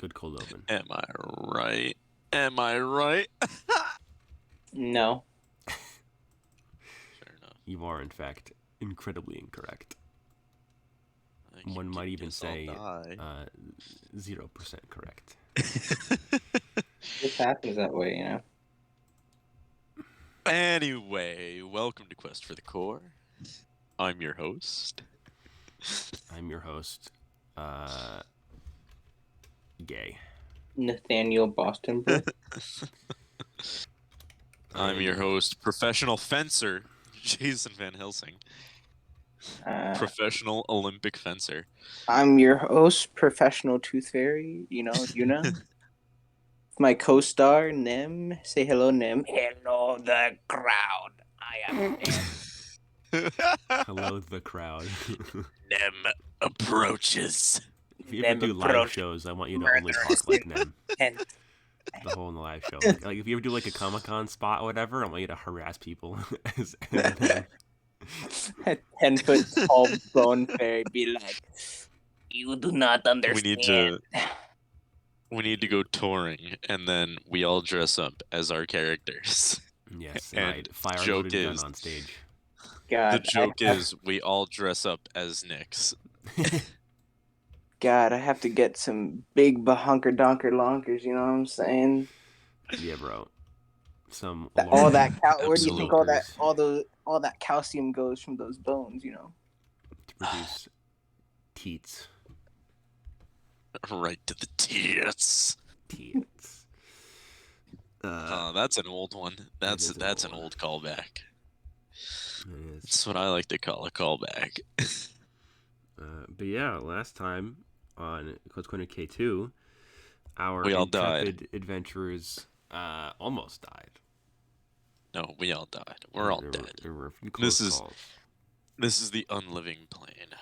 Good cold open. Am I right? Am I right? No. Fair enough. You are, in fact, incredibly incorrect. I keep One might getting even this, I'll say die. 0% correct. This happens that way, you know. Anyway, welcome to Quest for the Core. I'm your host. I'm your host, Gay. Nathaniel Bostonbrook. I'm your host, professional fencer, Jason Van Helsing. Professional Olympic fencer. I'm your host, professional tooth fairy. You know. My co-star, Nim. Say hello, Nim. Hello, the crowd. I am Nim. Hello, the crowd. Nem approaches. If you ever do live shows, I want you to only talk like Nem. The whole in the live show. Like if you ever do like a Comic-Con spot or whatever, I want you to harass people as Nem. A 10-foot tall bone fairy be like, you do not understand. We need to go touring, and then we all dress up as our characters. Yes, and right. Fire loaded gun on stage. God, the joke is we all dress up as Knicks. God, I have to get some big bahunker donker lonkers, you know what I'm saying? Yeah, bro. Some all that where do you think all that calcium goes from those bones, you know? To produce teats. Right to the teats. Teats. That's an old one. That's an old callback. It is. That's what I like to call a callback. But yeah, last time on Code Korner K2, our we all intrepid died. adventurers almost died. No, we all died. We're all dead. There were a few close calls. This is the unliving plane.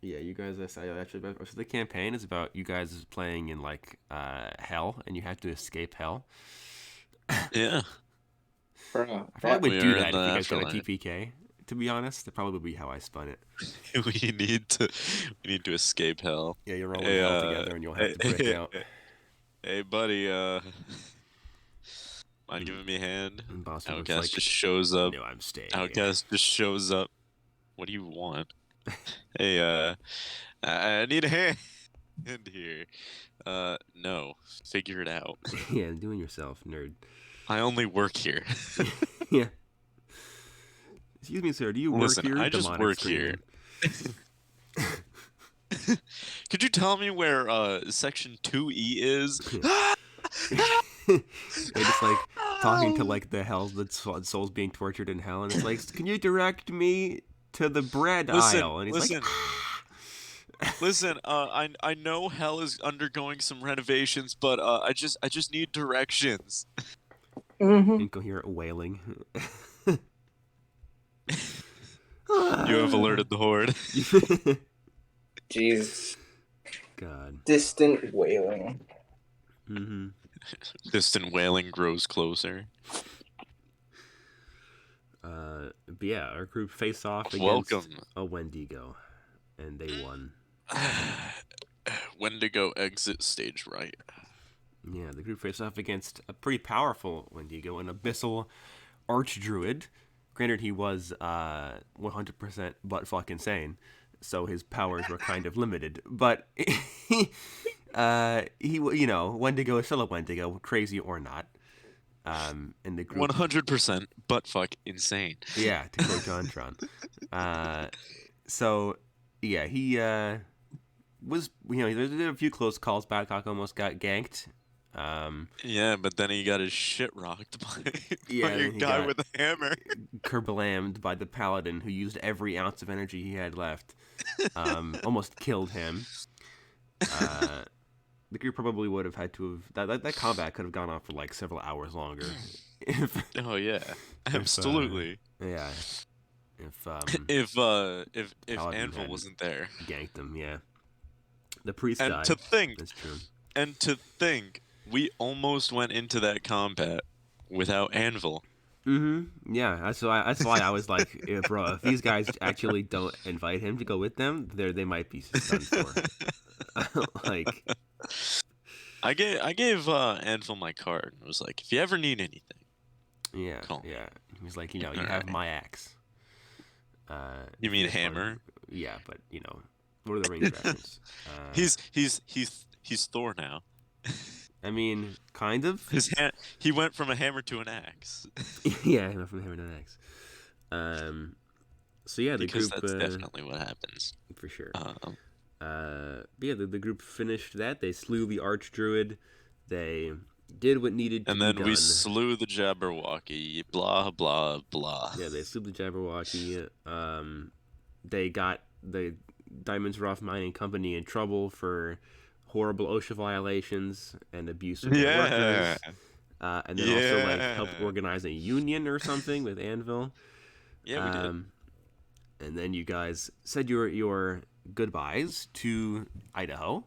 Yeah, you guys. Actually, the campaign is about you guys playing in like hell, and you have to escape hell. Yeah. Bro, I probably would do that if you guys got a TPK. To be honest, that probably would be how I spun it. we need to escape hell. Yeah, you're rolling hell together, and you'll have to break out. Hey, buddy. Mind giving me a hand? Outcast just shows up. No, I'm staying. Outcast just shows up. What do you want? Hey, I need a hand here. No. Figure it out. Yeah, doing yourself, nerd. I only work here. Yeah. Excuse me, sir. Do you work here? I just work here. Could you tell me where Section 2E is? They're just like talking to like the hell, the souls being tortured in hell, and it's like, can you direct me to the bread aisle? And he's like, listen. I know hell is undergoing some renovations, but I just need directions. Incoherent wailing. You have alerted the horde. Jeez. God. Distant wailing. Mm-hmm. Distant wailing grows closer. But yeah, our group faced off against a Wendigo, and they won. Wendigo exit stage right. Yeah, the group faced off against a pretty powerful Wendigo, an Abyssal Archdruid. Granted, he was 100% butt-fuck insane, so his powers were kind of limited. But he, Wendigo is still a Wendigo, crazy or not. And the group 100% butt-fuck insane. Yeah, to quote JonTron. So yeah, he was there did a few close calls. Babcock almost got ganked. Yeah, but then he got his shit rocked by a guy with a hammer. Kerblammed by the paladin who used every ounce of energy he had left. Almost killed him. The group probably would have had to have that combat could have gone on for like several hours longer. Oh yeah, absolutely. If Anvil wasn't there, ganked them. Yeah, the priest and died. That's true. And to think, we almost went into that combat without Anvil. Mm-hmm. Yeah, that's why I was like, bro, if these guys actually don't invite him to go with them, they might be done for. Like, I gave Anvil my card and was like, if you ever need anything, Yeah, call me. yeah. He was like, you have Alright. my axe. You if mean have fun- hammer? Yeah, but Lord of the Rings reference. He's Thor now. I mean, kind of. He went from a hammer to an axe. Yeah, he went from hammer to an axe. So yeah, the Because group that's definitely what happens. for sure. Um, Yeah, the group finished that. They slew the Archdruid. They did what needed to and be then done. we slew the Jabberwocky. Blah blah blah. Yeah, they slew the Jabberwocky. They got the Diamonds Rough Mining Company in trouble for horrible OSHA violations and abuse of their workers. And then also helped organize a union or something with Anvil. Yeah, we did. And then you guys said your goodbyes to Idaho.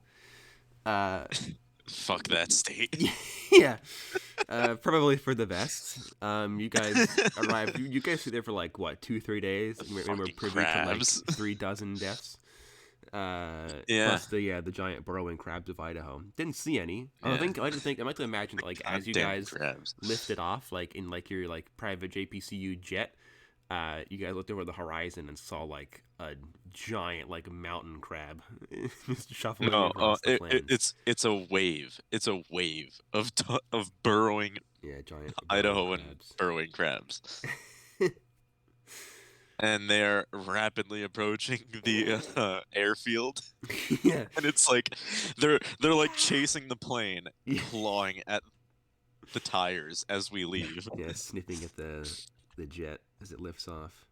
Fuck that state. Yeah, probably for the best. You guys arrived. You guys were there for like what, 2-3 days? We were privy to like 3 dozen deaths. Plus the giant burrowing crabs of Idaho. Didn't see any. I like to imagine that, like, as you guys lifted off, like in like your like private JPCU jet, you guys looked over the horizon and saw like a giant like mountain crab just shuffling across the plains. It's a wave. It's a wave of burrowing. Yeah, giant Idahoan burrowing crabs. And they're rapidly approaching the airfield. Yeah, and it's like they're like chasing the plane, clawing at the tires as we leave. Yeah, sniffing at the jet as it lifts off.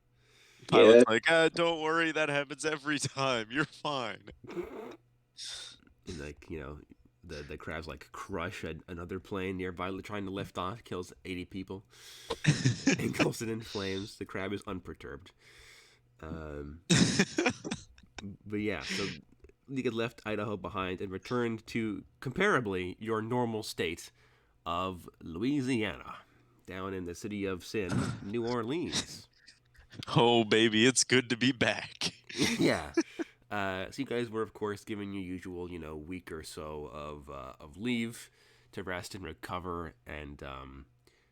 Pilot's like, don't worry, that happens every time. You're fine. And like, the crabs like crush another plane nearby trying to lift off, kills 80 people, engulfs it in flames. The crab is unperturbed. But yeah, so you get left Idaho behind and returned to comparably your normal state of Louisiana, down in the city of sin, New Orleans. Oh baby, it's good to be back. Yeah. So you guys were, of course, given your usual, week or so of leave to rest and recover and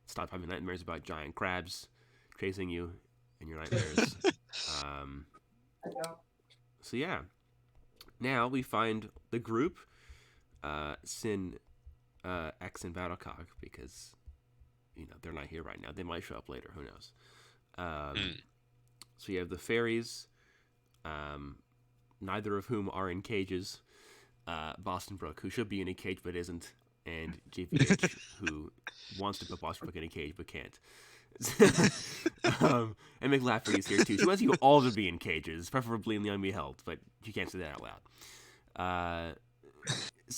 stop having nightmares about giant crabs chasing you in your nightmares. So yeah, now we find the group, Sin, X, and Battlecock, because they're not here right now. They might show up later. Who knows? So you have the fairies. Neither of whom are in cages. Boston Brook, who should be in a cage but isn't, and JVH, who wants to put Boston Brook in a cage but can't. And McLafferty's here too. She wants you all to be in cages, preferably in the unbeheld, but you can't say that out loud.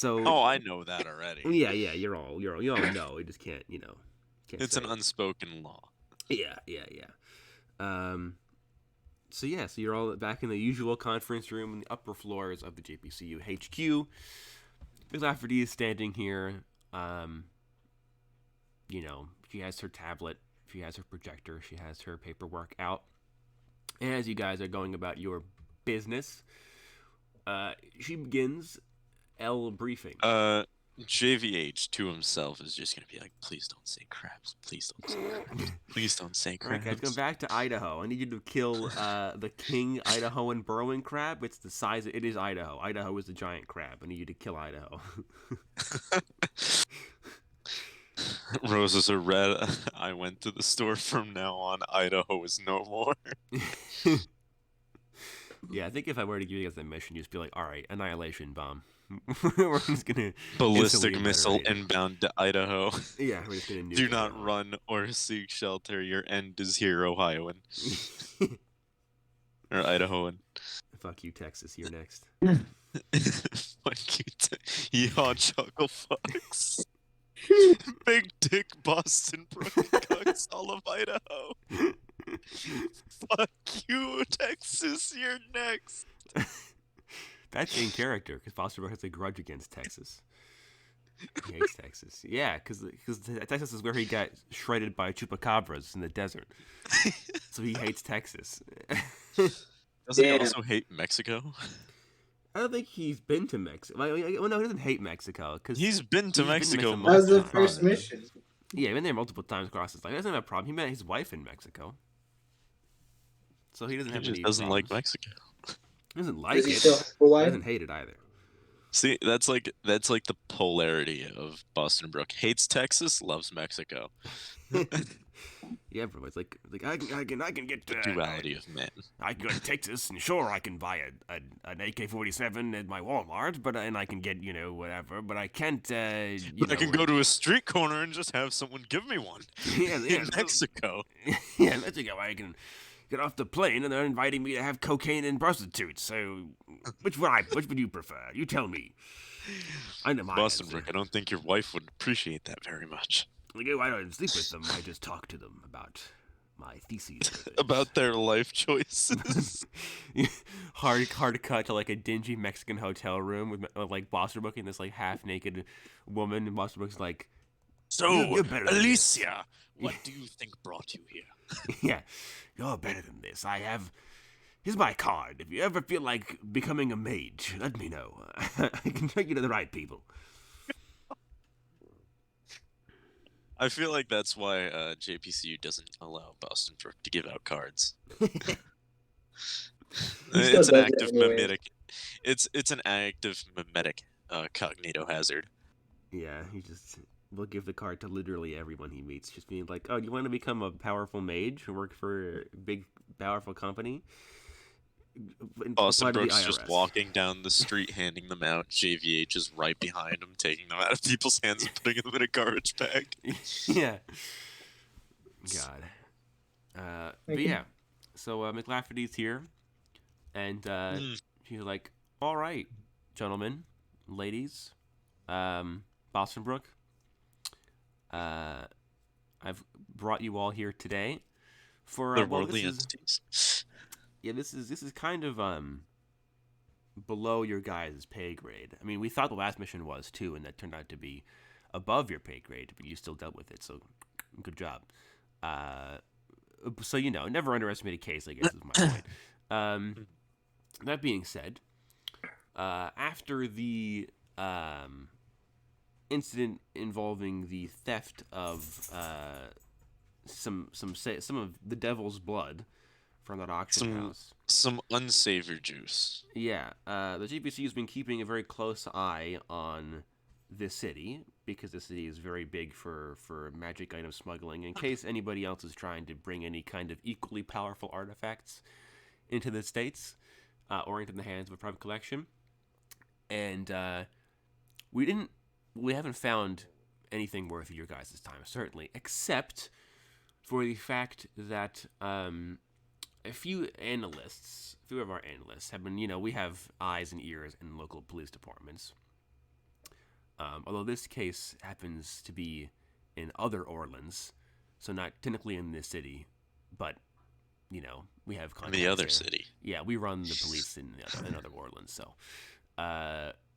Oh, I know that already. Yeah, you all know. You just can't, can't. It's an unspoken law. Yeah. So you're all back in the usual conference room in the upper floors of the JPCU HQ. McLafferty is standing here. She has her tablet, she has her projector, she has her paperwork out. And as you guys are going about your business, she begins L briefing. JVH to himself is just gonna be like, please don't say crabs. Please don't say crabs. Please don't say crabs. Alright, guys, go back to Idaho. I need you to kill the king Idahoan burrowing crab. It's the size. It is Idaho. Idaho is the giant crab. I need you to kill Idaho. Roses are red. I went to the store. From now on, Idaho is no more. Yeah, I think if I were to give you guys a mission, you'd just be like, all right, annihilation bomb. We're just gonna ballistic missile inbound to Idaho. Yeah, we're just gonna nuke Do not run or seek shelter. Your end is here, Ohioan. Or Idahoan. Fuck you, Texas. You're next. Fuck you, yaw chuckle fucks. Big dick Boston Brook cucks all of Idaho. Fuck you, Texas. You're next. That's in character, because Boston Brook has a grudge against Texas. He hates Texas. Yeah, because Texas is where he got shredded by chupacabras in the desert. So he hates Texas. Doesn't he also hate Mexico? I don't think he's been to Mexico. Well, no, he doesn't hate Mexico because He's been to Mexico That was the multiple first times. mission. Yeah, been there multiple times across his life. He doesn't have a problem. He met his wife in Mexico, so he doesn't He have just any doesn't problems. like Mexico. He doesn't like Does he it. still have a He wife? doesn't hate it either. See, that's like the polarity of Boston Brook. Hates Texas, loves Mexico. Yeah, bro. It's like I can get The duality of men. I can go to Texas and sure I can buy an AK-47 at my Walmart, but and I can get whatever, but I can't. But I can go to a street corner and just have someone give me one. Yeah, In Mexico. Yeah, in Mexico I can get off the plane and they're inviting me to have cocaine and prostitutes. So which would you prefer? You tell me. I know my Boston answer. Brook, I don't think your wife would appreciate that very much. Like, oh, I don't sleep with them. I just talk to them about my theses. About their life choices. hard cut to like a dingy Mexican hotel room with like Boston Brook and this like half naked woman, and Boston Brook's like, So, You're better than Alicia, what do you think brought you here? yeah, you're better than this. Here's my card. If you ever feel like becoming a mage, let me know. I can take you to the right people. I feel like that's why JPCU doesn't allow Boston Brook to give out cards. He still It's does an it active anyway. mimetic. It's an active mimetic cognito hazard. Yeah, he just will give the card to literally everyone he meets, just being like, "Oh, do you want to become a powerful mage and work for a big, powerful company?" Boston Apply to the Brook's just IRS. walking down the street handing them out. JVH is right behind him, taking them out of people's hands and putting them in a garbage bag. Yeah. God. But yeah, so McLafferty's here, and she's like, "All right, gentlemen, ladies, Boston Brook, I've brought you all here today for They're well, worldly this is entities. yeah, this is kind of below your guys' pay grade. I mean, we thought the last mission was too, and that turned out to be above your pay grade, but you still dealt with it, so good job. So never underestimate a case, I guess is my point. That being said, after the incident involving the theft of some of the devil's blood from that auction house. Some unsavory juice. Yeah, the JPC has been keeping a very close eye on this city because the city is very big for magic item smuggling in case anybody else is trying to bring any kind of equally powerful artifacts into the States or into the hands of a private collection. And we haven't found anything worth your guys' time, certainly, except for the fact that a few of our analysts have been, we have eyes and ears in local police departments. Although this case happens to be in other Orleans, so not technically in this city, but, we have In the other city. Yeah, we run the police in other Orleans, so.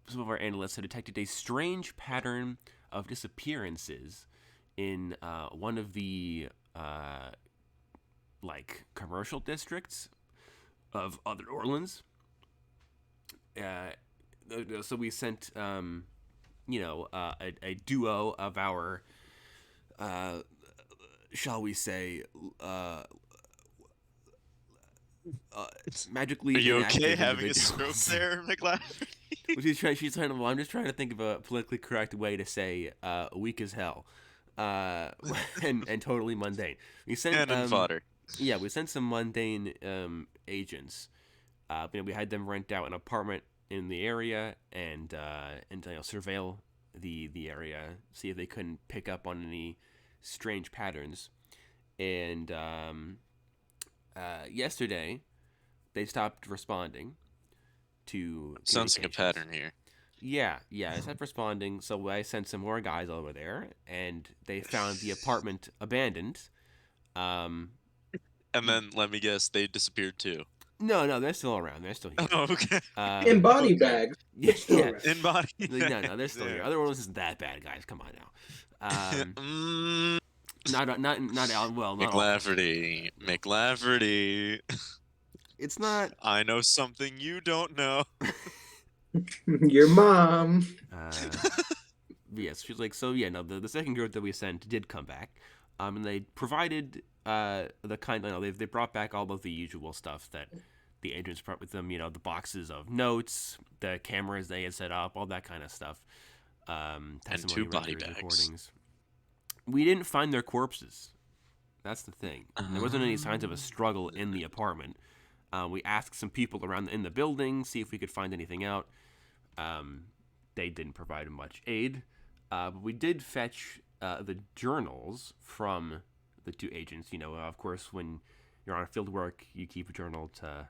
Some of our analysts have detected a strange pattern of disappearances in one of the commercial districts of other Orleans. So we sent a duo of our shall we say magically Are you okay inactive having a stroke individuals. there, McLaren? She's trying to. Well, I'm just trying to think of a politically correct way to say weak as hell, and totally mundane. We sent Cannon fodder. Yeah, we sent some mundane agents. We had them rent out an apartment in the area and surveil the area, see if they couldn't pick up on any strange patterns. And yesterday, they stopped responding to Sounds like a communications. pattern here. Yeah, they stopped responding, so I sent some more guys over there, and they found the apartment abandoned. And then, let me guess, they disappeared too. No, they're still around. They're still here. Oh, okay. In body bags. Yeah, Still yeah. around. In body. No, they're still here. Other Orleans isn't that bad, guys. Come on now. Not Alan. Well, not all. McLafferty. It's not. I know something you don't know. Your mom. Yes, she's like, so yeah, no, the second group that we sent did come back, and they provided the kind, you know, they brought back all of the usual stuff that the agents brought with them, you know, the boxes of notes, the cameras they had set up, all that kind of stuff, And testimony 2 body records, bags. recordings. We didn't find their corpses. That's the thing. There wasn't any signs of a Ah. struggle in the apartment. We asked some people around in the building, see if we could find anything out. They didn't provide much aid. But we did fetch the journals from the two agents. You know, of course, when you're on field work, you keep a journal to,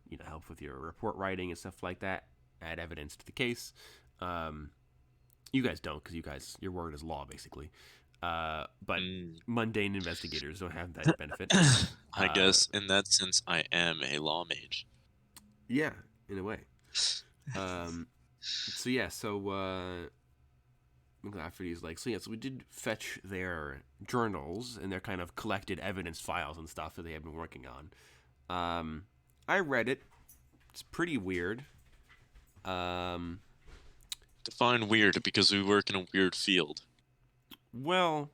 you know, help with your report writing and stuff like that, add evidence to the case. You guys don't, because your word is law, basically. But mundane investigators don't have that benefit. I guess in that sense, I am a law mage. Yeah, in a way. So yeah, McLafferty's like, so we did fetch their journals and their kind of collected evidence files and stuff that they have been working on. I read it. It's pretty weird. Define weird, because we work in a weird field. Well,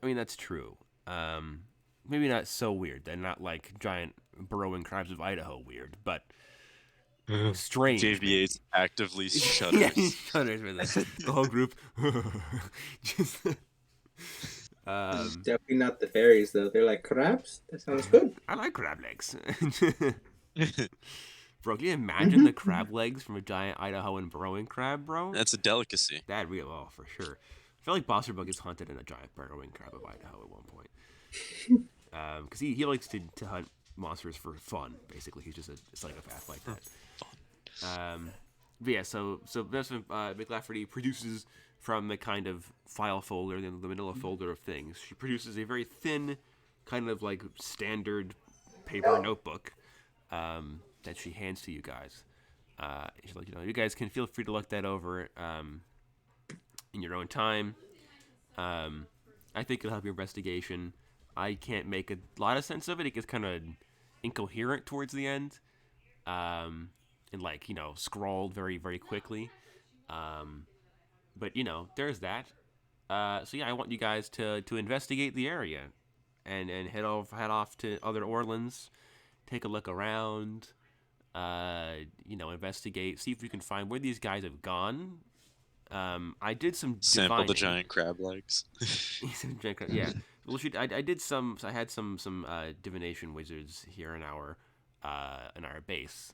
I mean, that's true. Maybe not so weird. They're not like giant burrowing crabs of Idaho weird, but strange. JVH actively shudders. Yeah, he shudders with it. The whole group. Just, Definitely not the fairies, though. They're like, crabs? That sounds good. I like crab legs. Bro, can you imagine the crab legs from a giant Idahoan burrowing crab, bro? That's a delicacy. That real, oh, for sure. I feel like Bosterbug gets hunted in a giant burrowing crab of Idaho at one point. Because he likes to hunt monsters for fun, basically. He's just a psychopath like that. But yeah, so that's when McLafferty produces from the kind of file folder, the manila folder of things. She produces a very thin, kind of like standard paper notebook that she hands to you guys. She's like, you guys can feel free to look that over in your own time. I think it'll help your investigation. I can't make a lot of sense of it. It gets kind of incoherent towards the end. And like, scrawled very, very quickly. But, there's that. So yeah, I want you guys to investigate the area and head off to Other Orleans, take a look around, investigate, see if we can find where these guys have gone. I did some sample divining. the giant crab legs. Yeah. Well, I did some. I had some divination wizards here in our base.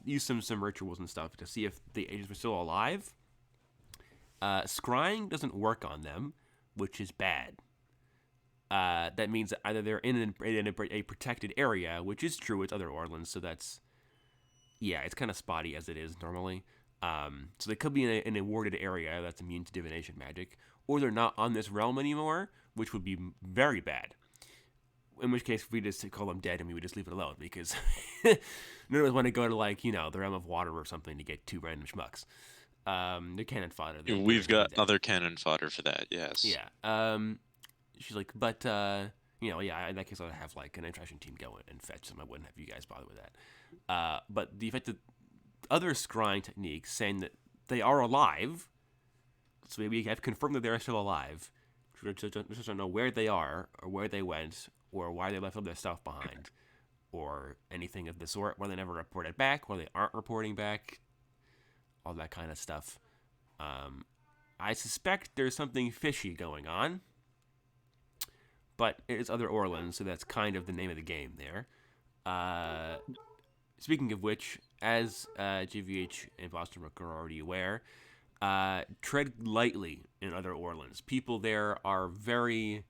Use some rituals and stuff to see if the agents were still alive. Scrying doesn't work on them, which is bad. That means that either they're in a protected area, which is true with Other Orleans, so that's, yeah, it's kind of spotty as it is normally. So they could be in a warded area that's immune to divination magic, or they're not on this realm anymore, which would be very bad. In which case, we just call them dead and we would just leave it alone, because none of us want to go to, the realm of water or something to get 2 random schmucks. They're cannon fodder. We've got other cannon fodder for that, yes. Yeah. She's like, but, yeah, in that case, I would have, an interaction team go and fetch them. I wouldn't have you guys bother with that. But the effective other scrying techniques saying that they are alive, so we have confirmed that they are still alive. We just don't know where they are, or where they went, or why they left all their stuff behind, or anything of the sort, why they never reported back, why they aren't reporting back, all that kind of stuff. I suspect there's something fishy going on, but it is Other Orleans, so that's kind of the name of the game there. Speaking of which, as GVH and Boston Rook are already aware, tread lightly in Other Orleans. People there are very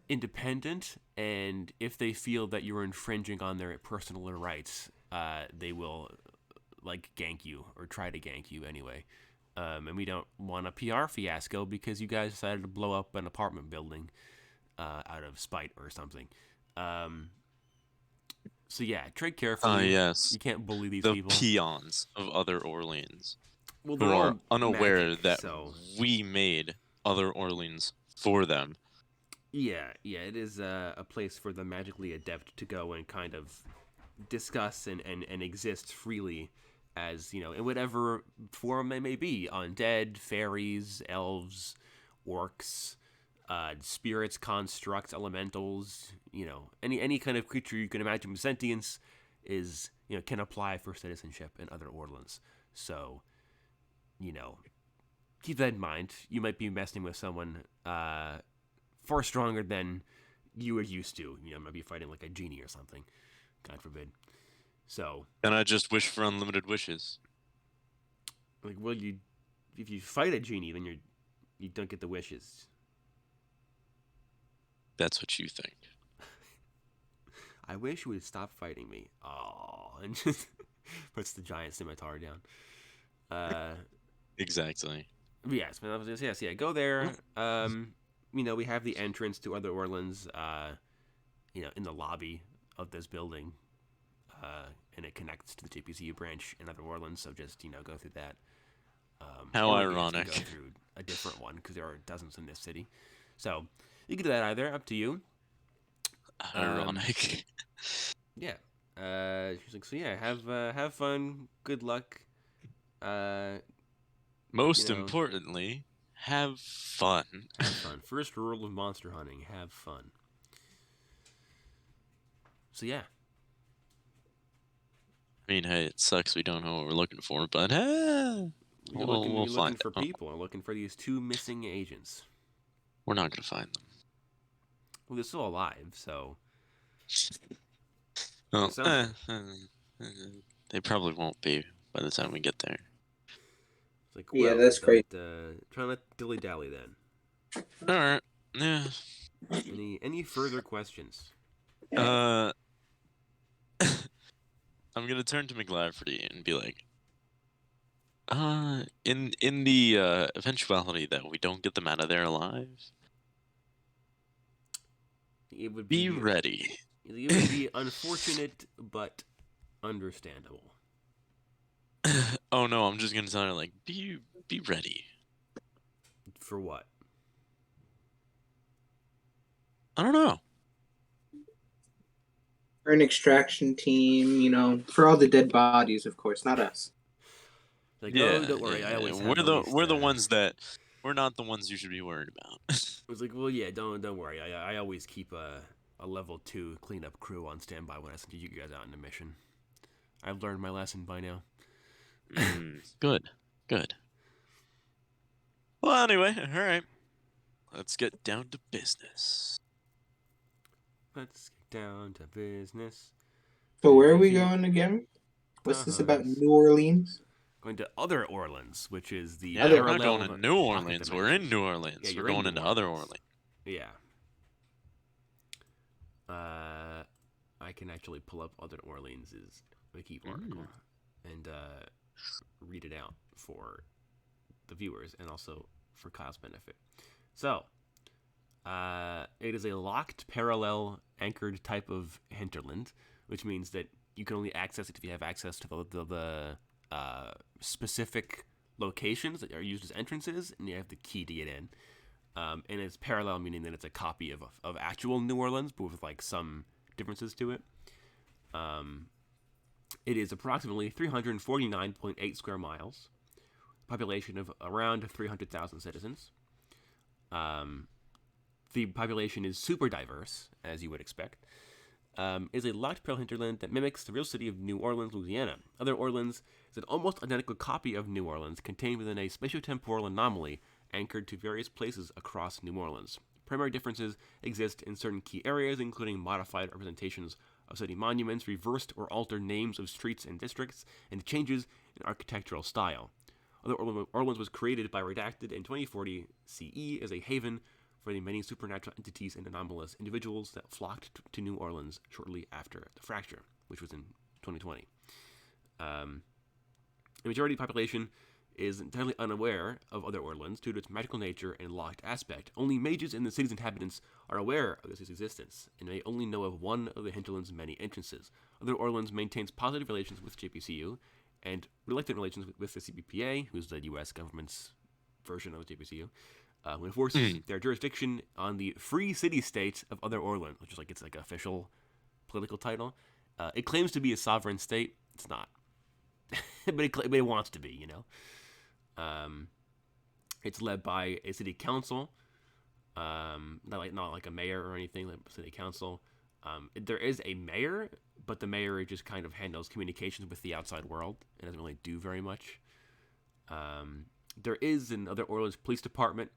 independent, and if they feel that you're infringing on their personal rights, they will gank you, or try to gank you anyway. And we don't want a PR fiasco because you guys decided to blow up an apartment building out of spite or something. So yeah, tread carefully. Yes. You can't bully these people. The peons of Other Orleans, well, who are unaware magic, that so we made Other Orleans for them. Yeah, it is a place for the magically adept to go and kind of discuss and exist freely as, in whatever form they may be: undead, fairies, elves, orcs, spirits, constructs, elementals, any kind of creature you can imagine with sentience is, can apply for citizenship in other Orlands. So, keep that in mind. You might be messing with someone far stronger than you were used to. Might be fighting like a genie or something. God forbid. So. Can I just wish for unlimited wishes? Like, well, if you fight a genie, then you don't get the wishes. That's what you think. I wish you would stop fighting me. Oh, and just puts the giant scimitar down. Exactly. Yes, yeah. Go there. We have the entrance to other Orlands. In the lobby of this building, and it connects to the JPCU branch in other Orlands. So just go through that. How or ironic. Go through a different one because there are dozens in this city. So you can do that either. Up to you. Ironic. Yeah. She's like, so yeah, have fun. Good luck. Most importantly, have fun. Have fun. First rule of monster hunting: have fun. So yeah. I mean, hey, it sucks we don't know what we're looking for, but You're we'll find looking for them. people. We're looking for these 2 missing agents. We're not gonna find them. Well, they're still alive, so. Well, they probably won't be by the time we get there. It's like, yeah, that's great. Try not dilly dally then. All right. Yeah. Any further questions? I'm gonna turn to McLafferty and be like, in the eventuality that we don't get them out of there alive, It would be ready. It would be unfortunate, but understandable. Oh no, I'm just gonna tell her like, be ready. For what? I don't know. For an extraction team, for all the dead bodies, of course, not us. Like, don't worry. I always have we're the ones that we're not the ones you should be worried about. It's like, well, yeah, don't worry. I always keep a level 2 cleanup crew on standby when I send you guys out on a mission. I've learned my lesson by now. Good. Well, anyway, all right. Let's get down to business. So where are we going again? What's this about New Orleans? Going to other Orleans, which is the we're not going to New Orleans. We're in New Orleans. Yeah, we're going into other Orleans. Yeah. I can actually pull up other Orleans' wiki article and read it out for the viewers and also for Kyle's benefit. So, it is a locked, parallel, anchored type of hinterland, which means that you can only access it if you have access to the specific locations that are used as entrances, and you have the key to get in. And it's parallel, meaning that it's a copy of actual New Orleans, but with like some differences to it. It is approximately 349.8 square miles, population of around 300,000 citizens. The population is super diverse, as you would expect. Is a locked parallel hinterland that mimics the real city of New Orleans, Louisiana. Other Orleans is an almost identical copy of New Orleans, contained within a spatiotemporal anomaly anchored to various places across New Orleans. Primary differences exist in certain key areas, including modified representations of city monuments, reversed or altered names of streets and districts, and changes in architectural style. Other Orleans was created by Redacted in 2040 CE as a haven for the many supernatural entities and anomalous individuals that flocked to New Orleans shortly after the fracture, which was in 2020. The majority of the population is entirely unaware of other Orleans due to its magical nature and locked aspect. Only mages and the city's inhabitants are aware of this existence, and may only know of one of the hinterland's many entrances. Other Orleans maintains positive relations with JPCU, and reluctant relations with the CBPA, who's the U.S. government's version of the JPCU, who enforces their jurisdiction on the free city-state of Other Orleans, which is like, it's like an official political title, It claims to be a sovereign state. It's not, but it wants to be. It's led by a city council, not like a mayor or anything, like city council. There is a mayor, but the mayor just kind of handles communications with the outside world and doesn't really do very much. There is another Orleans Police Department,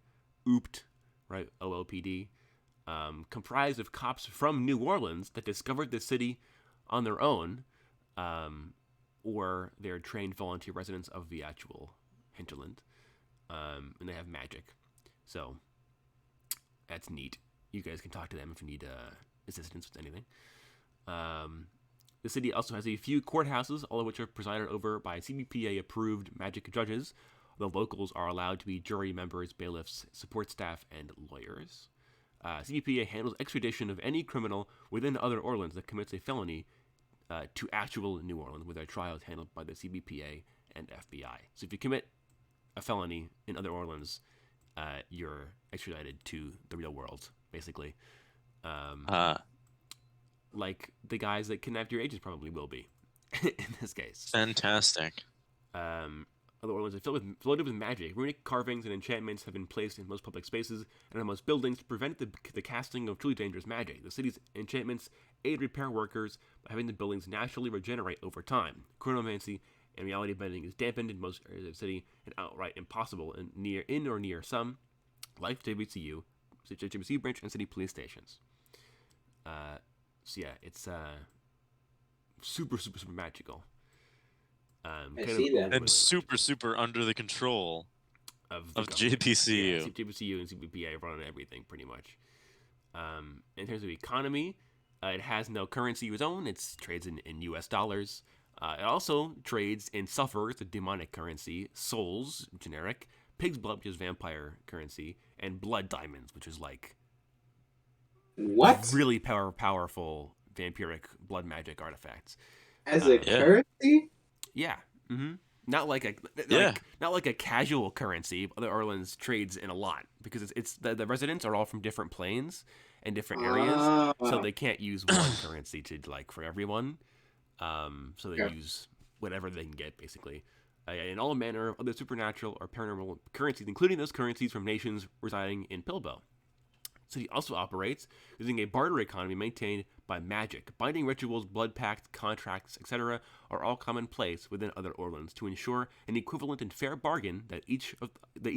OOPD, right? OLPD, comprised of cops from New Orleans that discovered the city on their own, or they're trained volunteer residents of the actual hinterland, and they have magic. So that's neat. You guys can talk to them if you need assistance with anything. The city also has a few courthouses, all of which are presided over by CBPA-approved magic judges. The locals are allowed to be jury members, bailiffs, support staff, and lawyers. CBPA handles extradition of any criminal within Other Orleans that commits a felony to actual New Orleans, where their trial is handled by the CBPA and FBI. So if you commit a felony in Other Orleans, you're extradited to the real world, basically. Like the guys that kidnapped your agents probably will be in this case. Fantastic. Other Orleans is flooded with magic. Runic carvings and enchantments have been placed in most public spaces and on most buildings to prevent the casting of truly dangerous magic. The city's enchantments aid repair workers by having the buildings naturally regenerate over time. Chronomancy and reality bending is dampened in most areas of the city and outright impossible in or near some, like JPCU, JPCU branch, and city police stations. So yeah, it's super magical. I see that. And super under the control of JPCU. Yeah, JPCU and CBPA run everything pretty much. In terms of economy, it has no currency of its own. It trades in US dollars. It also trades in sulfur, the demonic currency, souls, generic, pig's blood, which is vampire currency, and blood diamonds, which is like what? Really powerful vampiric blood magic artifacts. As a currency? Yeah. Mm-hmm. Not like a casual currency. Other Orleans trades in a lot because it's the residents are all from different planes and different areas, so they can't use one currency to for everyone. So they use whatever they can get basically. And all manner of other supernatural or paranormal currencies, including those currencies from nations residing in Pilbo. The city also operates using a barter economy maintained by magic. Binding rituals, blood pacts, contracts, etc. are all commonplace within Other Orleans to ensure an equivalent and fair bargain that each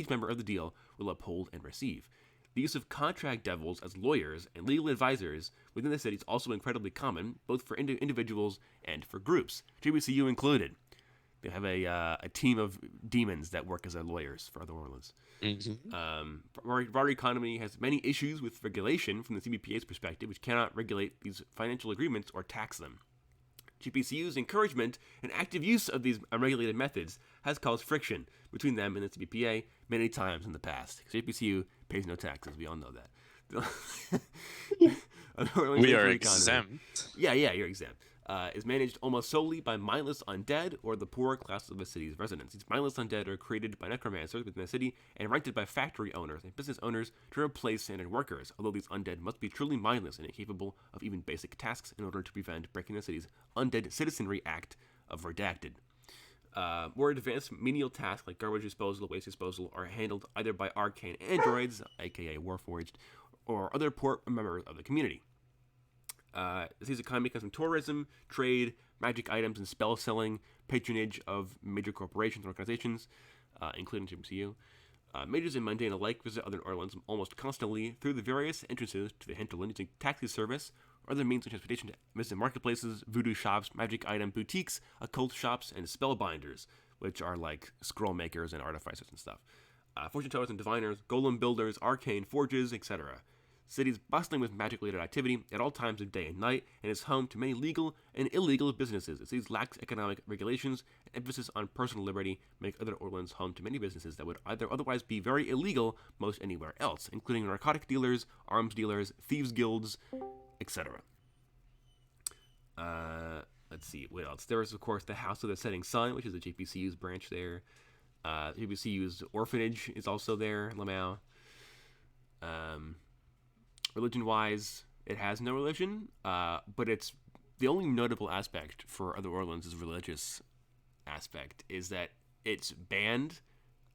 member of the deal will uphold and receive. The use of contract devils as lawyers and legal advisors within the city is also incredibly common, both for individuals and for groups, JPCU included. They have a team of demons that work as their lawyers for Other Orleans. Mm-hmm. Our economy has many issues with regulation from the CBPA's perspective, which cannot regulate these financial agreements or tax them. JPCU's encouragement and active use of these unregulated methods has caused friction between them and the CBPA many times in the past. JPCU pays no taxes, we all know that. We are exempt. Yeah, you're exempt. Is managed almost solely by mindless undead or the poor class of the city's residents. These mindless undead are created by necromancers within the city and rented by factory owners and business owners to replace standard workers, although these undead must be truly mindless and incapable of even basic tasks in order to prevent breaking the city's Undead Citizenry Act of Redacted. More advanced menial tasks like garbage disposal, waste disposal are handled either by arcane androids, aka Warforged, or other poor members of the community. The city's economy comes from tourism, trade, magic items, and spell selling, patronage of major corporations and organizations, including JPCU. Majors and mundane alike visit Other Orleans almost constantly through the various entrances to the hinterland using taxi service or other means of transportation to visit marketplaces, voodoo shops, magic item boutiques, occult shops, and spellbinders, which are like scroll makers and artificers and stuff. Fortune tellers and diviners, golem builders, arcane forges, etc. The city is bustling with magic-related activity at all times of day and night, and is home to many legal and illegal businesses. The city lacks economic regulations, and emphasis on personal liberty make Other Orleans home to many businesses that would either otherwise be very illegal most anywhere else, including narcotic dealers, arms dealers, thieves guilds, etc. Let's see, what else? There is, of course, the House of the Setting Sun, which is the JPCU's branch there. JPCU's orphanage is also there, Lamau. Religion-wise, it has no religion, but it's the only notable aspect for Other Orleans' religious aspect is that it's banned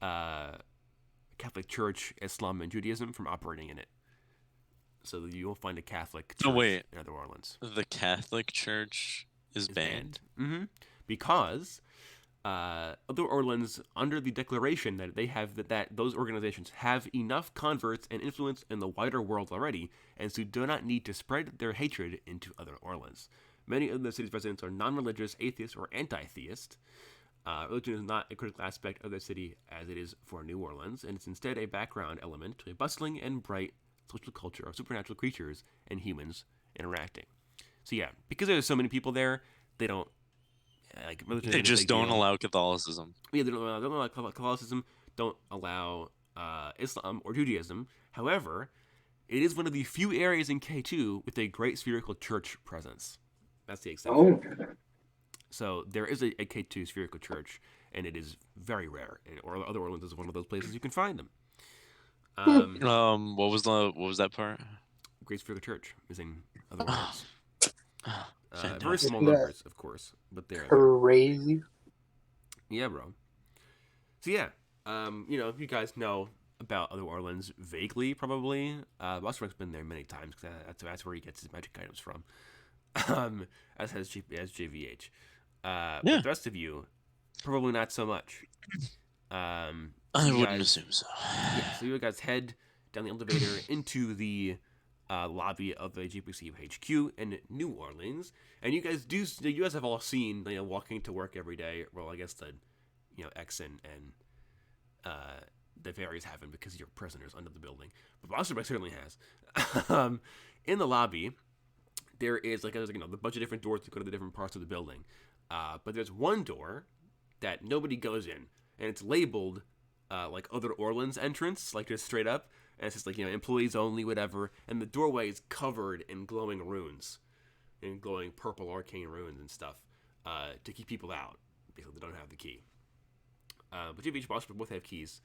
Catholic Church, Islam, and Judaism from operating in it. So you won't find a Catholic church in Other Orleans. The Catholic Church is banned? Mm-hmm. Because Other Orleans, under the declaration that they have that those organizations have enough converts and influence in the wider world already, and so do not need to spread their hatred into Other Orleans. Many of the city's residents are non-religious, atheist, or anti-theist. Religion is not a critical aspect of the city as it is for New Orleans, and it's instead a background element to a bustling and bright social culture of supernatural creatures and humans interacting. So yeah, because there's so many people there, they don't like religion. They just don't allow Catholicism. Yeah, they don't allow Catholicism. Don't allow Islam or Judaism. However, it is one of the few areas in K2 with a great spherical church presence. That's the exception. Oh. So there is a K2 spherical church, and it is very rare. And Other Orleans is one of those places you can find them. What was that part? Great spherical church is in Other Orleans. Fantastic. Very small numbers, of course, but they're crazy. Yeah, bro. So yeah, you guys know about Other Orleans vaguely, probably. Buster's been there many times because that's where he gets his magic items from. As has JVH. But the rest of you, probably not so much. I wouldn't assume so. Yeah, so you guys head down the elevator into the lobby of the JPCU HQ in New Orleans, and you guys have all seen walking to work every day. Well, I guess the X and the fairies haven't because you're prisoners under the building, but Buster certainly has. In the lobby, there is there's a bunch of different doors to go to the different parts of the building, but there's one door that nobody goes in, and it's labeled Other Orleans entrance, just straight up, and it's just employees only, whatever, and the doorway is covered in glowing runes, in glowing purple arcane runes and stuff, to keep people out. Basically, they don't have the key. But JPH and Bosterbrook both have keys.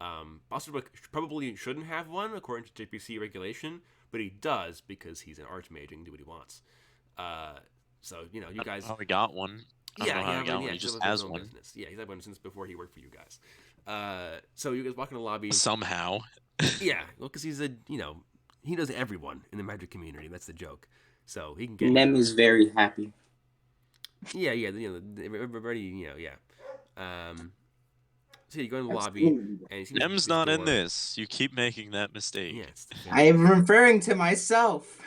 Bosterbrook probably shouldn't have one according to JPC regulation, but he does because he's an archmage and can do what he wants. So you guys. I probably got one. I don't know how he got one. He just has one. Business. Yeah, he's had one since before he worked for you guys. So you guys walk in the lobby somehow. Yeah, well, because he's he knows everyone in the magic community. That's the joke. So he can get. Nem is very happy. Yeah, everybody, yeah. So you go in the lobby, and Nem's not in this. You keep making that mistake. Yes. I am referring to myself.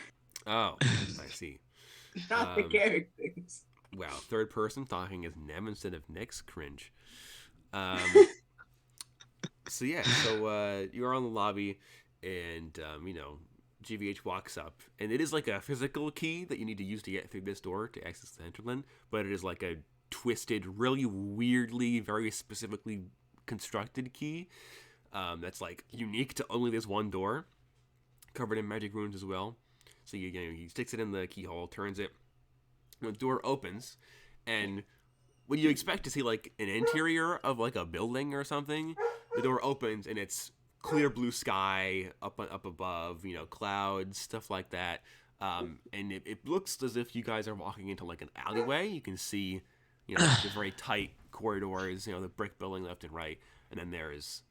Oh, I see. Not the characters. Wow, third person talking as Nem instead of Nyx. Cringe. So you're on the lobby, and GVH walks up, and it is a physical key that you need to use to get through this door to access the hinterland, but it is a twisted, really weirdly, very specifically constructed key that's unique to only this one door, covered in magic runes as well. So he sticks it in the keyhole, turns it, and the door opens, and when you expect to see an interior of a building or something, the door opens and it's clear blue sky up above, clouds, stuff like that, and it looks as if you guys are walking into an alleyway. You can see the very tight corridors, the brick building left and right, and then there is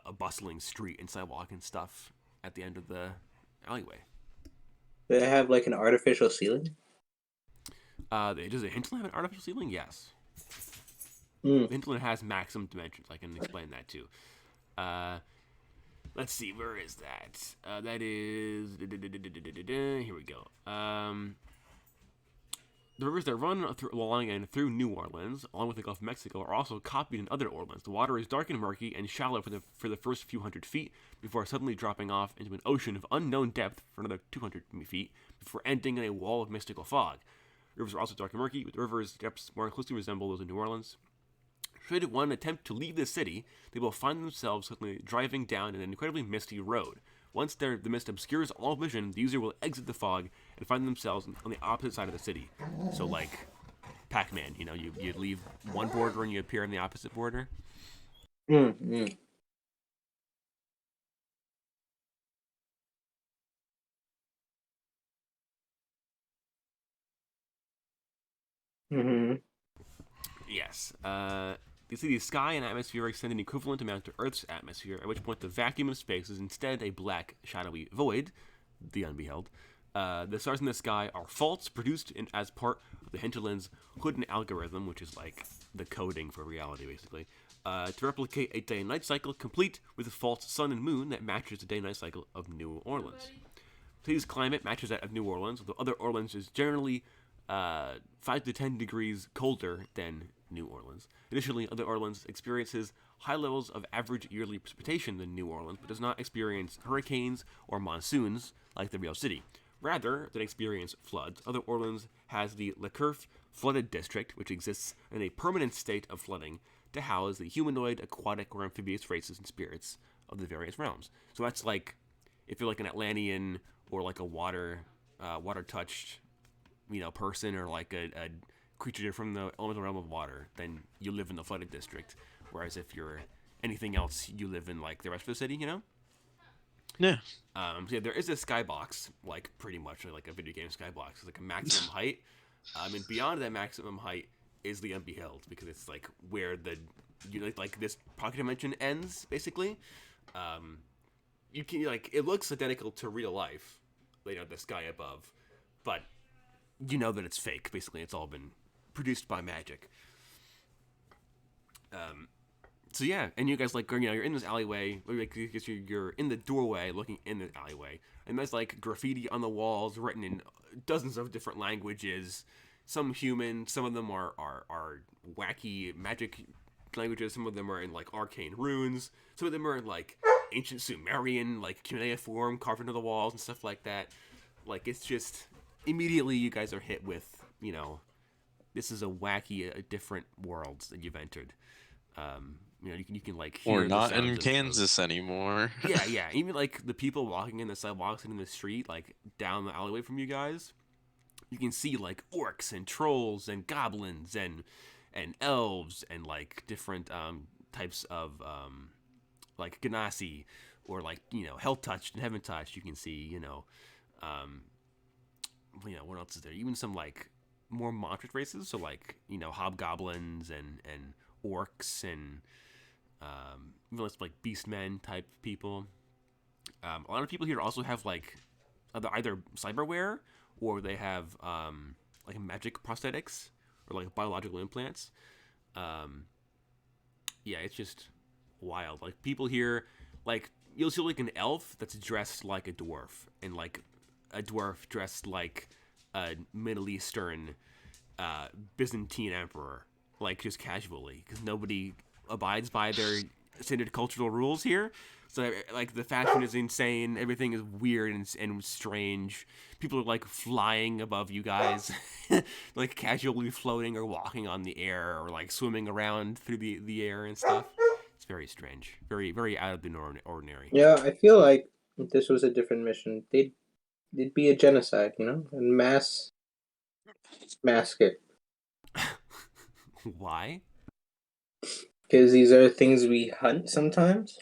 a bustling street and sidewalk and stuff at the end of the alleyway. Do they have an artificial ceiling? Does the hinterland have an artificial ceiling? Yes. The hinterland has maximum dimensions. I can explain that too. Let's see, where is that? That is here we go. The rivers that run along and through New Orleans, along with the Gulf of Mexico, are also copied in Other Orleans. The water is dark and murky and shallow for the first few hundred feet, before suddenly dropping off into an ocean of unknown depth for another 200 feet, before ending in a wall of mystical fog. Rivers are also dark and murky, with the rivers' depths more closely resemble those in New Orleans. Should one attempt to leave the city, they will find themselves suddenly driving down an incredibly misty road. Once the mist obscures all vision, the user will exit the fog and find themselves on the opposite side of the city. So Pac-Man, you leave one border and you appear on the opposite border. Mm-hmm. Mm-hmm. Yes. You see the sky and atmosphere extend an equivalent amount to Earth's atmosphere, at which point the vacuum of space is instead a black, shadowy void, the unbeheld. The stars in the sky are faults produced as part of the hinterland's Hooden algorithm, which is like the coding for reality, basically, to replicate a day and night cycle complete with a false sun and moon that matches the day and night cycle of New Orleans. Today's climate matches that of New Orleans, although other Orleans is generally 5 to 10 degrees colder than New Orleans. Additionally, other Orleans experiences high levels of average yearly precipitation than New Orleans, but does not experience hurricanes or monsoons like the real city. Rather than experience floods, other Orleans has the LeCourf Flooded District, which exists in a permanent state of flooding to house the humanoid, aquatic, or amphibious races and spirits of the various realms. So that's like, if you're like an Atlantean or like a water touched, person, or like a creature from the elemental realm of water, then you live in the flooded district. Whereas if you're anything else, you live in like the rest of the city. Yeah. So yeah, there is a skybox, like pretty much like a video game skybox. It's like a maximum height. And beyond that maximum height is the unbeheld, because it's like where like this pocket dimension ends, basically. You can it looks identical to real life, the sky above, but you know that it's fake. Basically, it's all been produced by magic. So yeah, and you guys you're in this alleyway. You're in the doorway, looking in the alleyway, and there's like graffiti on the walls written in dozens of different languages. Some human, some of them are wacky magic languages. Some of them are in like arcane runes. Some of them are in like ancient Sumerian, like cuneiform carved into the walls and stuff like that. Like, it's just immediately you guys are hit with, this is a wacky, a different world that you've entered. You can like hear We're not the sounds in Kansas anymore. yeah. Even like the people walking in the sidewalks and in the street, like down the alleyway from you guys, you can see like orcs and trolls and goblins and elves and like different types of like Ganassi, or like hell touched and heaven touched. You can see what else is there? Even some like more monstrous races, so like hobgoblins and orcs and even like beastmen type people. A lot of people here also have like either cyberware, or they have like magic prosthetics or like biological implants. Yeah, it's just wild. Like, people here, like, you'll see like an elf that's dressed like a dwarf, and like a dwarf dressed like a Middle Eastern Byzantine emperor, like just casually, because nobody abides by their standard cultural rules here. So like the fashion is insane, everything is weird and strange. People are like flying above you guys, like casually floating or walking on the air, or like swimming around through the air and stuff. It's very strange, very very out of the ordinary. Yeah, I feel like if this was a different mission, they'd be a genocide, and mask it. Why? Because these are things we hunt sometimes.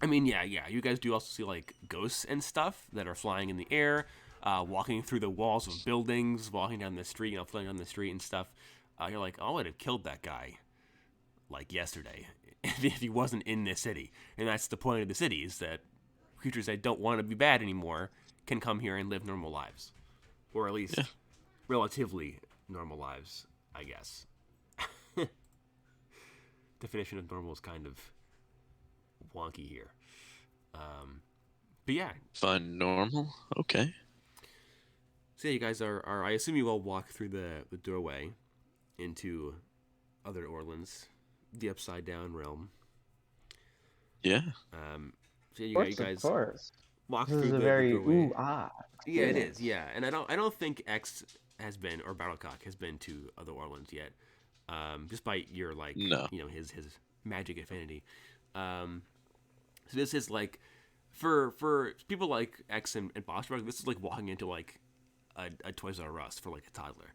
I mean, yeah. You guys do also see like ghosts and stuff that are flying in the air, walking through the walls of buildings, walking down the street, flying down the street and stuff. You're like, oh, I would have killed that guy like yesterday if he wasn't in this city. And that's the point of the city, is that creatures that don't want to be bad anymore can come here and live normal lives, or at least relatively normal lives, I guess. Definition of normal is kind of wonky here. But yeah. Fun normal? Okay. So yeah, you guys are I assume you all walk through the doorway into Other Orleans, the Upside Down realm. Yeah. So yeah, you guys walk This through is a the very doorway. Yeah, it is. Yeah, and I don't think X has been, or Battlecock has been, to Other Orleans yet. Just by your No. his magic affinity. So this is like, for people like X and Bossberg, this is like walking into like a Toys R Us for like a toddler.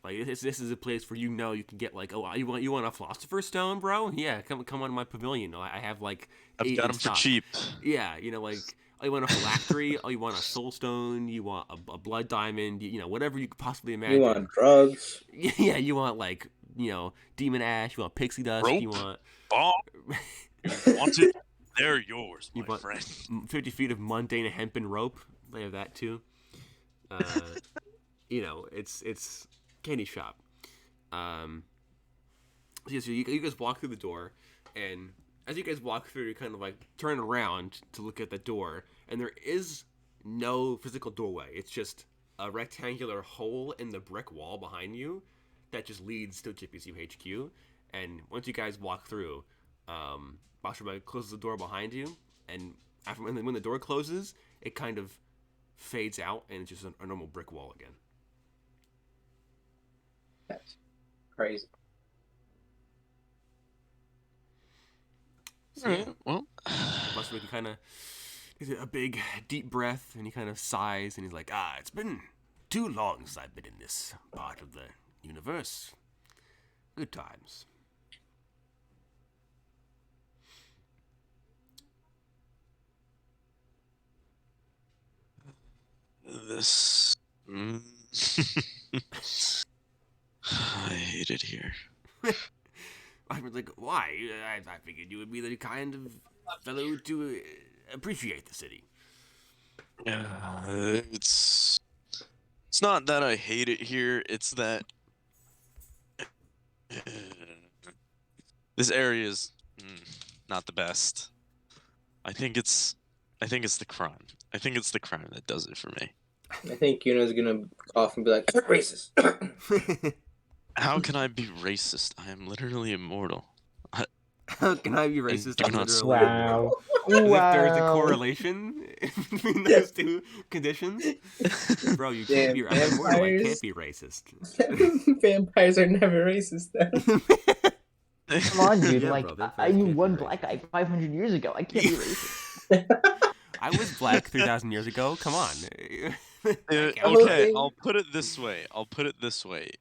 Like, this is a place where you can get like, oh, you want a Philosopher's Stone, bro? Yeah, come on to my pavilion. I have like I've 8 got in them for stock. cheap. Yeah, like Oh, you want a phylactery? Oh, you want a soul stone? You want a blood diamond? Whatever you could possibly You want imagine. drugs? Yeah, you want like demon ash. You want pixie dust. Rope, You want bomb. You want it? They're yours, you my want friend. 50 feet of mundane hempen rope. They have that too. It's candy shop. So you guys walk through the door, and as you guys walk through, you kind of like turn around to look at the door, and there is no physical doorway. It's just a rectangular hole in the brick wall behind you that just leads to JPCU HQ. And once you guys walk through, Bashima closes the door behind you, and when the door closes, it kind of fades out, and it's just a normal brick wall again. That's crazy. So, yeah. Well, Bashima, he kind of takes a big, deep breath, and he kind of sighs, and he's like, it's been too long since I've been in this part of the universe. Good times. this. I hate it here. I was like, why? I figured you would be the kind of fellow to appreciate the city. It's not that I hate it here. It's that this area is not the best. I think it's the crime. I think it's the crime that does it for me. I think Yuna's gonna cough and be like, racist. How can I be racist? I am literally immortal. How can I be racist? do I'm not literally Wow. As if there's a Wow. correlation between those two conditions. Bro, you can't be. I'm immortal. I can't be racist. Vampires are never racist, though. Come on, dude. Yeah, like, bro, that I can't knew be one racist. black guy 500 years ago. I can't be racist. I was black 3,000 years ago. Come on. Okay, I'll put it this way.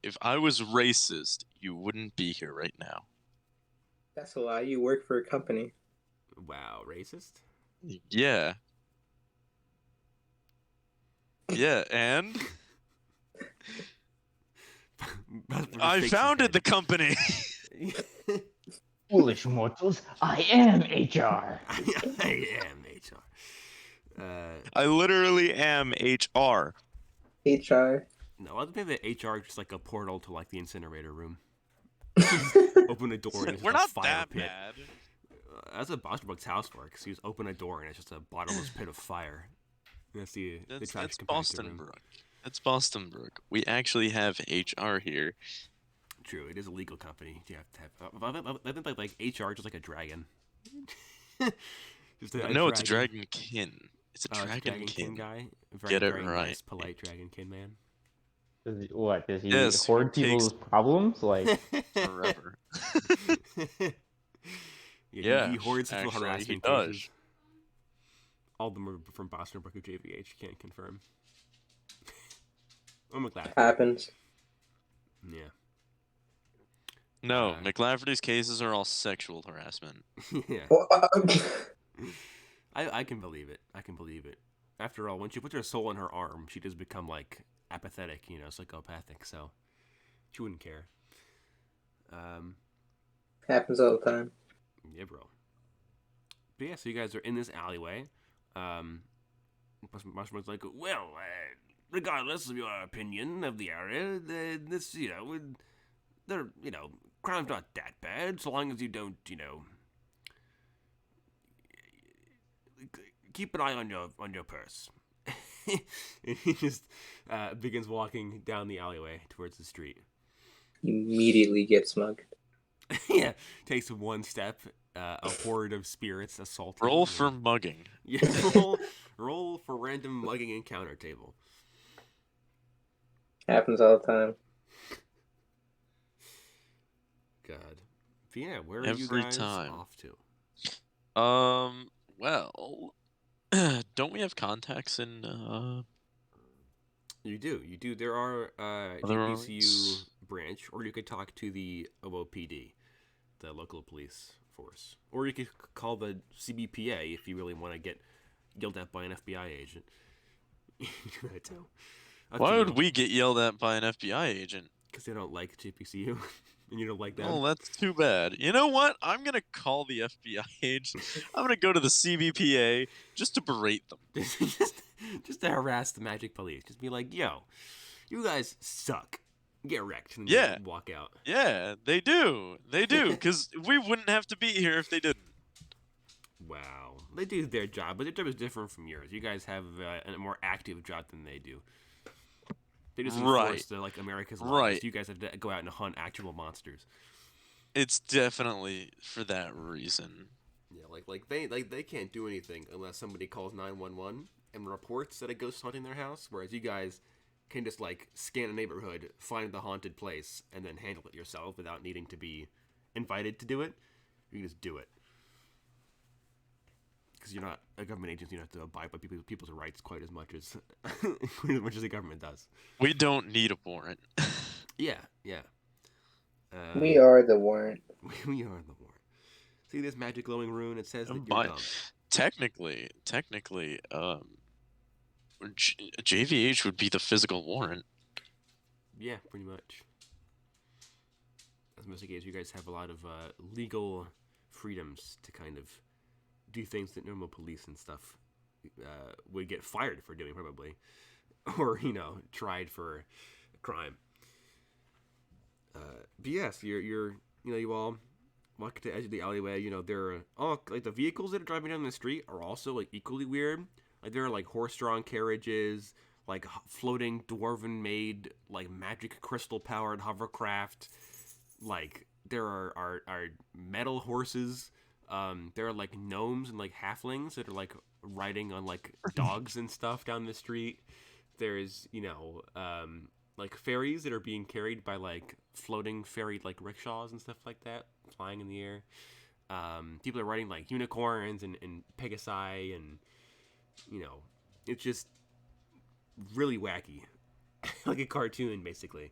If I was racist, you wouldn't be here right now. That's a lie. You work for a company. Wow, racist? Yeah. Yeah, and I founded the company. Foolish mortals, I am HR. I am HR. I literally am HR. HR. No, I think that HR is just like a portal to like the incinerator room. Open a door and it's We're just not a fire that pit. bad. That's what Bosterbrooks' house works. You just open a door and it's just a bottomless pit of fire. That's the trash That's compactor Boston room. Brook. That's Boston Brook. We actually have HR here. True, it is a legal company. You have to have. I think like HR is just like a dragon. Just No, it's a dragonkin. It's a dragonkin. guy. Get it very right. Nice, polite dragonkin man. What? Does he Yes, hoard he takes- people's problems? Like, Forever. Yeah, he hoards sexual actually, harassment he does. cases. All of them are from Boston Brook or JVH. Can't confirm. Oh, McLaughlin. Happens. Yeah. No, McLafferty's cases are all sexual harassment. Yeah. I can believe it. I can believe it. After all, once you put your soul in her arm, she does become like apathetic, psychopathic. So she wouldn't care. Happens all the time. Yeah, bro. But yeah, so you guys are in this alleyway. Mushroom's like, well, regardless of your opinion of the area, this, crime's not that bad, so long as you don't, keep an eye on your purse. And he just begins walking down the alleyway towards the street. Immediately gets mugged. Yeah, takes one step. A horde of spirits assault him. Roll for mugging. Yeah, roll for random mugging encounter table. Happens all the time. God. But yeah, where are Every you guys time. off to? Well, don't we have contacts in, You do. There are Other JPCU branch, or you could talk to the OOPD, the local police force. Or you could call the CBPA if you really want to get yelled at by an FBI agent. You do that too. Why would we get yelled at by an FBI agent? Because they don't like JPCU, and you don't like them. Oh, that's too bad. You know what? I'm gonna call the FBI agent. I'm gonna go to the CBPA just to berate them. just to harass the magic police. Just be like, yo, you guys suck. Get wrecked. And Yeah. walk out. Yeah, they do. They do, because we wouldn't have to be here if they didn't. Wow. They do their job, but their job is different from yours. You guys have a more active job than they do. They just enforce the, like, America's laws. Right. You guys have to go out and hunt actual monsters. It's definitely for that reason. Yeah, they can't do anything unless somebody calls 911 and reports that a ghost hunting their house, whereas you guys can just, like, scan a neighborhood, find the haunted place, and then handle it yourself without needing to be invited to do it. You can just do it. Because you're not a government agency, you don't have to abide by people's rights quite as much as the government does. We don't need a warrant. Yeah. We are the warrant. We are the warrant. See this magic glowing rune? It says that you're dumb. Technically, JVH would be the physical warrant. Yeah, pretty much. As investigators, you guys have a lot of legal freedoms to kind of do things that normal police and stuff would get fired for doing, probably, or tried for a crime. But yes, you all walk to the edge of the alleyway. There are all like the vehicles that are driving down the street are also like equally weird. Like there are like horse-drawn carriages, like floating dwarven-made like magic crystal-powered hovercraft. Like there are metal horses. There are like gnomes and like halflings that are like riding on like dogs and stuff down the street. There's like fairies that are being carried by like floating fairy like rickshaws and stuff like that, flying in the air. People are riding like unicorns and pegasi, and it's just really wacky, like a cartoon basically.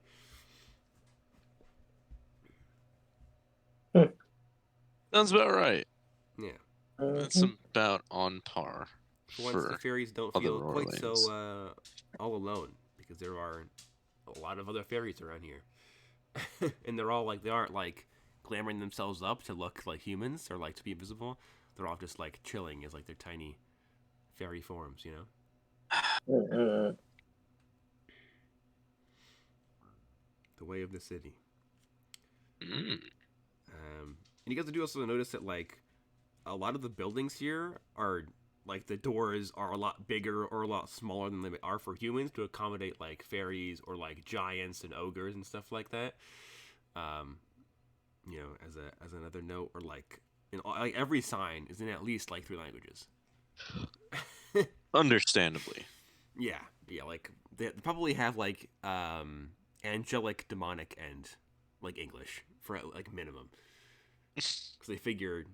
Sounds about right. Yeah. That's about on par. Once the fairies don't feel quite so all alone, because there are a lot of other fairies around here. And they're all like, they aren't like glamoring themselves up to look like humans or like to be invisible. They're all just like chilling as like their tiny fairy forms, The way of the city. And you guys do also notice that like a lot of the buildings here are like the doors are a lot bigger or a lot smaller than they are for humans to accommodate like fairies or like giants and ogres and stuff like that. As another note, or like every sign is in at least like 3 languages. Understandably. Yeah, like they probably have like angelic, demonic, and like English for like minimum. Because they figured,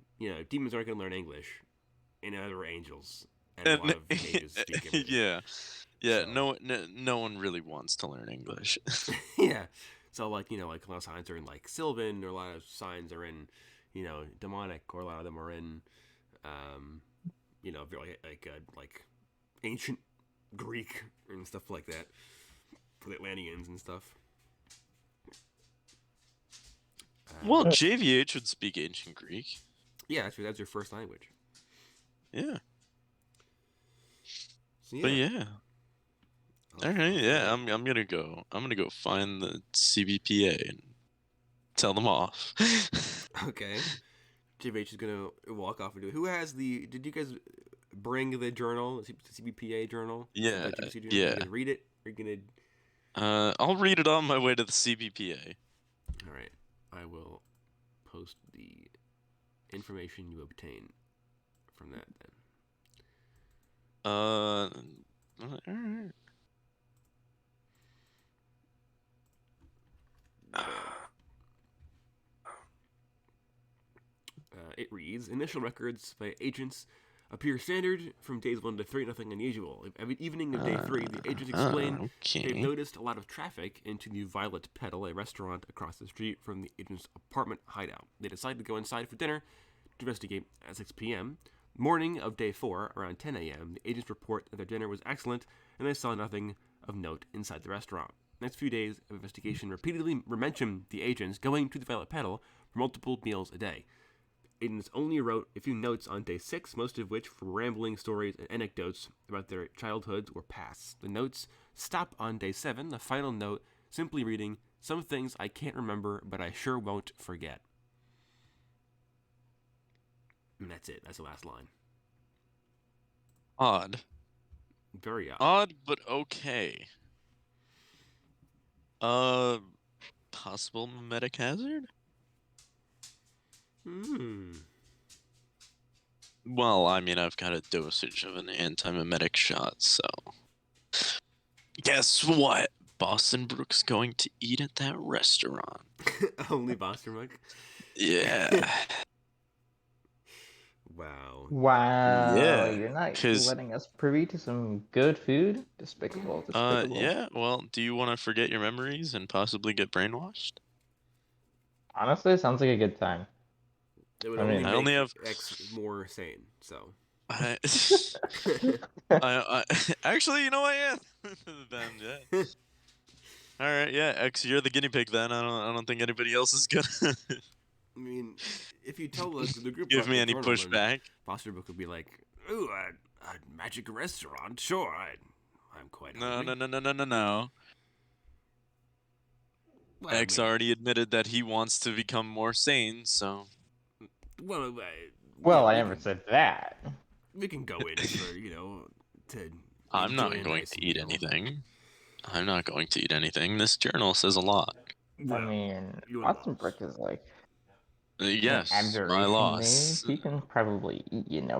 demons aren't going to learn English, and neither are angels, and a lot of mages speak English. Yeah. So. No one really wants to learn English. Yeah. So like a lot of signs are in like Sylvan, or a lot of signs are in, demonic, or a lot of them are in, like ancient Greek and stuff like that for the Atlanteans and stuff. Well, JVH would speak ancient Greek. Yeah, that's your first language. Yeah. So, yeah. But yeah. All right. Yeah, I'm gonna go. I'm gonna go find the CBPA and tell them off. Okay. JVH is gonna walk off and do it. Who has the? Did you guys bring the journal, the CBPA journal? Yeah. JPCU Yeah. Are you gonna read it? Are you gonna? I'll read it on my way to the CBPA. All right. I will post the information you obtain from that then. All right. It reads, initial records by agents appear standard from days 1 to 3, nothing unusual. Every evening of day 3, the agents explain they've noticed a lot of traffic into the Violet Petal, a restaurant across the street from the agent's apartment hideout. They decide to go inside for dinner to investigate. At 6 p.m., Morning of day 4, around 10 a.m., the agents report that their dinner was excellent and they saw nothing of note inside the restaurant. Next few days of investigation repeatedly mentioned the agents going to the Violet Petal for multiple meals a day. Agents only wrote a few notes on day 6, most of which were rambling stories and anecdotes about their childhoods or pasts. The notes stop on day 7, the final note simply reading, "Some things I can't remember, but I sure won't forget." And that's it. That's the last line. Odd. Very odd. Odd, but okay. Possible memetic hazard? Well, I mean, I've got a dosage of an anti-memetic shot, so... Guess what? Boston Brooke's going to eat at that restaurant. Only Boston Brook? Yeah. Wow. Wow, Yeah, you're not 'cause- letting us privy to some good food? Despicable, despicable. Yeah, well, do you want to forget your memories and possibly get brainwashed? Honestly, it sounds like a good time. It would I only mean- make I only have- X more sane, so. I, actually, you know what? Yeah. Then yeah. All right, yeah. X, you're the guinea pig. Then I don't think anybody else is gonna I mean, if you tell the group give me any Korner, then pushback. Boston Brook would be like, "Ooh, a magic restaurant? Sure, I'm quite No, hungry." no. Well, I X mean, already admitted that he wants to become more sane, so well, Well, yeah, I we never can- said that. We can go in for to. I'm enjoy not a going nice to eat meal. anything. I'm not going to eat anything. This journal says a lot. Well, I mean, your Watson loss. Brick is like Yes, an my abjuration loss. mage. He can probably,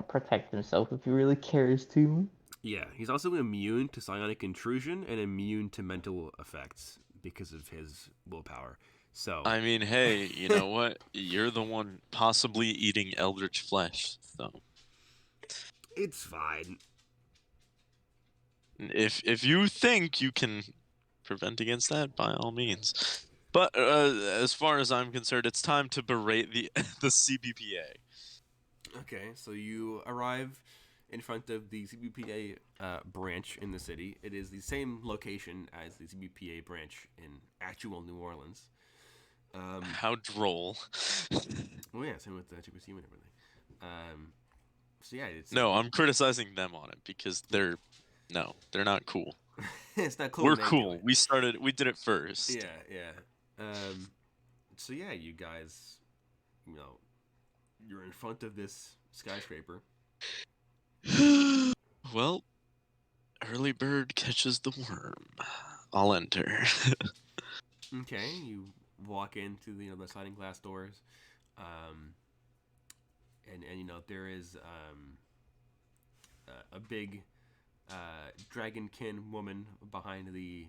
protect himself if he really cares to. Yeah, he's also immune to psionic intrusion and immune to mental effects because of his willpower. So I mean, hey, you know what? You're the one possibly eating eldritch flesh, so it's fine. if you think you can prevent against that, by all means. But as far as I'm concerned, it's time to berate the the CBPA. Okay, so you arrive in front of the CBPA branch in the city. It is the same location as the CBPA branch in actual New Orleans. How droll. Oh yeah, same with the JPCU and everything. So yeah, it's No, I'm criticizing them on it because they're not cool. it's not cool. We're when they do cool. it. We did it first. Yeah. So yeah, you guys, you're in front of this skyscraper. Well, early bird catches the worm. I'll enter. Okay, you walk into the sliding glass doors, and there is a big dragonkin woman behind the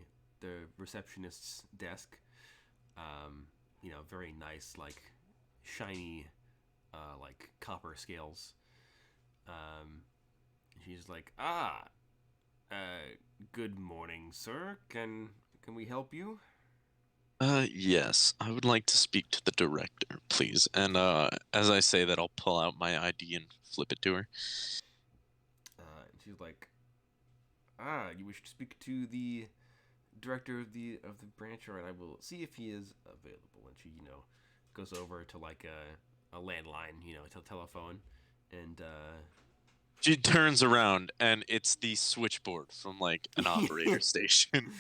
receptionist's desk. Very nice, like shiny, like copper scales. She's like, good morning, sir. Can we help you? Yes, I would like to speak to the director, please. And as I say that, I'll pull out my ID and flip it to her. And she's like, you wish to speak to the director of the branch? All right, I will see if he is available. And she, goes over to like a landline, telephone, and She turns around, and it's the switchboard from like an operator station.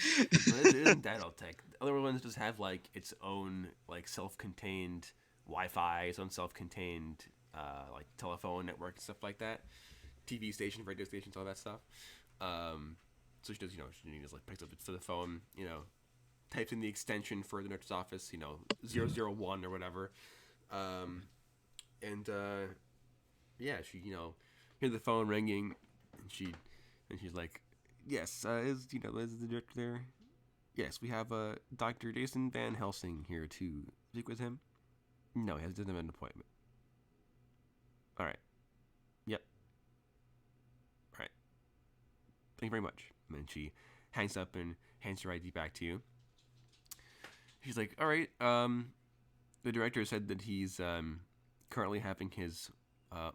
isn't that all tech? Other ones just have like its own like self-contained Wi-Fi, its own self-contained like telephone network and stuff like that. TV stations, radio stations, all that stuff. So she does, she just like picks up for the phone, types in the extension for the nurse's office, 001 or whatever. Yeah, she, hear the phone ringing, and she's like, yes, is the director there? Yes, we have Dr. Jason Van Helsing here to speak with him. No, he doesn't have an appointment. All right. Yep. All right. Thank you very much. And then she hangs up and hands her ID back to you. She's like, all right, the director said that he's currently having his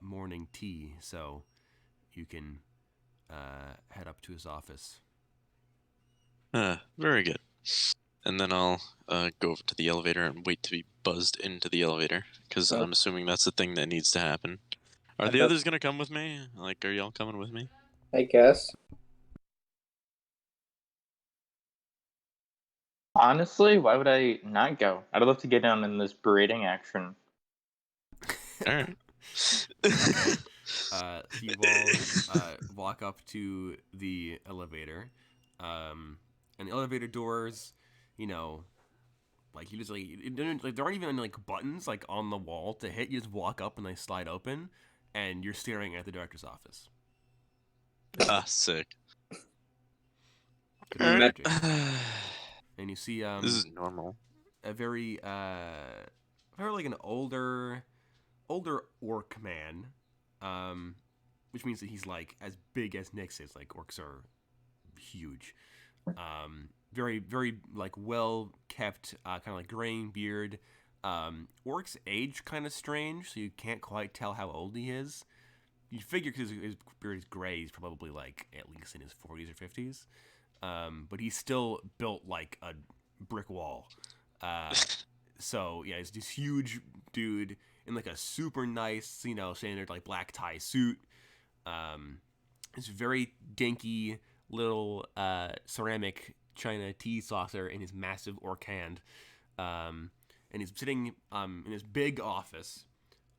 morning tea, so you can head up to his office. Very good. And then I'll go over to the elevator and wait to be buzzed into the elevator, because Oh. I'm assuming that's the thing that needs to happen. Are I the thought- others gonna come with me? Like, are y'all coming with me? I guess. Honestly, why would I not go? I'd love to get down in this berating action. All right. Okay. You all walk up to the elevator, and the elevator doors, like you just there aren't even like buttons like on the wall to hit. You just walk up and they slide open, and you're staring at the director's office. Sick. Good All right. magic. And you see This is normal. a very like an older orc man, which means that he's like as big as Nyx is. Like orcs are huge. Very very like well kept, kind of like graying beard. Orcs age kind of strange, so you can't quite tell how old he is. You figure because his beard is gray, he's probably like at least in his 40s or 50s. But he's still built like a brick wall. So yeah, he's this huge dude in like a super nice, standard like black tie suit. This very dinky little ceramic china tea saucer in his massive orc hand. And he's sitting in his big office.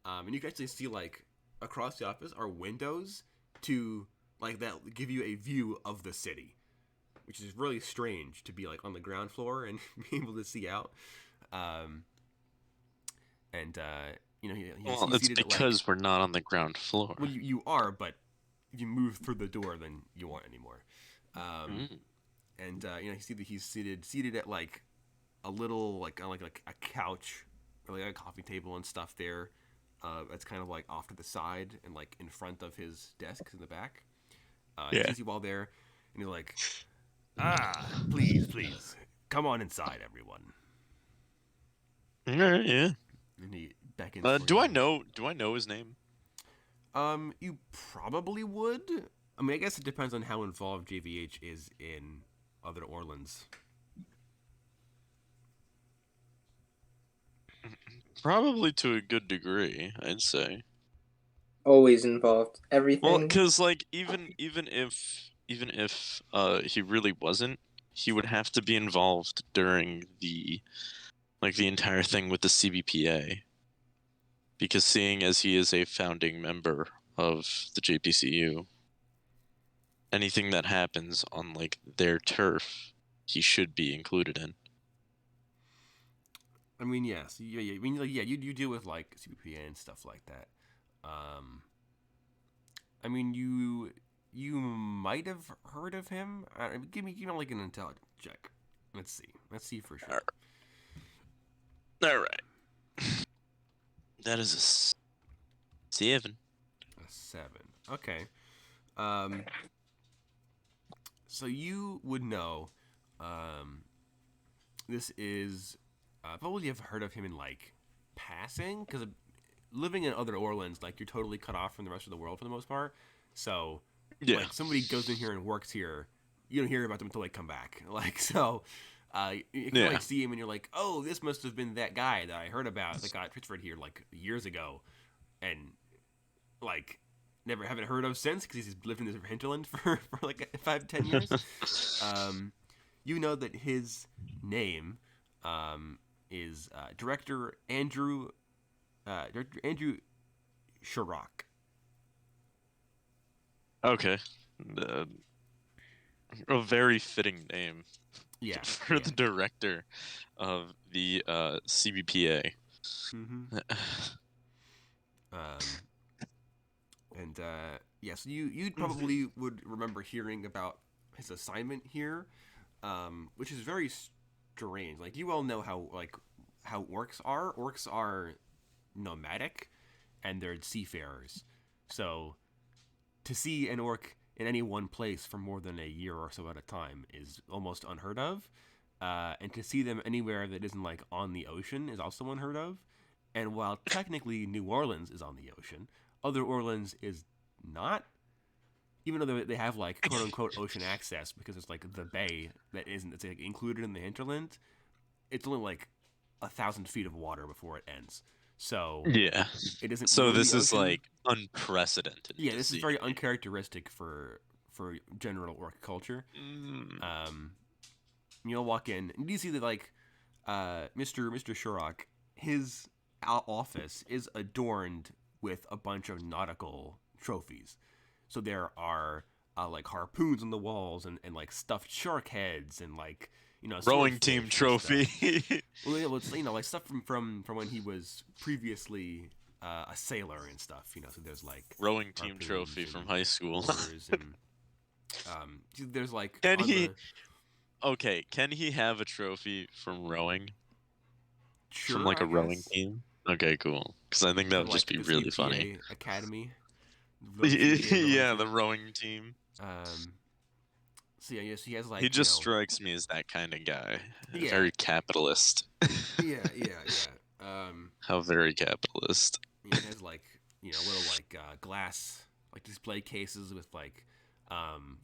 And you can actually see like across the office are windows to like that give you a view of the city, which is really strange to be like on the ground floor and be able to see out. Well, it's because we're not on the ground floor. Well, you are, but if you move through the door, then you aren't anymore. And you see that he's seated at like a little like a couch or like a coffee table and stuff there. That's kind of like off to the side and like in front of his desk in the back. He sees you all there, and he's like, please, come on inside, everyone. All right, yeah. And he beckons. Do I know his name? You probably would. I mean, I guess it depends on how involved JVH is in other Orlands. Probably to a good degree, I'd say. Always involved. Everything. Well, because like even if he really wasn't, he would have to be involved during the entire thing with the CBPA. Because seeing as he is a founding member of the JPCU, anything that happens on like their turf, he should be included in. I mean, yes. Yeah. I mean, you deal with like CBPA and stuff like that. I mean, you might have heard of him. Give me like an intelligence check. Let's see for sure. All right. That is a 7. A 7. Okay. So you would know. This is probably have heard of him in like passing, because living in other Orlands, like you're totally cut off from the rest of the world for the most part. So like somebody goes in here and works here, you don't hear about them until they come back. Like so. You can like see him and you're like, oh, this must have been that guy that I heard about that got transferred here like years ago, and like haven't heard of since because he's lived in this hinterland for like 5-10 years. You know that his name is Director Andrew Sharrock. Okay. A very fitting name. Yeah. For the director of the CBPA. Mm-hmm. So you probably would remember hearing about his assignment here, which is very strange. Like you all know how orcs are. Orcs are nomadic, and they're seafarers. So to see an orc in any one place for more than a year or so at a time is almost unheard of. And to see them anywhere that isn't like on the ocean is also unheard of. And while technically New Orleans is on the ocean, Other Orleans is not. Even though they have like quote unquote ocean access because it's like the bay that isn't it's like included in the hinterland. It's only like 1,000 feet of water before it ends. So Yeah. it isn't So really this the is ocean. like unprecedented. Yeah, to this is see. very uncharacteristic for general orc culture. You'll walk in and you see that like Mr. Shurok, his office is adorned with a bunch of nautical trophies. So there are like harpoons on the walls and like stuffed shark heads and like Rowing team swordfish and trophy. stuff. Well, it's like stuff from when he was previously a sailor and stuff. So there's like Rowing team harpoons trophy and from high school. oars and there's like Can on he? the Okay, can he have a trophy from rowing? sure, From like I a rowing guess. team? Okay, cool. Because I think that would From, just like be the really CPA funny. Academy. The CPA Yeah, rowing the team. rowing team. So yeah, yes, he has like He just strikes me as that kind of guy. Yeah. Very capitalist. yeah. How very capitalist. He has like little like glass like display cases with like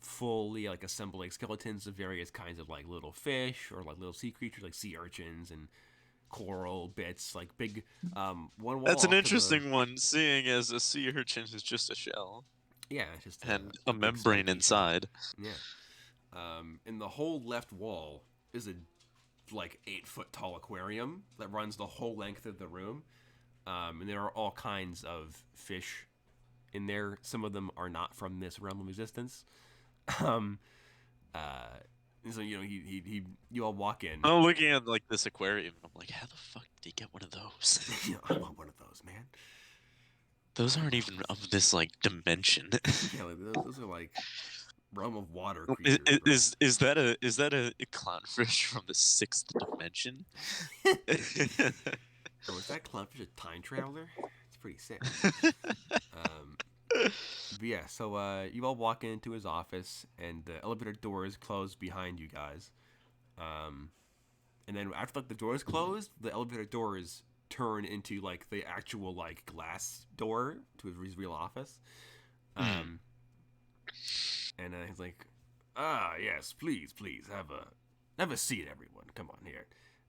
fully like assembled like skeletons of various kinds of like little fish or like little sea creatures like sea urchins and coral bits like big one wall. That's an off to interesting one, seeing as a sea urchin is just a shell yeah, it's just and a a big membrane spiky inside. shell. Yeah. And the whole left wall is a like 8-foot tall aquarium that runs the whole length of the room. And there are all kinds of fish in there. Some of them are not from this realm of existence. And so you all walk in. I'm looking at like this aquarium and I'm like, how the fuck did he get one of those? I want one of those, man. Those aren't even of this like dimension. Yeah, like, those are like realm of water creatures. Is that a clownfish from the 6th dimension? Or was that clownfish a time traveler? It's pretty sick. But yeah, so you all walk into his office, and the elevator doors close behind you guys. And then after like the doors closed, the elevator doors turn into like the actual like glass door to his real office. And he's like, yes, please have a seat, everyone. Come on here.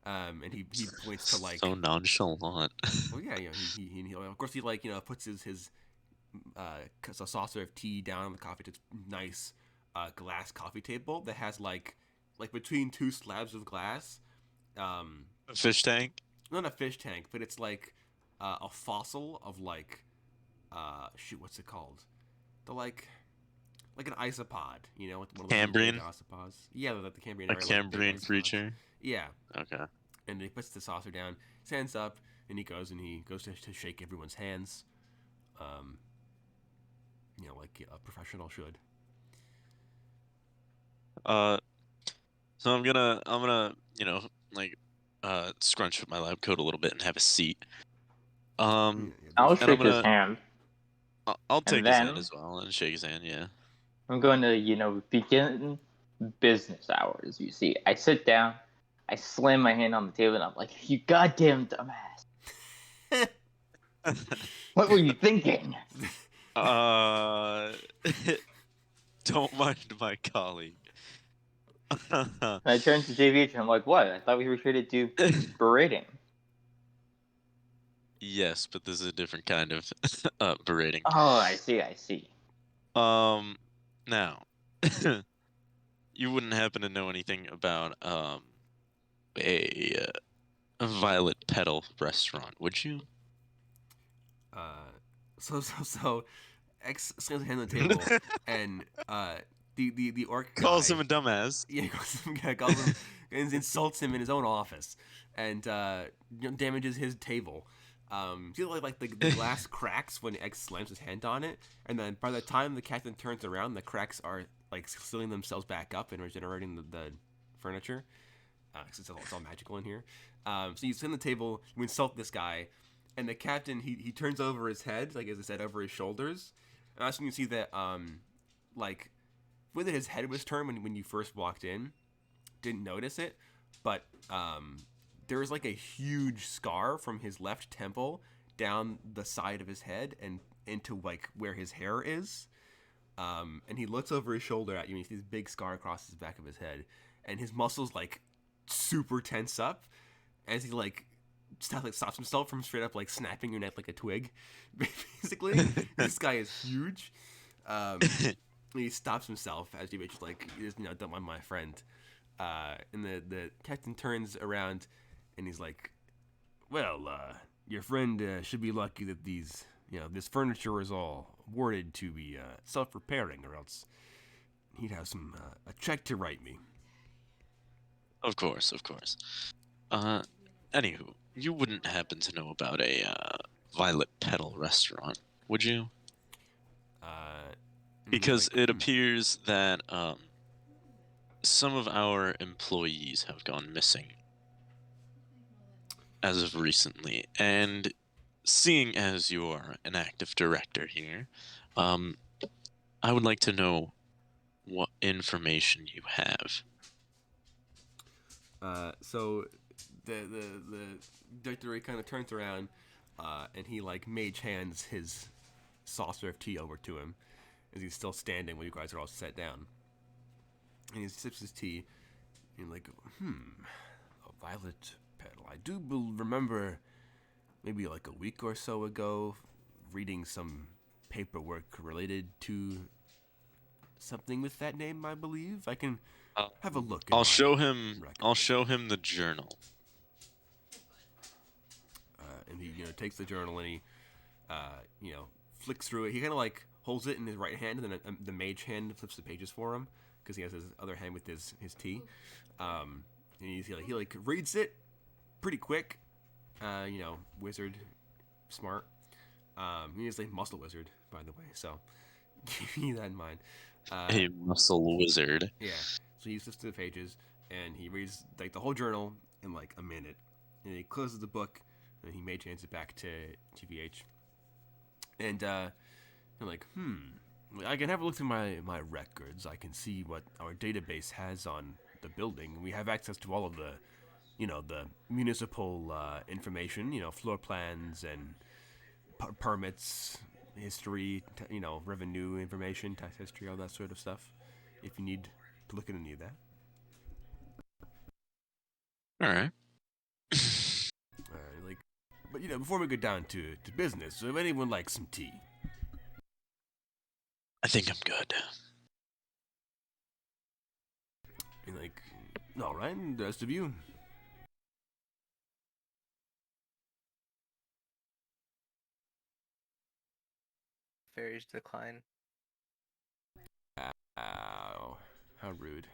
And he points to like so nonchalant. Well, yeah, he of course he like puts his a saucer of tea down on the coffee. It's nice glass coffee table that has like between two slabs of glass. A fish tank? Not a fish tank, but it's like a fossil of like what's it called? The like an isopod, one of those Cambrian? isopods. Yeah, the Cambrian. A Cambrian creature? Yeah. Okay. And he puts the saucer down, stands up, and he goes to shake everyone's hands, like a professional should. So I'm gonna scrunch up my lab coat a little bit and have a seat. I'll and shake his hand. I'll take his then- hand as well and shake his hand. Yeah. I'm going to, begin business hours. You see, I sit down, I slam my hand on the table, and I'm like, "You goddamn dumbass! What were you thinking?" Don't mind my colleague. And I turn to JVH and I'm like, "What? I thought we were here to do berating." Yes, but this is a different kind of berating. Oh, I see. Now, you wouldn't happen to know anything about a Violet Petal restaurant, would you? So X slams a hand on the table, and the orc guy, Calls him a dumbass. Yeah, calls him and insults him in his own office, and damages his table. See, like the glass cracks when X slams his hand on it, and then by the time the captain turns around, the cracks are like sealing themselves back up and regenerating the furniture. It's all magical in here. So you sit on the table, you insult this guy, and the captain he turns over his head, like as I said, over his shoulders, and also you can see that like whether his head was turned when you first walked in, didn't notice it, but there was like a huge scar from his left temple down the side of his head and into like where his hair is. And he looks over his shoulder at you, and you see this big scar across the back of his head, and his muscles like super tense up as he like stops himself from straight up like snapping your neck like a twig. Basically, this guy is huge. He stops himself as you just like, don't mind my friend. And the captain turns around, and he's like, "Well, your friend should be lucky that this furniture is all warded to be self-repairing, or else he'd have a check to write me." Of course. Anywho, you wouldn't happen to know about a Violet Petal restaurant, would you? Because it appears that some of our employees have gone missing as of recently, and seeing as you are an active director here, I would like to know what information you have. So the director kind of turns around, and he like mage hands his saucer of tea over to him as he's still standing when you guys are all sat down. And he sips his tea, and he's like, a Violet Petal. I do remember maybe like a week or so ago reading some paperwork related to something with that name, I believe. I can have a look. I'll show him the journal. And he takes the journal, and he flicks through it. He kind of like holds it in his right hand, and then the mage hand flips the pages for him because he has his other hand with his tea. And he like reads it pretty quick. Wizard, smart. He is a muscle wizard, by the way, so keep that in mind. A muscle wizard. Yeah. So he flips to the pages, and he reads like the whole journal in like a minute, and he closes the book, and he mage hands it back to GVH. And I'm like, I can have a look through my records. I can see what our database has on the building. We have access to all of the municipal information, floor plans and permits, history, revenue information, tax history, all that sort of stuff. If you need to look at any of that. All right. But before we get down to business, if anyone likes some tea. I think I'm good. All right, and the rest of you. Fairies decline. Ow. How rude.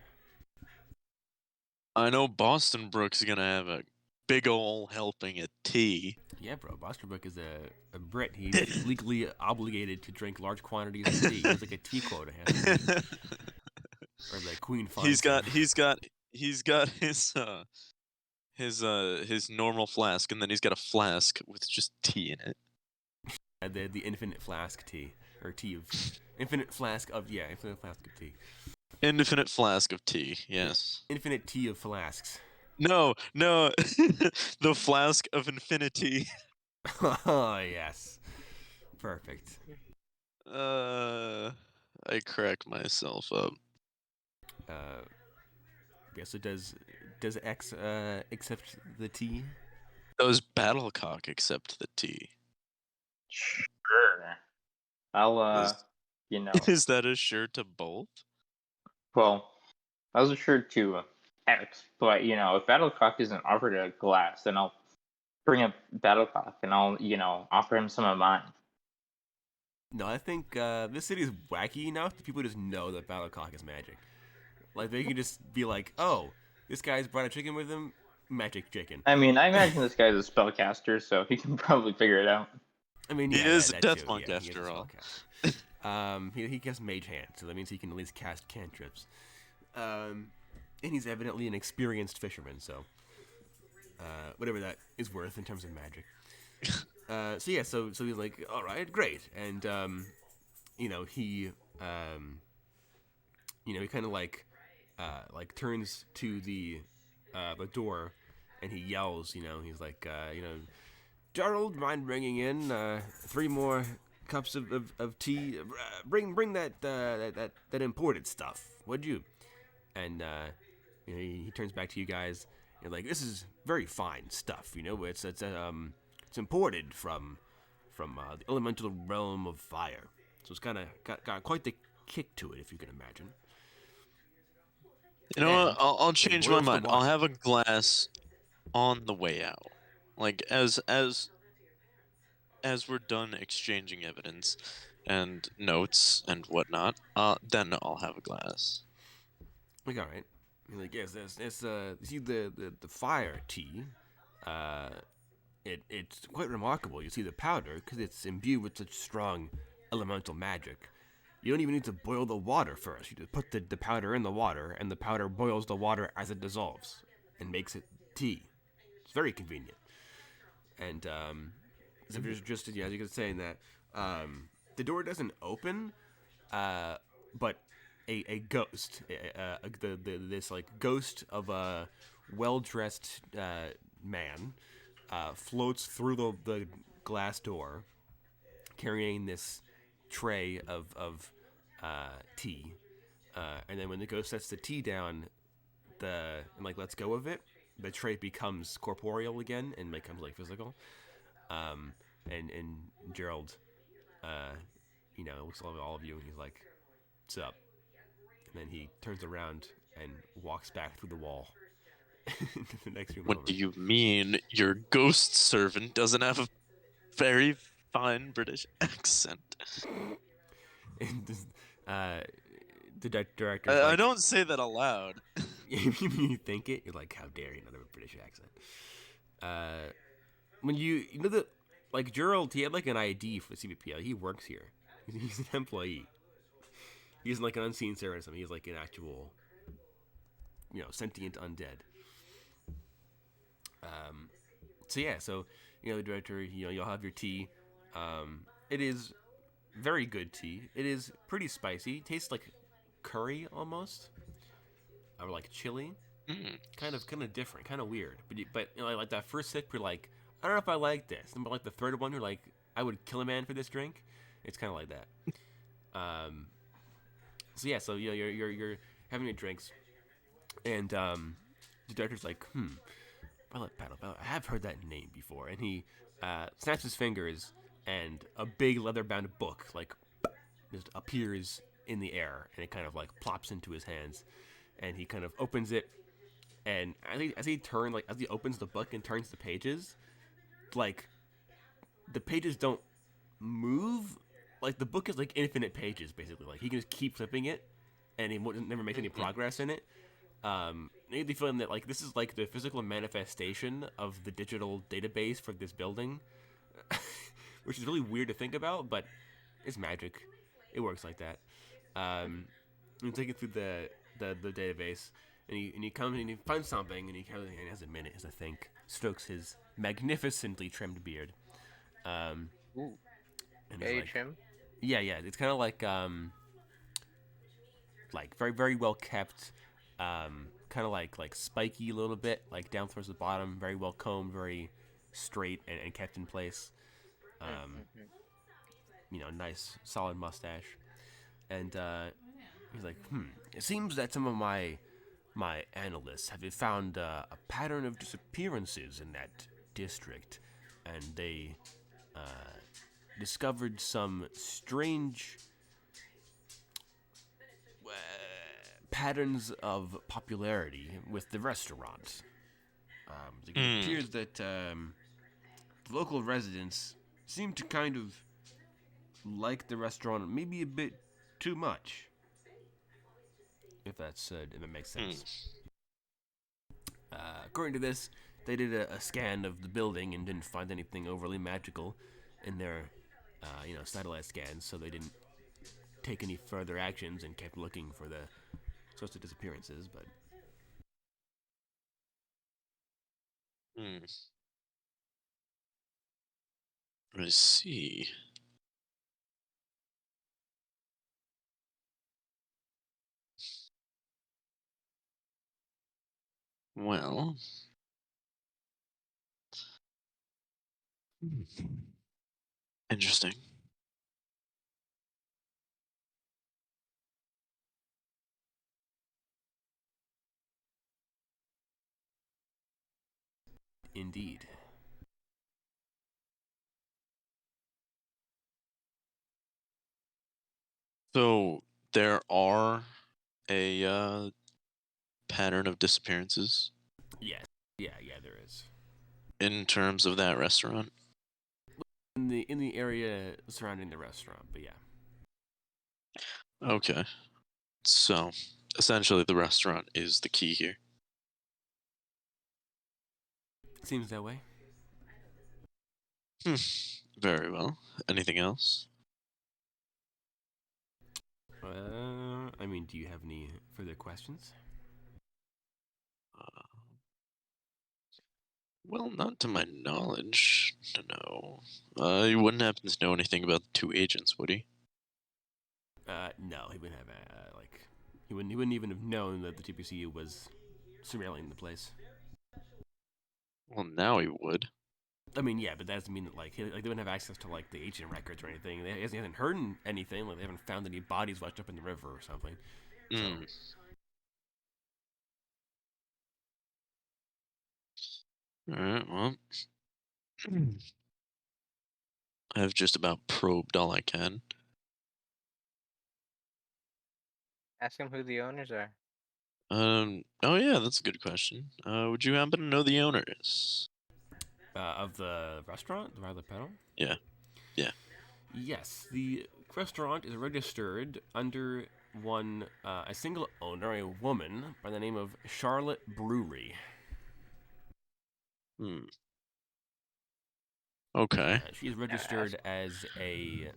I know Boston Brook's gonna have a big ol' helping of tea. Yeah, bro. Bosterbrook is a Brit. He's legally obligated to drink large quantities of tea. It's like a tea quota. Or the Queen Fund. He's got his normal flask, and then he's got a flask with just tea in it. The infinite flask tea, or tea of infinite flask of tea. Infinite flask of tea. Yes. Infinite tea of flasks. No, the flask of infinity. Oh yes, perfect. I crack myself up. Guess it does X accept the tea? Does Battlecock accept the tea? Sure. I'll, Is that a sure to both? Well, I was assured to X, but, if Battlecock isn't offered a glass, then I'll bring up Battlecock and I'll, offer him some of mine. No, I think this city is wacky enough that people just know that Battlecock is magic. Like, they can just be like, oh, this guy's brought a chicken with him, magic chicken. I mean, I imagine this guy's a spellcaster, so he can probably figure it out. I mean, he is a that death too. monk Yeah, after all. He casts mage hand, so that means he can at least cast cantrips. And he's evidently an experienced fisherman, so whatever that is worth in terms of magic. So he's like, all right, great, and he kind of like turns to the door, and he yells, he's like, Gerald, mind bringing in 3 more cups of tea. Bring that imported stuff, would you? And he turns back to you guys and like, this is very fine stuff. It's imported from the elemental realm of fire. So it's kind of got quite the kick to it, if you can imagine. You know what? And I'll it change my boils the mind. I'll water. have a glass on the way out. Like as we're done exchanging evidence and notes and whatnot, then I'll have a glass. Like, all right. Like, yes, it's you see the fire tea. It's quite remarkable. You see the powder because it's imbued with such strong elemental magic. You don't even need to boil the water first. You just put the powder in the water, and the powder boils the water as it dissolves and makes it tea. It's very convenient. And so just as you were saying that, the door doesn't open, but a ghost, this like ghost of a well-dressed man, floats through the glass door, carrying this tray of tea, and then when the ghost sets the tea down, and like lets go of it, the tray becomes corporeal again and becomes like physical. And Gerald, looks at all of you and he's like, "What's up?" And then he turns around and walks back through the wall into the next room What over. do you mean your ghost servant doesn't have a very fine British accent? And the director's I like, don't say that aloud. you think it, you're like, how dare he not have a British accent? When you know that, like Gerald, he had like an ID for the CBPL. He works here. He's an employee. He isn't like an unseen servant or something. He's like an actual, sentient undead. So the director, you'll have your tea. It is very good tea. It is pretty spicy. It tastes like curry almost, or like chili. Kind of different, kind of weird. But like that first sip, you're like, I don't know if I like this. And but like the third one, you're like, I would kill a man for this drink. It's kind of like that. So you're having your drinks, and the director's like, Violet Battle. I have heard that name before. And he snaps his fingers, and a big leather-bound book like just appears in the air, and it kind of like plops into his hands, and he kind of opens it, and as he opens the book and turns the pages, like the pages don't move. Like the book is like infinite pages, basically. Like he can just keep flipping it, and he never makes any progress in it. I get the feeling that like this is like the physical manifestation of the digital database for this building, which is really weird to think about, but it's magic. It works like that. You take it through the database, and he comes and he finds something, and he has a minute as I think strokes his magnificently trimmed beard. Ooh. And Very he's like, trim. yeah, it's kind of like very very well kept, kind of like spiky a little bit, like down towards the bottom, very well combed, very straight and kept in place. Nice solid mustache, and he's like, it seems that some of my analysts have found a pattern of disappearances in that district, and they discovered some strange patterns of popularity with the restaurant. It appears that the local residents seem to kind of like the restaurant maybe a bit too much. If that makes sense. According to this, they did a scan of the building and didn't find anything overly magical in their, satellite scans, so they didn't take any further actions and kept looking for the source of disappearances. But I see. Well. Interesting. Indeed. So there are a pattern of disappearances Yes. Yeah, there is. in terms of that restaurant. In the area surrounding the restaurant, but yeah. Okay. So essentially the restaurant is the key here. Seems that way. Hmm. Very well. Anything else? I mean, do you have any further questions? Uh, well, not to my knowledge. No. He wouldn't happen to know anything about the two agents, would he? No, he wouldn't have he wouldn't even have known that the JPCU was surveilling the place. Well, now he would. I mean, yeah, but that doesn't mean that they wouldn't have access to like the agent records or anything. He hasn't heard anything. Like they haven't found any bodies washed up in the river or something. Hmm. Alright, well. I've just about probed all I can. Ask him who the owners are. Oh yeah, that's a good question. Would you happen to know the owner is? Of the restaurant, the Violet Petal. Yeah. Yeah. Yes, the restaurant is registered under a single owner, a woman by the name of Charlotte Brewery. Hmm. Okay. She is registered as a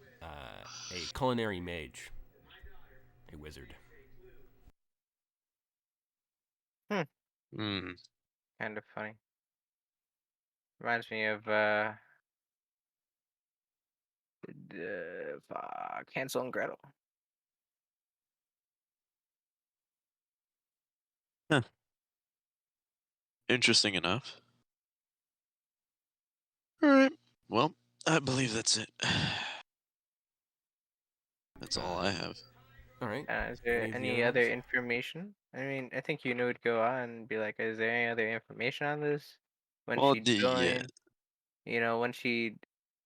culinary mage, a wizard. Hmm. Kind of funny. Reminds me of Hansel and Gretel. Huh. Interesting enough. Alright. Well, I believe that's it. That's all I have. All right. Is there Any of the any other other ones? information? I mean, I think you would go on and be like, is there any other information on this? When Well, she yeah. joined, when she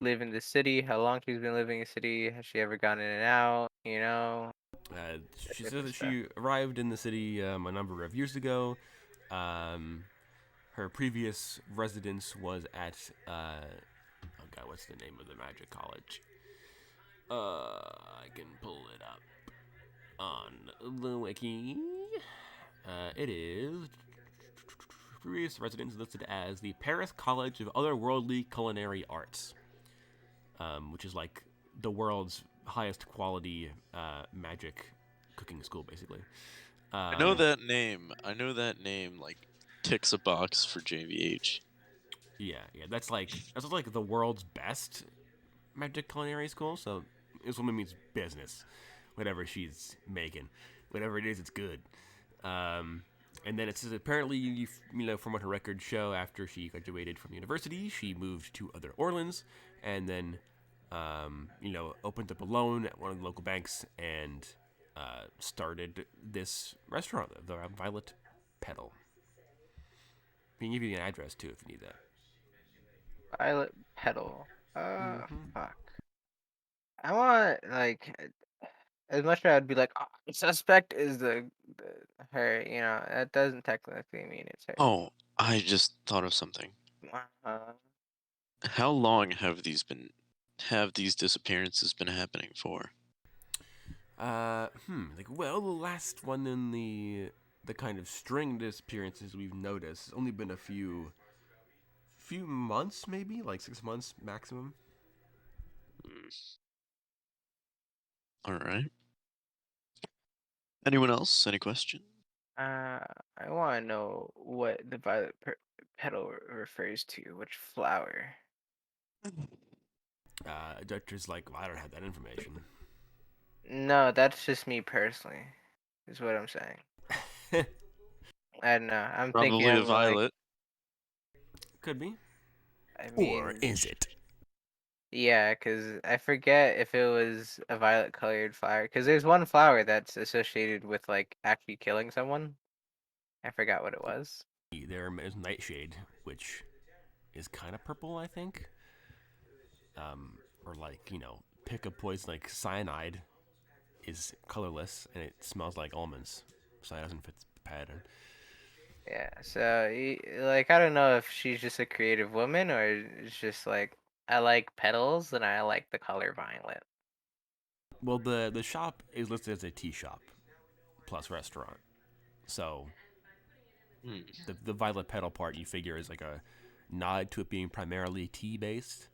lived in the city, how long she's been living in the city, has she ever gone in and out, She says different that stuff. she arrived in the city a number of years ago. Her previous residence was at oh god, what's the name of the magic college? I can pull it up on the wiki. It is previous residence listed as the Paris College of Otherworldly Culinary Arts, which is like the world's highest quality magic cooking school, basically. I know that name. I know that name like ticks a box for JVH. Yeah, that's like the world's best magic culinary school. So this woman means business. Whatever she's making, whatever it is, it's good. And then it says apparently, from what her records show, after she graduated from university, she moved to other Orleans, and then, opened up a loan at one of the local banks and started this restaurant, the Violet Petal. I can give you an address too if you need that. Violet Petal. Fuck. I want as much as I'd be like, suspect is the her. That doesn't technically mean it's her. Oh, I just thought of something. Uh, How long have these disappearances been happening for? The last one in the kind of string of disappearances we've noticed has only been a few months, maybe like 6 months maximum. All right. Anyone else? Any question? I want to know what the violet petal refers to. Which flower? Doctor's like, well, I don't have that information. No, that's just me personally. Is what I'm saying. I don't know. I'm thinking Probably a of violet. Could be. I mean, Or is it? yeah, because I forget if it was a violet colored flower. Because there's one flower that's associated with actually killing someone. I forgot what it was. There is Nightshade, which is kind of purple, I think. Or like, pick a poison like cyanide is colorless and it smells like almonds, so that doesn't fit the pattern. Yeah, so like I don't know if she's just a creative woman or it's just like I like petals and I like the color violet. Well, the shop is listed as a tea shop plus restaurant, so the violet petal part you figure is like a nod to it being primarily tea based.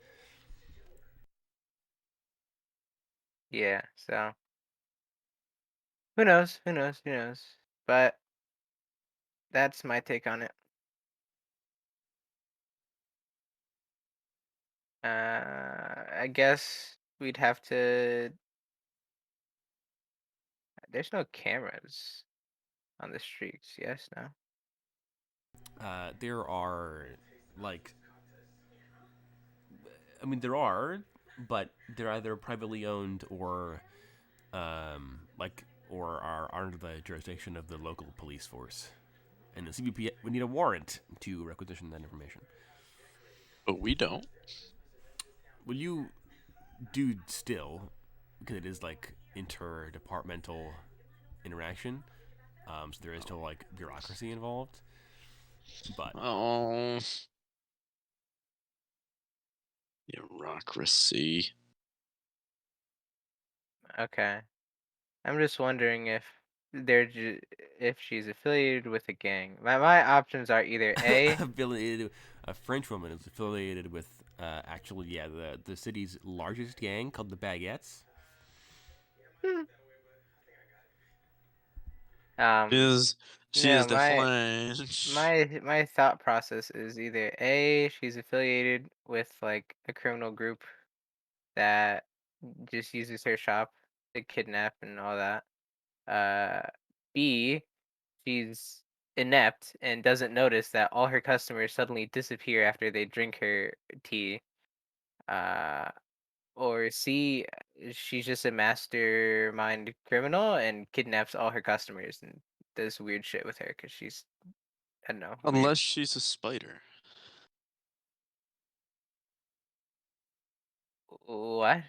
Yeah, so who knows? Who knows? Who knows? But that's my take on it. I guess we'd have to. There's no cameras on the streets. Yes, no. There are like, I mean, there are, but they're either privately owned or or are under the jurisdiction of the local police force, and the CBP would need a warrant to requisition that information. But we don't. Well, you do still, because it is like interdepartmental interaction. So there is still like bureaucracy involved. But bureaucracy. Okay. I'm just wondering if if she's affiliated with a gang. My options are either A. affiliated, a French woman is affiliated with the city's largest gang called the Baguettes. She No, is the French. my thought process is either A, she's affiliated with like a criminal group that just uses her shop to kidnap and all that. B, she's inept and doesn't notice that all her customers suddenly disappear after they drink her tea. Or C, she's just a mastermind criminal and kidnaps all her customers and does weird shit with her because she's, I don't know. Weird. Unless she's a spider. What?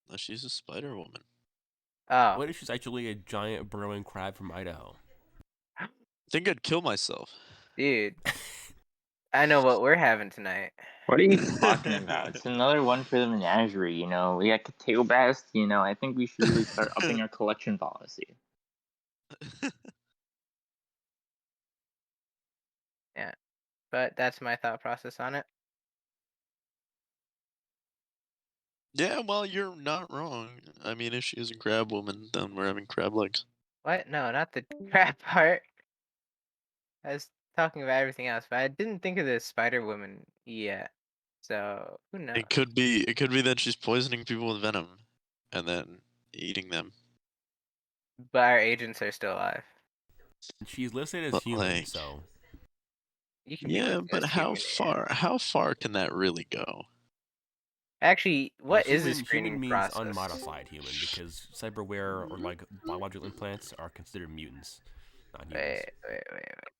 Unless she's a spider woman. Oh, What if she's actually a giant burrowing crab from Idaho? I think I'd kill myself. dude. I know what we're having tonight. What are you talking about? It's another one for the menagerie, We got tail bass, I think we should really start upping our collection policy. Yeah. But that's my thought process on it. Yeah, well, you're not wrong. I mean, if she is a crab woman, then we're having crab legs. What? No, not the crap part. I was talking about everything else, but I didn't think of the Spider Woman yet. So who knows? It could be that she's poisoning people with venom, and then eating them. But our agents are still alive. She's listed as But, human, like, so You can be yeah, listed but as how human, yeah. far can that really go? Actually, what is a human screening means process? unmodified human, because cyberware or like biological implants are considered mutants, not humans. Wait.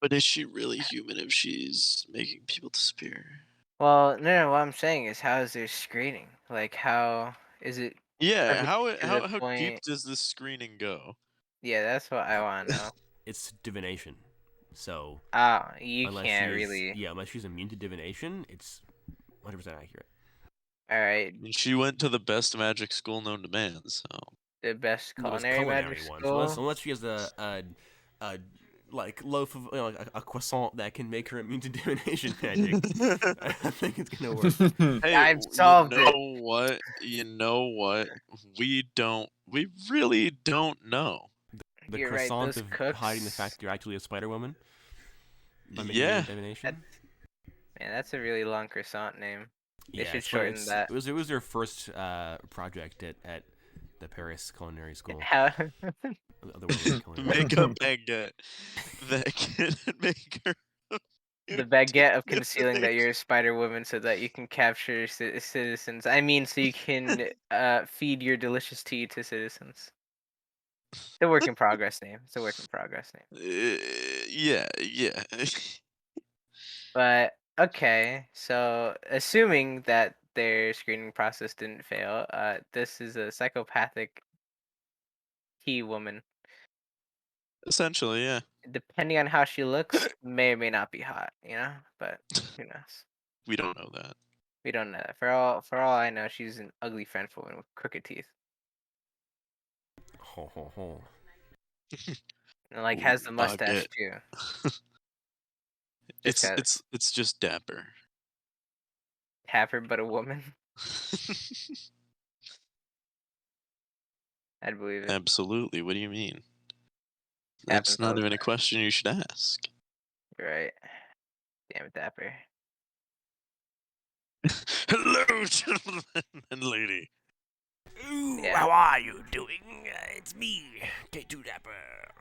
But is she really human if she's making people disappear? Well, no. What I'm saying is, how is there screening? Like, how is it? Yeah, perfect to the how deep point? does this screening go? Yeah, that's what I want to know. It's divination, so Oh, you unless can't she is, really. unless she's immune to divination, it's 100% accurate. All right, I mean, she went to the best magic school known to man, so. the best The most culinary magic ones, school. unless she has a like loaf of like a croissant that can make her immune to divination magic. I think it's gonna work. Hey, I've solved you know what? You know what? We really don't know. The You're right. croissant Those of cooks. hiding the fact you're actually a Spider Woman. By making Yeah. divination. Man, that's a really long croissant name. They should it's funny, shorten that. It was their first project at the Paris Culinary School. How? Otherwise, Make a baguette that can make her. The baguette of concealing that you're a Spider Woman so that you can capture citizens. I mean, so you can feed your delicious tea to citizens. It's a work in progress name. It's a work in progress name. Yeah. But Okay, so assuming that their screening process didn't fail, this is a psychopathic he woman. Essentially, yeah. Depending on how she looks, may or may not be hot, but who knows? We don't know that. We don't know that. For all I know, she's an ugly French woman with crooked teeth. Ho ho ho. And like Ooh, has the mustache baguette. too. It's just dapper. Tapper but a woman. I'd believe it. Absolutely. What do you mean? Happens That's all not the even a question you should ask. You're right. Damn it, Dapper. Hello, gentlemen and lady. Ooh, Yeah. how are you doing? It's me, K2 Dapper.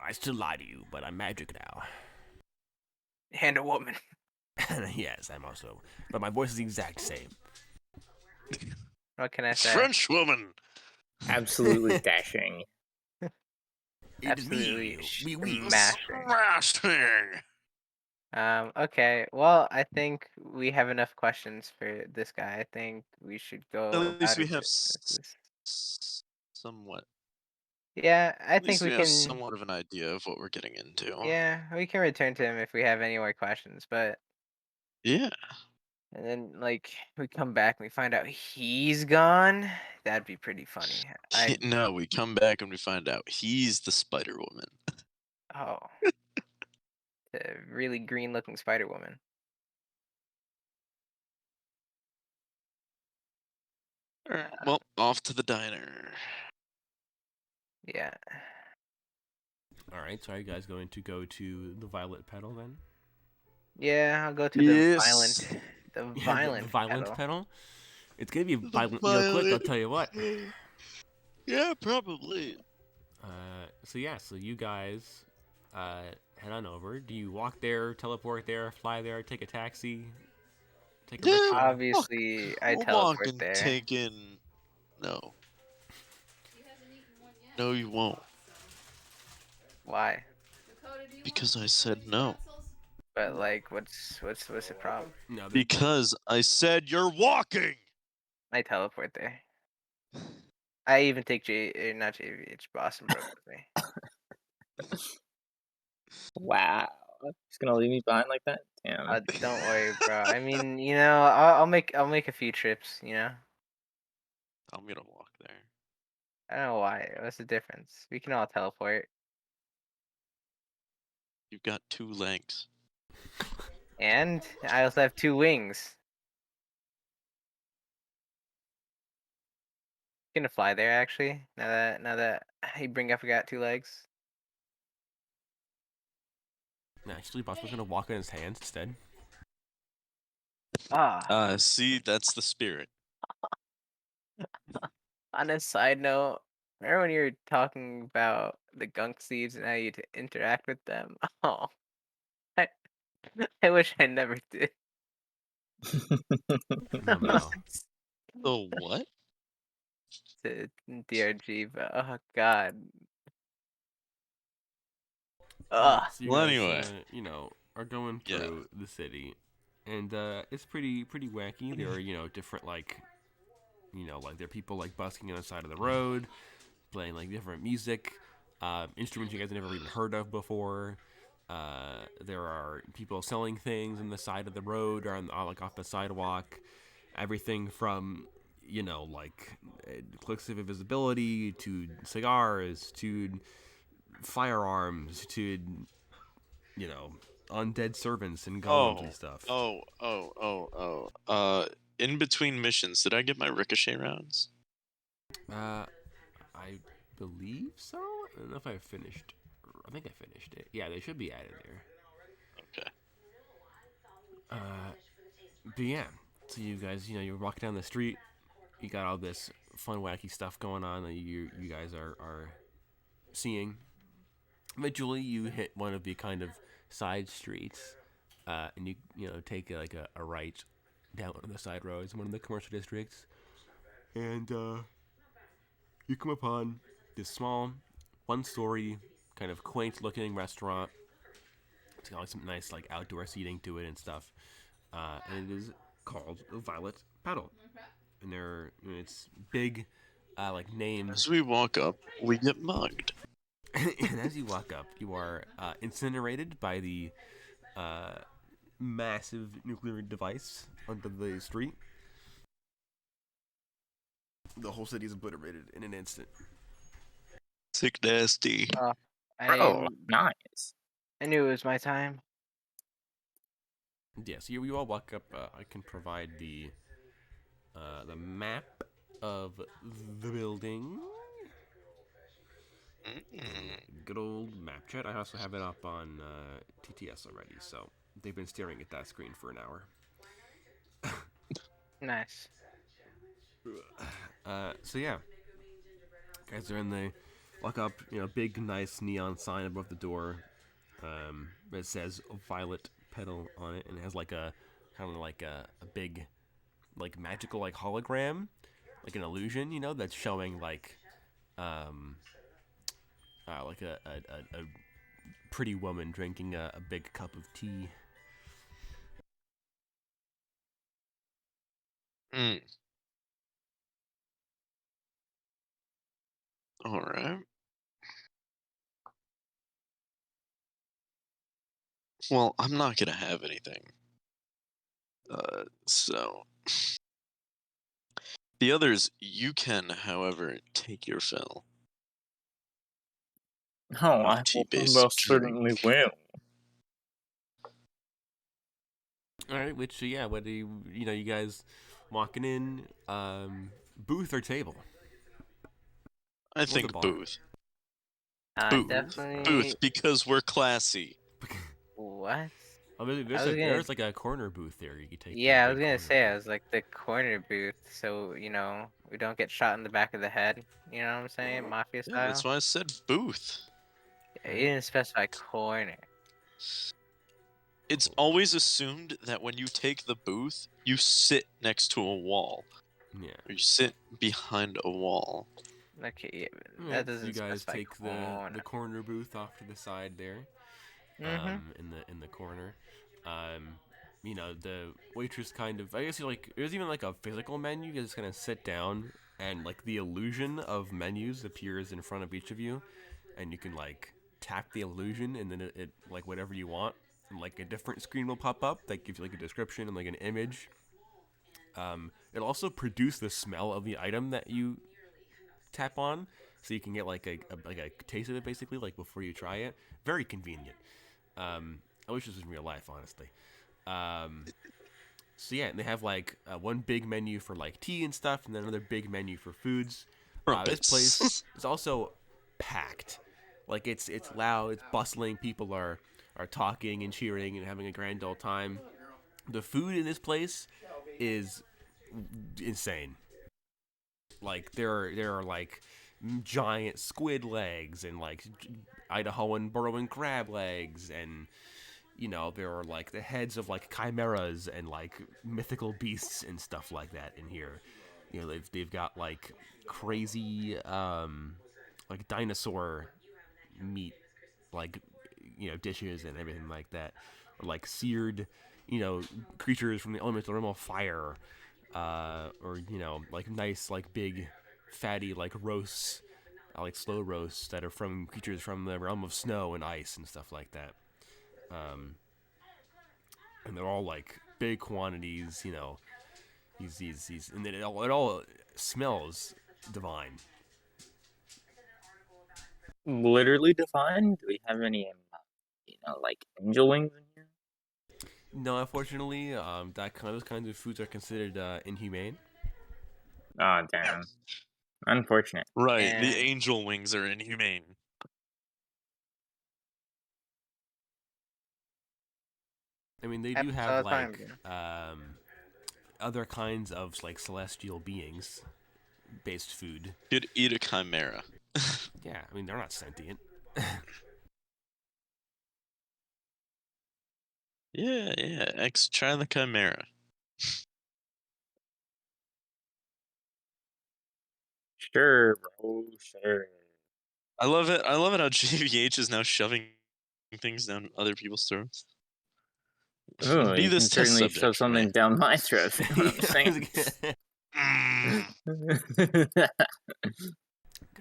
I still lie to you, but I'm magic now. And a woman. Yes, I'm also. But my voice is the exact same. What can I say? French woman. Absolutely dashing. It's Absolutely me. We. smashing. Smashing. Okay. Well, I think we have enough questions for this guy. I think we should go At least about we it. have somewhat. Yeah, I At think least we we have can. somewhat of an idea of what we're getting into. Yeah, we can return to him if we have any more questions. But Yeah. and then we come back and we find out he's gone. That'd be pretty funny. No, we come back and we find out he's the Spider Woman. Oh, the really green looking Spider Woman. Alright, well, off to the diner. Yeah. All right, so are you guys going to go to the Violet Petal then? Yeah, I'll go to Yes. the Yeah, violent, the Violent petal. Petal. It's gonna be The violent real quick. I'll tell you what. Yeah, probably. So you guys head on over. Do you walk there, teleport there, fly there, take a taxi, take a Yeah, rickshaw? Obviously, I We'll teleport walk and there. take in. No. No, you won't. Why? Because I said no. But what's the problem? No, Because I said you're walking! I teleport there. I even take not JVH, Boston Broke with me. Wow. Just gonna leave me behind like that? Damn. Don't worry, bro. I mean, I'll make a few trips. I'm gonna walk there. I don't know why. What's the difference? We can all teleport. You've got 2 legs. And I also have 2 wings. Gonna fly there actually. Now that you bring up, I got 2 legs. actually, Boss was gonna walk on his hands instead. See, that's the spirit. On a side note, remember when you were talking about the gunk seeds and how you interact with them? Oh, I, I wish I never did. Oh no. The what? To DRG, but oh god. Ugh. So you Well, guys, anyway. are going Yeah. through the city, and it's pretty wacky. There are different like there are people like busking on the side of the road, playing like different music, instruments you guys have never even heard of before. There are people selling things on the side of the road or like off the sidewalk. Everything from like clicks of invisibility to cigars to firearms to undead servants and golems and stuff. In between missions, did I get my ricochet rounds? I believe so. I don't know if I finished. I think I finished it. Yeah, they should be added there. Okay. But yeah, so you guys, you're walking down the street. You got all this fun, wacky stuff going on that you guys are seeing. Eventually, you hit one of the kind of side streets, and you take like a right down one of the side roads in one of the commercial districts, and you come upon this small, one-story, kind of quaint-looking restaurant. It's got like some nice like outdoor seating to it and stuff. and it is called the Violet Petal. And it's big, like name. As we walk up, we get mugged. And as you walk up, you are incinerated by the massive nuclear device onto the street. The whole city is obliterated in an instant. Sick nasty. Oh, nice. I knew it was my time. Yeah, so you all walk up. I can provide the map of the building. Good old map chat. I also have it up on TTS already, so they've been staring at that screen for an hour. Nice. So yeah, guys are in the walk up. Big nice neon sign above the door. It says Violet Petal on it, and it has like a kind of like a big, like magical like hologram, like an illusion, that's showing like a pretty woman drinking a big cup of tea. All right. Well, I'm not gonna have anything. So the others, you can, however, take your fill. Oh, of I tea-based most drink. certainly will. All right, which what do you guys walking in, booth or table? I think bar? booth. Booth. Definitely. Booth, because we're classy. What? I mean, there's like a corner booth there. You can take. Yeah, I was gonna say, I was like the corner booth, so we don't get shot in the back of the head. You know what I'm saying, mafia Yeah, style. that's why I said booth. Yeah, you didn't specify corner. It's always assumed that when you take the booth, you sit next to a wall. Yeah. Or you sit behind a wall. Okay, yeah, Yeah, that doesn't you guys specify take corner. the corner booth off to the side there. In the corner. The waitress kind of, I guess there's even like a physical menu. You just kind of sit down and like the illusion of menus appears in front of each of you, and you can like tap the illusion and then it like whatever you want, and like a different screen will pop up that gives you like a description and like an image. It'll also produce the smell of the item that you tap on, so you can get like a taste of it basically, like before you try it. Very convenient. I wish this was in real life, honestly. So yeah, and they have like one big menu for like tea and stuff, and then another big menu for foods. This place is also packed. Like it's loud, it's bustling. People are talking and cheering and having a grand old time. The food in this place is insane. Like there are like giant squid legs and like Idahoan burrowing crab legs, and there are like the heads of like chimeras and like mythical beasts and stuff like that in here. They've got like crazy like dinosaur meat, like dishes and everything like that, or like seared creatures from the elemental realm of fire, or like nice like big fatty like roasts, like slow roasts that are from creatures from the realm of snow and ice and stuff like that. And they're all like big quantities, these, and then it all smells divine. Literally divine? Do we have any, like angel wings in here? No, unfortunately, those kinds of foods are considered inhumane. Oh, damn. Unfortunate. Right, the angel wings are inhumane. I mean, they do have like other kinds of like celestial beings based food. You'd eat a chimera. Yeah, I mean they're not sentient. Yeah. Try the chimera. Sure, bro. Sure. I love it how JVH is now shoving things down other people's throats. Ooh, Be you this can test certainly subject shove for me. something down my throat. You know what I'm saying?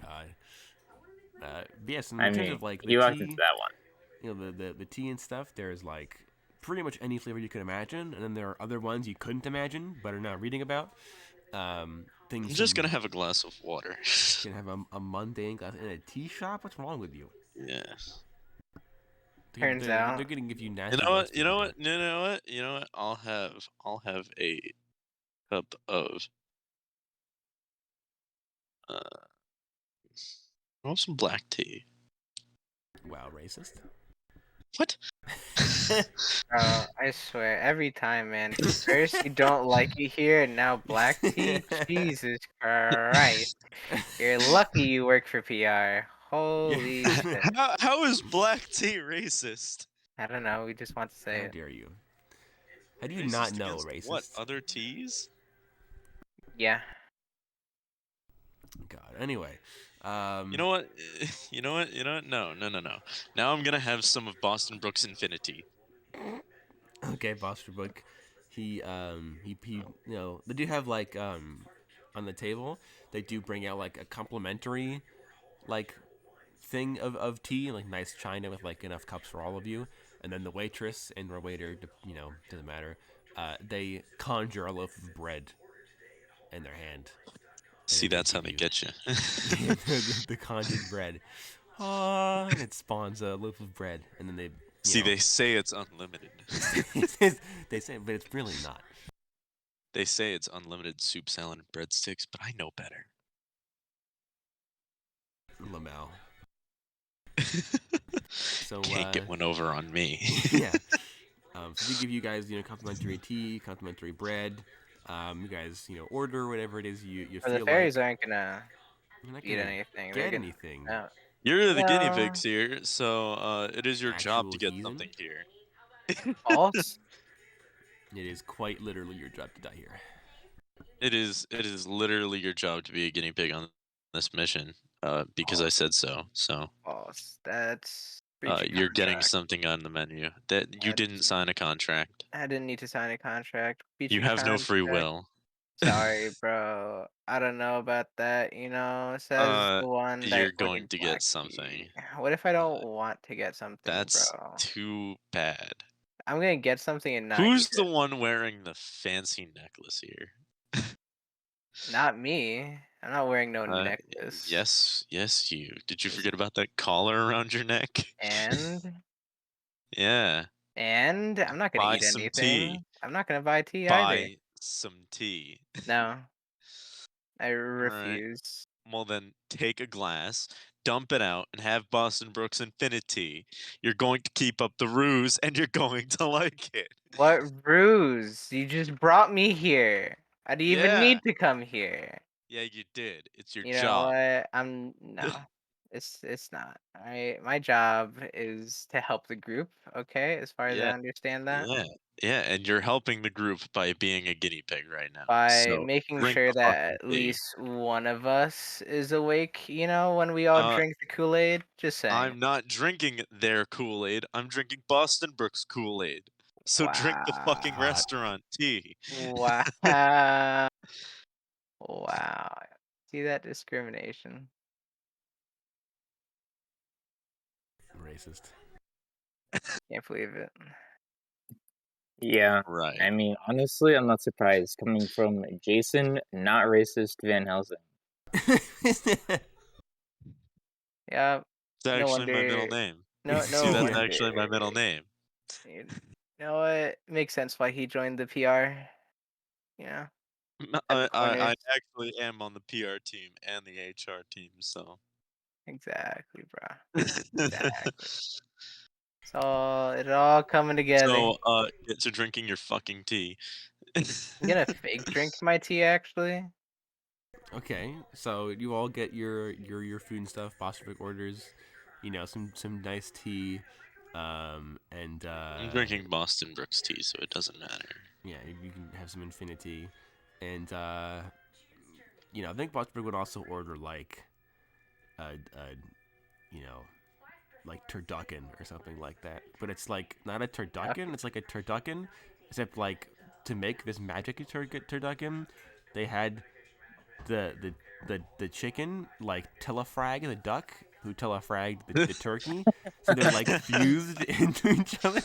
God. But yes, in I terms mean, of like the you walked into tea, that one. you know, the tea and stuff, there's like pretty much any flavor you could imagine, and then there are other ones you couldn't imagine but are now reading about. I'm Things just gonna from have a glass of water. you can have a mundane glass in a tea shop. What's wrong with you? Yeah. Turns They're out, gonna give you You nasty know ones what? to You know order. what? No, know what? You know what? I'll have a cup of uh I'll have some black tea. Wow, racist. What? I swear, every time, man. First you don't like it here, and now black tea. Jesus Christ! You're lucky you work for PR. Holy shit! How is black tea racist? I don't know. We just want to say How it. dare you? How do you not Racist know against what? racist? Other teas? Yeah. God. Anyway, You know what? You know what? You know what? No, no, no, no. Now I'm gonna have some of Boston Brooks Infinity. okay, Bosterbook. He, you know, they do have like on the table. They do bring out like a complimentary, like thing of tea, like nice china with like enough cups for all of you, and then the waitress and or waiter, you know, doesn't matter. They conjure a loaf of bread in their hand, and See, then they that's how give they you get you. the conjured bread. Ah, and it spawns a loaf of bread, and then they, you See, know, they say it's unlimited. they say, but it's really not. They say it's unlimited soup, salad, and breadsticks, but I know better. Lamau. So Can't get one over on me. yeah. So they give you guys, you know, complimentary tea, complimentary bread. You guys, you know, order whatever it is you But the feel fairies like. aren't gonna You're not eat gonna anything. They're get gonna. anything. No. You're the guinea No. pigs here, so it is your job Actual to get heathen. something here. False. It is quite literally your job to die here. It is literally your job to be a guinea pig on this mission, because I said so. So False. That's breach of you're getting contract. something on the menu that you didn't That's, sign a contract. I didn't need to sign a contract. Breach You of have no free contract. will. Sorry, bro. I don't know about that. Says the one You're that going ordered to get black tea. something. What if I Uh, don't want to get something, that's bro? too bad. I'm gonna get something and not Who's eat the it. one wearing the fancy necklace here? Not me. I'm not wearing no Uh, necklace. yes, you. Did you forget about that collar around your neck? And Yeah. I'm not gonna Buy eat some tea. anything. I'm not gonna buy tea either. Buy some tea. No, I All right. refuse. Well, then take a glass, dump it out, and have Boston Brooks Infinity. You're going to keep up the ruse, and you're going to like it. What ruse? You just brought me here. I didn't even Yeah. need to come here. Yeah, you did. It's your You know job. what? No. It's not. My job is to help the group, okay? As far as I Yeah. understand that. Yeah. Yeah, and you're helping the group by being a guinea pig right now. By So making drink sure the that fucking at tea. least one of us is awake, when we all Uh, drink the Kool-Aid. Just saying. I'm not drinking their Kool-Aid. I'm drinking Boston Brooks Kool-Aid. So drink the fucking Wow. Hot restaurant tea. Wow. Wow. See that discrimination? racist. Can't believe it. Yeah. Right. I mean, honestly, I'm not surprised coming from Jason, not racist Van Helsing. Yeah. It's No actually my middle wonder. name. See, No that's Yeah. actually my wonder. middle name. You know what? Makes sense why he joined the PR. Yeah. At the corners. I actually am on the PR team and the HR team, so. Exactly, bro. Exactly. So it all coming together. So, get to drinking your fucking tea. I'm gonna fake drink my tea actually. Okay, so you all get your food and stuff. Bostovic orders, you know, some nice tea, and I'm drinking Boston Brooks tea, so it doesn't matter. yeah, you can have some Infinity, and you know, I think Bostovic would also order like a you know, like turducken or something like that. But it's like not a turducken. It's like a turducken, except like to make this magic turducken, they had the chicken like telefrag the duck who telefragged the turkey, so they're like fused into each other,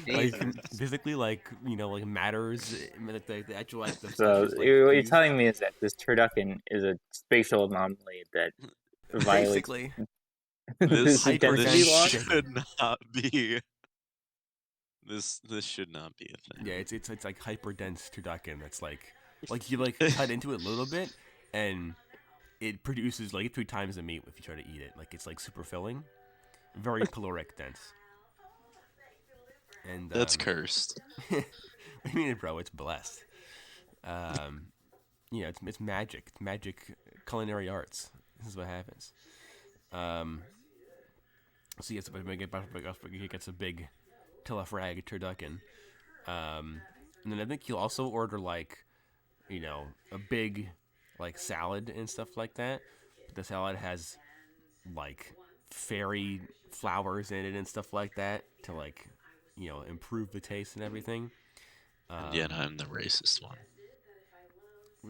like Jesus. physically, like like matters, the actual like the flesh So is like what you're fused. telling me is that this turducken is a spatial anomaly that violates Basically, This density hyperdense law. chicken. should not be. This should not be a thing. Yeah, it's like hyper dense turducken. That's like you like cut into it a little bit, and it produces like 3 times the meat if you try to eat it. Like it's like super filling, very caloric dense. And That's cursed. I mean, bro, it's blessed. It's magic. It's magic culinary arts. This is what happens. So yes, but he gets a big telefrag turducken. And then I think he'll also order like, a big like salad and stuff like that. But the salad has like fairy flowers in it and stuff like that to like, improve the taste and everything. And yet I'm the racist one.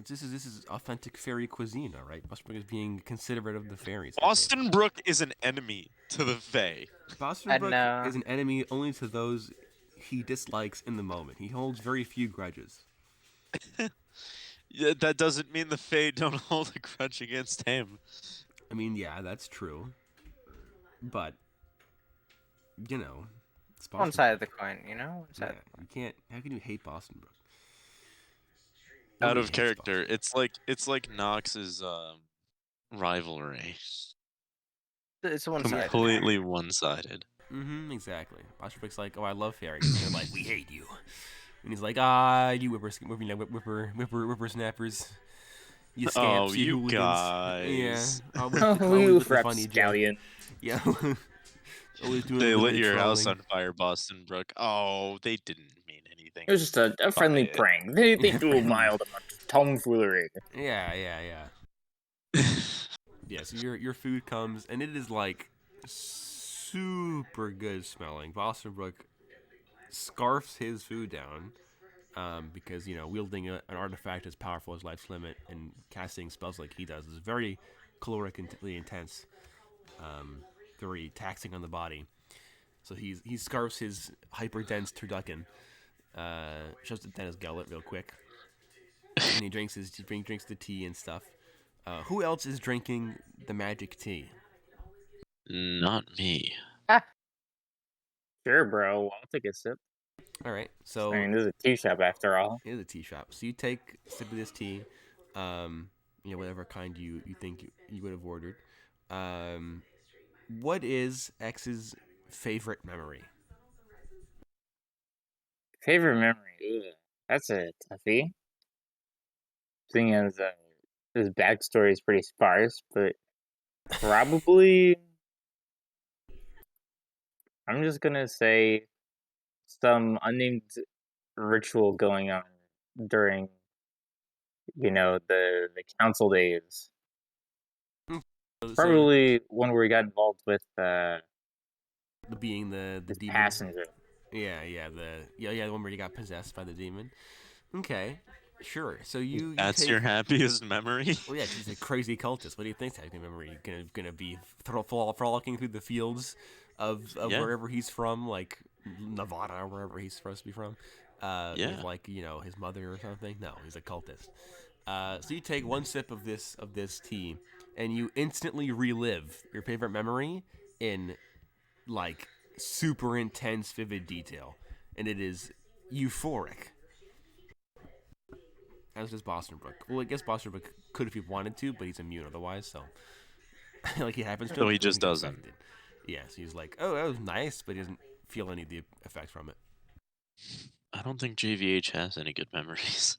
This is authentic fairy cuisine, all right. Boston is being considerate of the fairies. Boston Brook is an enemy to the Fae. Boston Brook is an enemy only to those he dislikes in the moment. He holds very few grudges. Yeah, that doesn't mean the Fae don't hold a grudge against him. I mean, yeah, that's true. But it's Boston One side of Brook. the coin, One side. Yeah, you can't. How can you hate Boston Brook? Out Nobody of hates character. Boston. It's like Knox's rivalry. It's one-sided. Completely one-sided. Exactly. Boston Brook's like, oh, I love fairies. And they're like, we hate you. And he's like, you whippersnappers. You scamps, you hooligans. guys. Yeah. You with the funny joke. rapscallion. Yeah. Always doing They a little lit bit your house trolling. on fire, Boston Brook. Oh, they didn't mean anything. It was just a friendly By it. prank. They do a mild amount of tomfoolery. Yeah. Yeah, so your food comes, and it is like super good smelling. Boston Brook scarfs his food down because, wielding an artifact as powerful as Life's Limit and casting spells like he does is very calorically intense, very taxing on the body. So he scarfs his hyper-dense turducken, shoves it down his gullet real quick, and he drinks the tea and stuff. Who else is drinking the magic tea? Not me. Sure, bro. I'll take a sip. All right, so I mean, this is a tea shop after all. it is a tea shop. So you take a sip of this tea, whatever kind you think you would have ordered. What is X's favorite memory? Favorite memory? Ugh, that's a toughie. Thing is, his backstory is pretty sparse, but probably I'm just gonna say some unnamed ritual going on during, the council days. Probably one where he got involved with the being the his demon. passenger. Yeah, the one where you got possessed by the demon. Okay, sure. So you That's take, your happiest memory? Well, yeah, she's a crazy cultist. What do you think's happening? Memory gonna be frolicking through the fields of Yeah. wherever he's from, like Nevada or wherever he's supposed to be from. Yeah. With like his mother or something. No, he's a cultist. So you take one sip of this tea, and you instantly relive your favorite memory in like super intense, vivid detail, and it is euphoric. As does Boston Brook. Well, I guess Boston Brook could if he wanted to, but he's immune otherwise, so like he happens to. So him, he just get doesn't. affected. Yeah, so he's like, oh, that was nice, but he doesn't feel any of the effects from it. I don't think JVH has any good memories.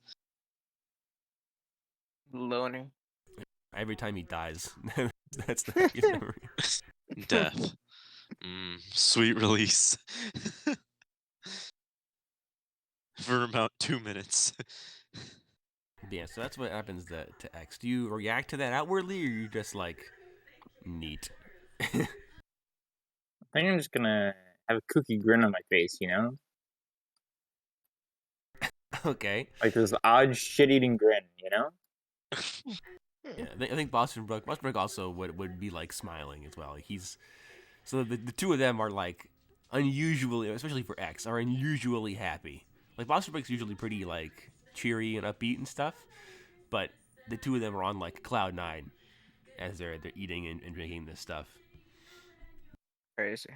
Loner. Every time he dies, that's the happiest memory. Death. Sweet release. For about 2 minutes. Yeah, so that's what happens to X. Do you react to that outwardly, or you just like, neat? I think I'm just gonna have a kooky grin on my face, you know? Okay. Like this odd shit-eating grin, you know? Yeah, I think Boston Brook also would be like smiling as well. Like so the two of them are like unusually, especially for X, are unusually happy. Like Boston Brook's usually pretty like cheery and upbeat and stuff, but the two of them are on like cloud nine as they're eating and drinking this stuff. Crazy.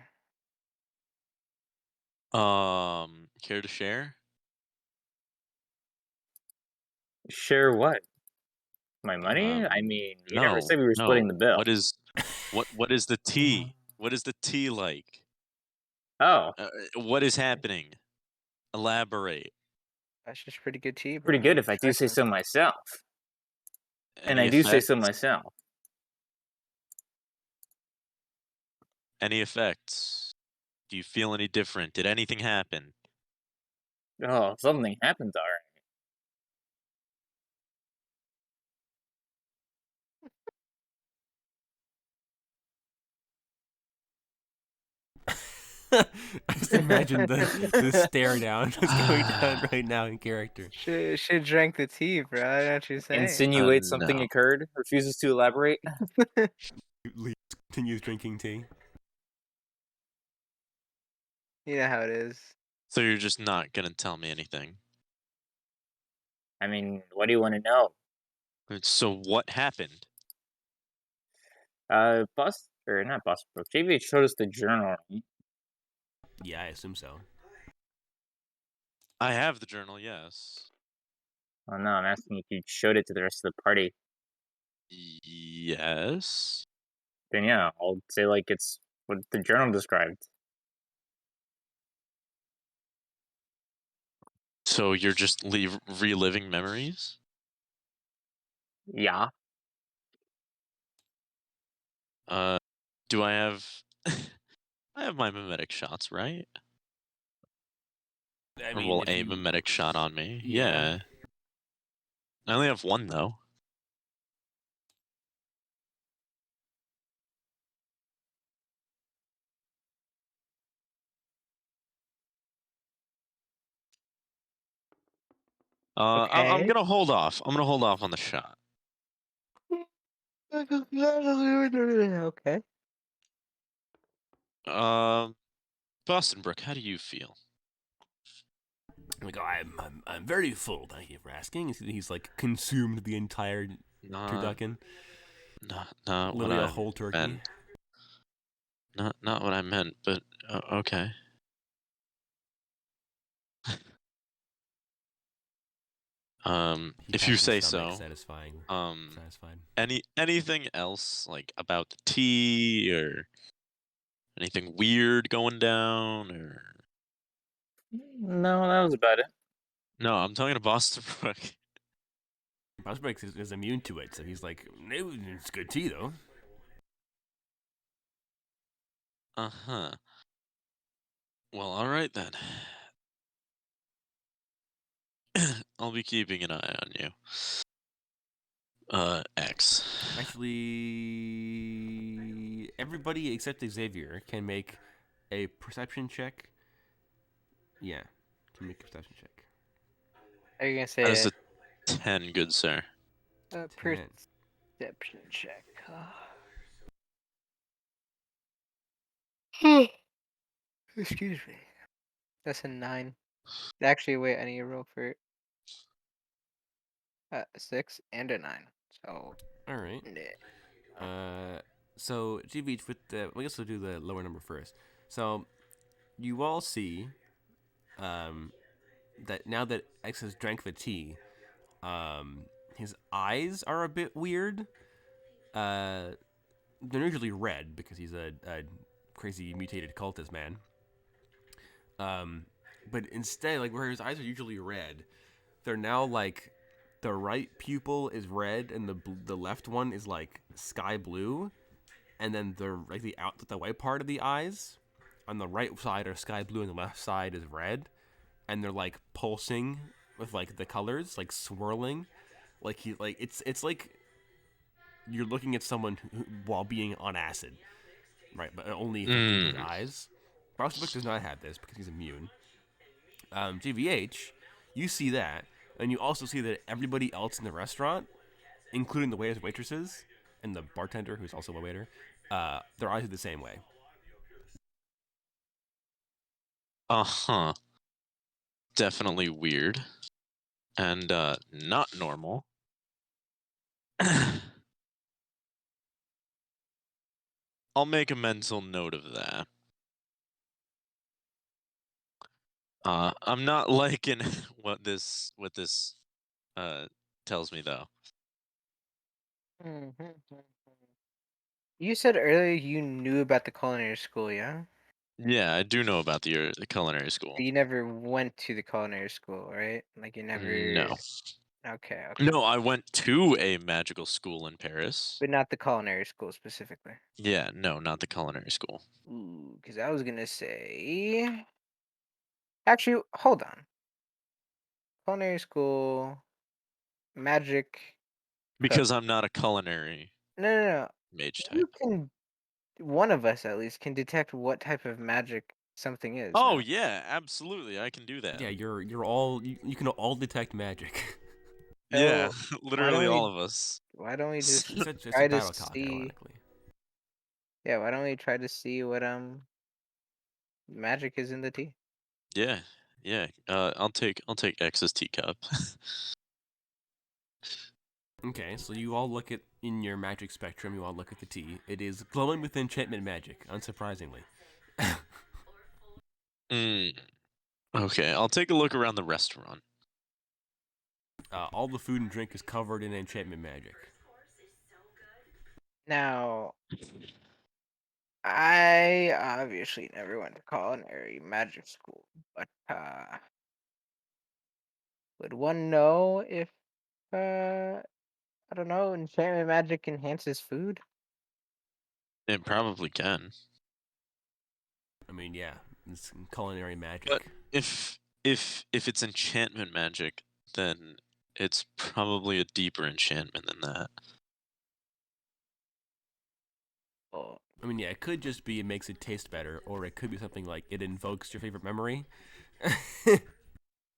Care to share? Share what? My money? I Um, mean, you never no, said we were splitting the bill. What is the tea? What is the tea like? Oh, What is happening? Elaborate. That's just pretty good tea, bro. pretty good What if I you do say expecting? so myself. And Any I do say so effects? myself. Any effects? Do you feel any different? Did anything happen? Oh, something happens, alright. I just imagine the stare down that's going down right now in character. She drank the tea, bro. I know what you're saying. Insinuates something No. occurred, refuses to elaborate. Lee continues drinking tea. You know how it is. So you're just not gonna tell me anything. I mean, what do you want to know? So what happened? Not Boston Brook. JV showed us the journal. Yeah, I assume so. I have the journal, yes. Oh no, I'm asking if you showed it to the rest of the party. Yes. Then yeah, I'll say like it's what the journal described. So you're just reliving memories? Yeah. Do I have I have my mimetic shots, right? I Or mean, will if a you, mimetic shot on me? Yeah. Yeah. I only have one though. I'm Okay. gonna hold off. I'm gonna hold off on the shot. Okay. Boston Brook, how do you feel? like, oh, I'm very full. Thank you for asking. He's like consumed the entire Not, turducken, not what literally a I whole turkey. meant. Not what I meant, but okay. He If pats you his say stomach, so. satisfied. Anything else like about the tea or anything weird going down or No, that was about it. no? I'm talking to Boston Brook. Bosbrix is immune to it, so he's like, it's good tea though. Uh-huh. Well, all right then. I'll be keeping an eye on you. X. Actually, everybody except Xavier can make a perception check. Yeah, can make a perception check. Are you gonna That say is a 10, good sir. a 10. perception check? Excuse me. That's a 9. Actually, wait. I need to roll for 6 and a 9. So. All right. Yeah. So GV with I guess we'll do the lower number first. So you all see, that now that X has drank the tea, his eyes are a bit weird. They're usually red because he's a crazy mutated cultist man. But instead, like where his eyes are usually red, they're now like the right pupil is red and the left one is like sky blue, and then the white part of the eyes on the right side are sky blue and the left side is red, and they're like pulsing with like the colors like swirling, it's like you're looking at someone while being on acid. right? But only affecting his eyes. Frostbook does not have this because he's immune. GVH, you see that, and you also see that everybody else in the restaurant, including the waiters and waitresses, and the bartender, who's also a waiter, their eyes are the same way. Uh-huh. Definitely weird. And not normal. I'll make a mental note of that. I'm not liking what this tells me though. You said earlier you knew about the culinary school, yeah? Yeah, I do know about the culinary school. But you never went to the culinary school, right? Like you never. No. Okay. No, I went to a magical school in Paris. But not the culinary school specifically. Yeah, no, not the culinary school. Ooh, because I was gonna say. Actually, hold on. Culinary school, magic. Because I'm not a culinary No. mage type. You can. One of us at least can detect what type of magic something is. Oh no? yeah, absolutely, I can do that. Yeah, you're all you can all detect magic. Yeah, So, literally all of us. Why don't we just It's a try to battle cock, see? ironically. Yeah, why don't we try to see what magic is in the tea? Yeah, yeah. I'll take X's teacup. Okay, so you all look at in your magic spectrum. You all look at the tea. It is glowing with enchantment magic, unsurprisingly. Okay, I'll take a look around the restaurant. All the food and drink is covered in enchantment magic. Now, I obviously never went to culinary magic school, but would one know if I don't know, enchantment magic enhances food? It probably can. I mean, yeah, it's culinary magic. But if it's enchantment magic, then it's probably a deeper enchantment than that. Oh, I mean, yeah, it could just be it makes it taste better, or it could be something like it invokes your favorite memory.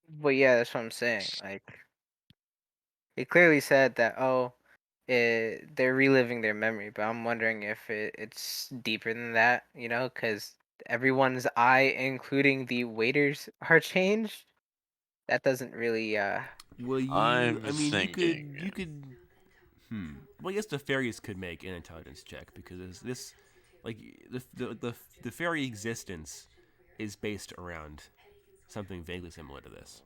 but yeah, that's what I'm saying. Like, it clearly said that they're reliving their memory, but I'm wondering if it's deeper than that, because everyone's eye, including the waiters, are changed. That doesn't really Well, I'm I mean, thinking. you could. Well, I guess the fairies could make an intelligence check because this, like, the fairy existence is based around something vaguely similar to this.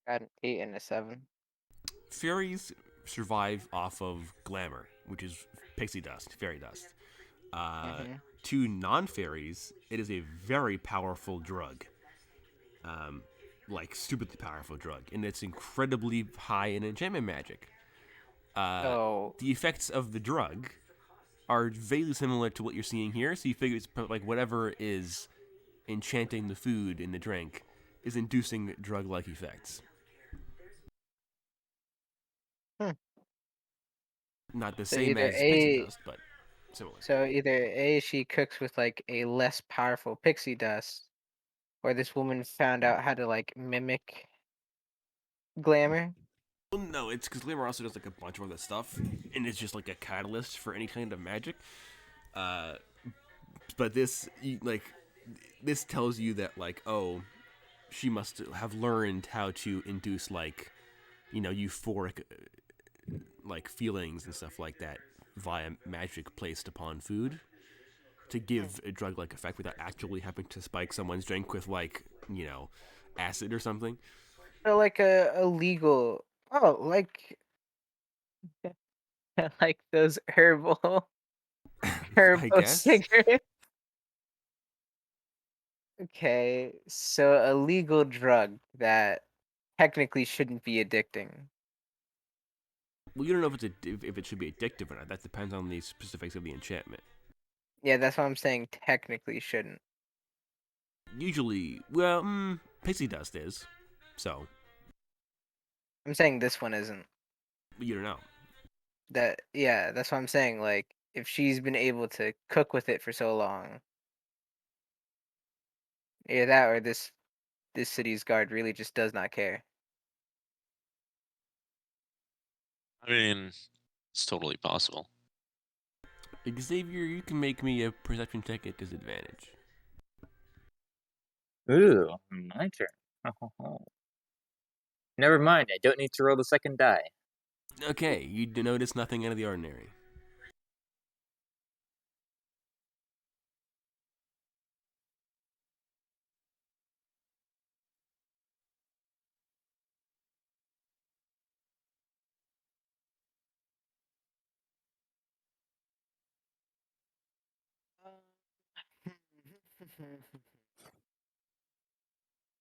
got an 8 and a 7. Fairies survive off of glamour, which is pixie dust, fairy dust. To non-fairies, it is a very powerful drug, like stupidly powerful drug, and it's incredibly high in enchantment magic. So The effects of the drug are vaguely similar to what you're seeing here, so you figure it's like whatever is enchanting the food in the drink is inducing drug-like effects. Hmm. Not the So same either as pixie A, dust, but similar. so either A, she cooks with like a less powerful pixie dust, or this woman found out how to like mimic glamour. Well, no, it's because Glamour also does like a bunch of other stuff, and it's just like a catalyst for any kind of magic. But this tells you that like, oh, she must have learned how to induce like, euphoric like feelings and stuff like that via magic placed upon food to give a drug-like effect without actually having to spike someone's drink with like, acid or something. Or like a legal, like like those herbal I herbal guess. cigarettes. Okay, so a legal drug that technically shouldn't be addicting. Well, you don't know if it should be addictive or not. That depends on the specifics of the enchantment. Yeah, that's what I'm saying. Technically shouldn't. Usually, well, pixie dust is, so I'm saying this one isn't. you don't know. that's what I'm saying. Like, if she's been able to cook with it for so long, either that or this city's guard really just does not care. I mean, it's totally possible. Xavier, you can make me a perception check at disadvantage. Ooh, my turn. Never mind, I don't need to roll the second die. Okay, you notice nothing out of the ordinary.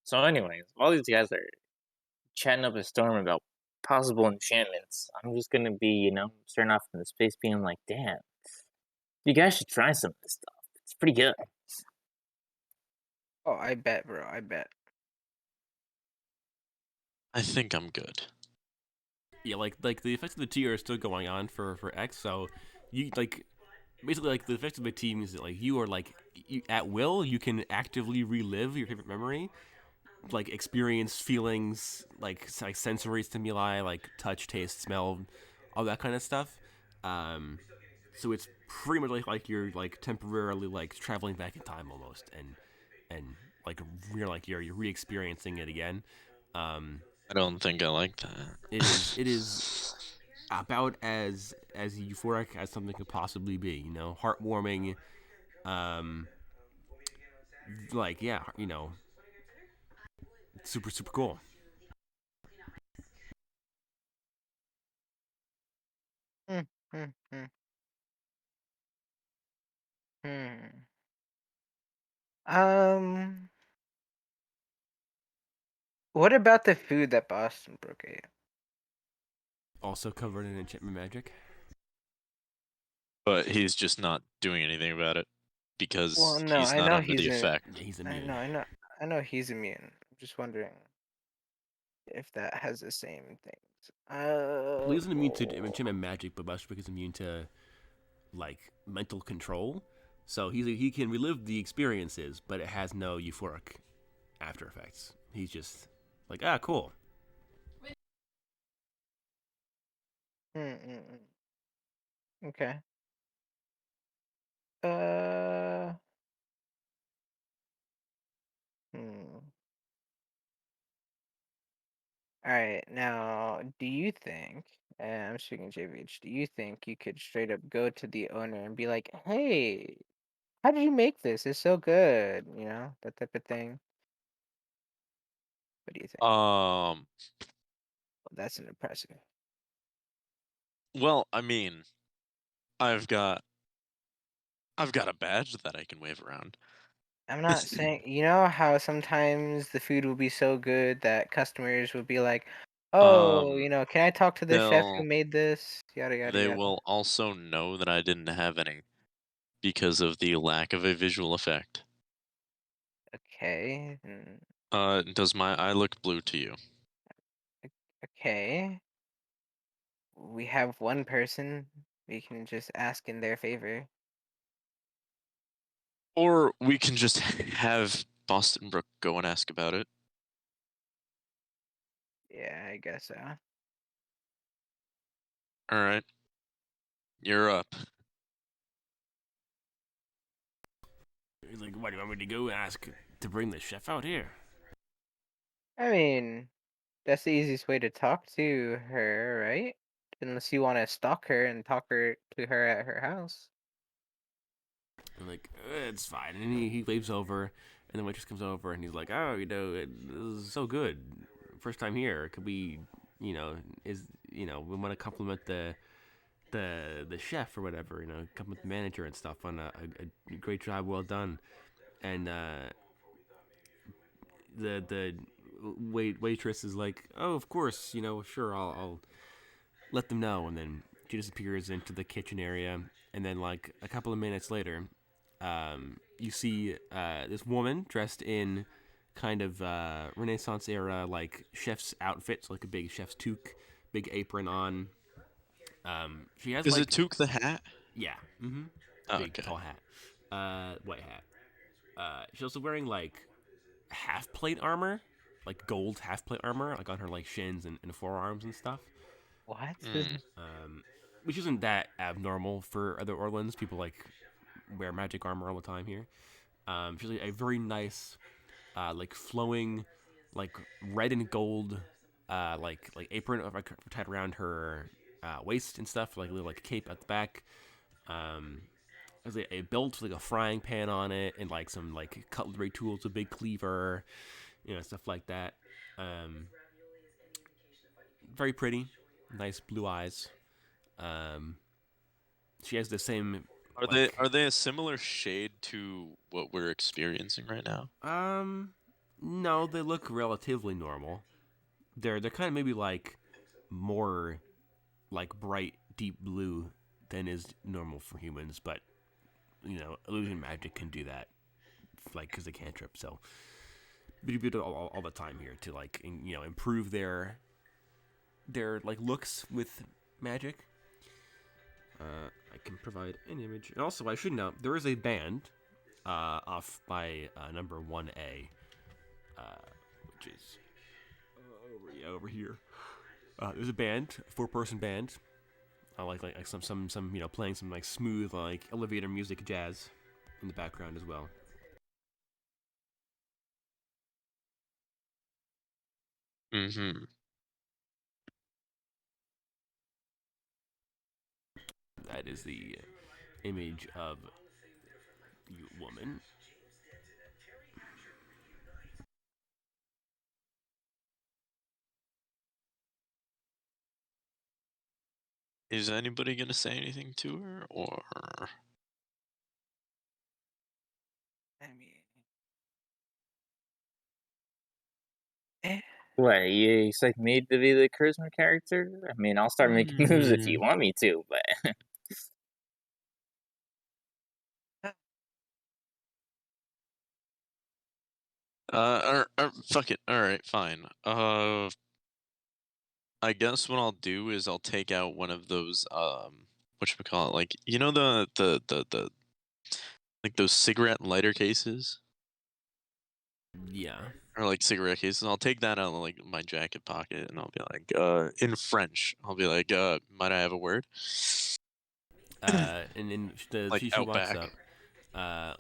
So, anyways, all these guys are chatting up a storm about possible enchantments. I'm just gonna be, starting off in the space being like, damn, you guys should try some of this stuff. It's pretty good. Oh, I bet, bro. I bet. I think I'm good. Yeah, like the effects of the tea are still going on for X, so you basically the effects of the tea means that you are at will you can actively relive your favorite memory, experience feelings like sensory stimuli like touch, taste, smell, all that kind of stuff. So it's pretty much like you're temporarily traveling back in time almost, and you're re-experiencing it again. I don't think I like that. It is about as euphoric as something could possibly be. Heartwarming. Um, yeah, super cool. Hmm. Hmm. Hmm. Hmm. Um. What about the food that Boston Brook ate? Also covered in enchantment magic. But he's just not doing anything about it because Well, no, he's I not know under the he's effect. Yeah, he's I immune. know. I know he's immune. I'm just wondering if that has the same things. Well, he isn't immune to enchantment magic, but Bushwick is immune to mental control. So he can relive the experiences, but it has no euphoric after effects. He's just cool. Mm-mm. Okay. Uh. Hmm. All right. Now, do you think? And I'm speaking JVH. Do you think you could straight up go to the owner and be like, "Hey, how did you make this? It's so good." You know, that type of thing. What do you think? Um. Well, that's an impressive. Well, I mean, I've got a badge that I can wave around. I'm not saying, you know how sometimes the food will be so good that customers will be like, "Oh, Um. can I talk to the chef who They'll made this?" Yada yada they yada. will also know that I didn't have any because of the lack of a visual effect. Okay. Does my eye look blue to you? Okay. We have one person. We can just ask in their favor. Or we can just have Boston Brook go and ask about it. Yeah, I guess so. All right, you're up. He's like, "Why do you want me to go ask to bring the chef out here?" I mean, that's the easiest way to talk to her, right? Unless you want to stalk her and talk to her at her house. I'm like, "It's fine." And he waves over, and the waitress comes over, and he's like, "Oh, this is so good. First time here. Could we, we want to compliment the chef or whatever, compliment the manager and stuff on a great job, well done." And the waitress is like, "Oh, of course, sure, I'll let them know." And then she disappears into the kitchen area, and then a couple of minutes later, you see this woman dressed in kind of Renaissance era chef's outfits, like a big chef's toque, big apron on, She has Is like it Took the Hat? yeah, Oh, big okay. tall hat, white hat. She's also wearing like half plate armor, like gold half plate armor, like on her like shins and forearms and stuff. What? Which isn't that abnormal for other Orlans. People like wear magic armor all the time here. She's like, a very nice, like flowing, like red and gold, like apron like tied around her waist and stuff, like a little like cape at the back. There's a belt with like a frying pan on it, and like some like cutlery tools, a big cleaver, stuff like that. Very pretty, nice blue eyes. She has the same. Are they a similar shade to what we're experiencing right now? No, they look relatively normal. They're kind of maybe like more like bright deep blue than is normal for humans, but illusion magic can do that, like because they cantrip. So we do it all the time here to like improve their like looks with magic. I can provide an image, and also I should note there is a band off by number 1A, which is over here. There's a band, 4-person band. Like some playing some like smooth like elevator music jazz in the background as well. Mm-hmm. That is the image of you woman. Is anybody gonna say anything to her, or? I mean, eh. What, you expect me to be the charisma character? I mean, I'll start making moves if you want me to, but... Fuck it. All right, fine. I guess what I'll do is I'll take out one of those whatchamacallit, like the like those cigarette lighter cases, Yeah. or like cigarette cases. I'll take that out of like my jacket pocket, and I'll be like, in French, I'll be like, might I have a word? And then Like she walks Outback. up.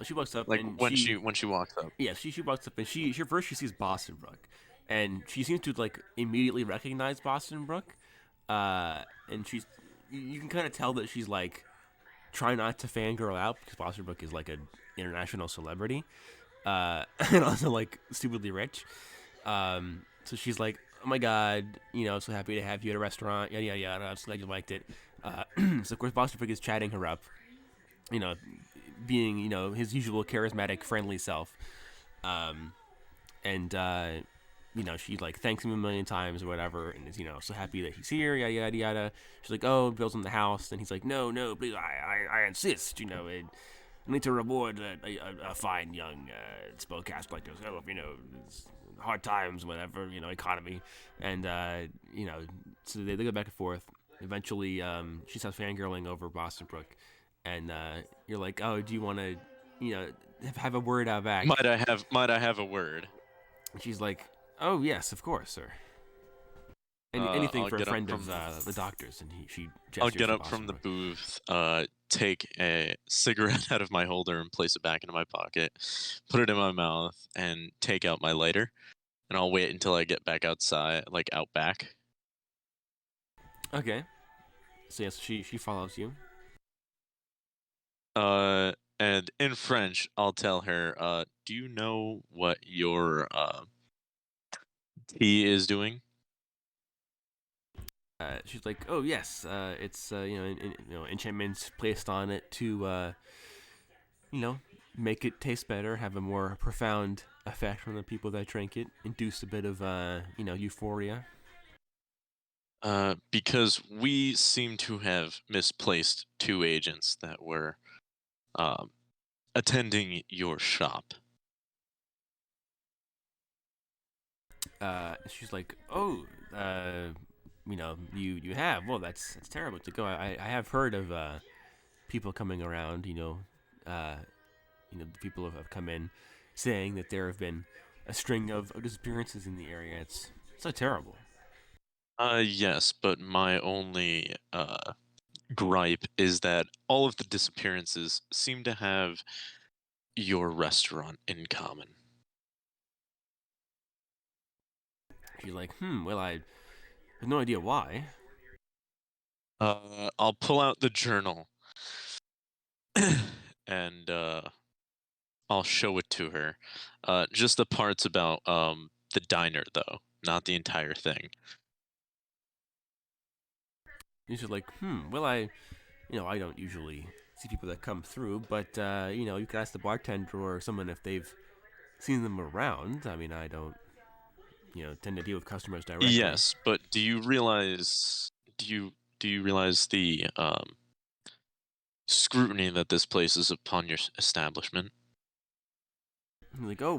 She walks up Like and when she walks up. yeah, she walks up and she first she sees Boston Brook, and she seems to like immediately recognize Boston Brook, and you can kind of tell that she's like trying not to fangirl out because Boston Brook is like an international celebrity, and also like stupidly rich. So she's like, oh my god, so happy to have you at a restaurant, yada yada yada. I'm so glad you liked it. So of course Boston Brook is chatting her up, being his usual charismatic, friendly self, and she like thanks him a million times or whatever, and is so happy that he's here, yada yada yada. She's like, oh, Bill's in the house, and he's like, no, please, I insist, I need to reward a fine young spellcaster like yourself, it's hard times, whatever, economy, and so they go back and forth. Eventually, she starts fangirling over Boston Brook, and you're like, oh, do you want to, have a word out back? Might I have a word? And she's like, oh yes, of course, sir. Anything I'll for a get up friend from of the doctor's, and she I'll gestures get to up from the Boston booth, take a cigarette out of my holder and place it back into my pocket, put it in my mouth, and take out my lighter. And I'll wait until I get back outside, like out back. Brook. Okay. So yes, she follows you. And in French, I'll tell her, do you know what your tea is doing? She's like, oh yes, it's enchantments placed on it to make it taste better, have a more profound effect on the people that drink it, induce a bit of euphoria. Because we seem to have misplaced 2 agents that were attending your shop. She's like, oh, you have. Well, that's terrible to go. I have heard of people coming around. The people have come in saying that there have been a string of disappearances in the area. It's so terrible. Yes, but my only gripe is that all of the disappearances seem to have your restaurant in common. She's like, well, I have no idea why. I'll pull out the journal and I'll show it to her. Just the parts about the diner, though, not the entire thing. And she's like, well, I don't usually see people that come through, but you could ask the bartender or someone if they've seen them around. I mean, I don't, tend to deal with customers directly. Yes, but do you realize the scrutiny that this places upon your establishment? I'm like, oh,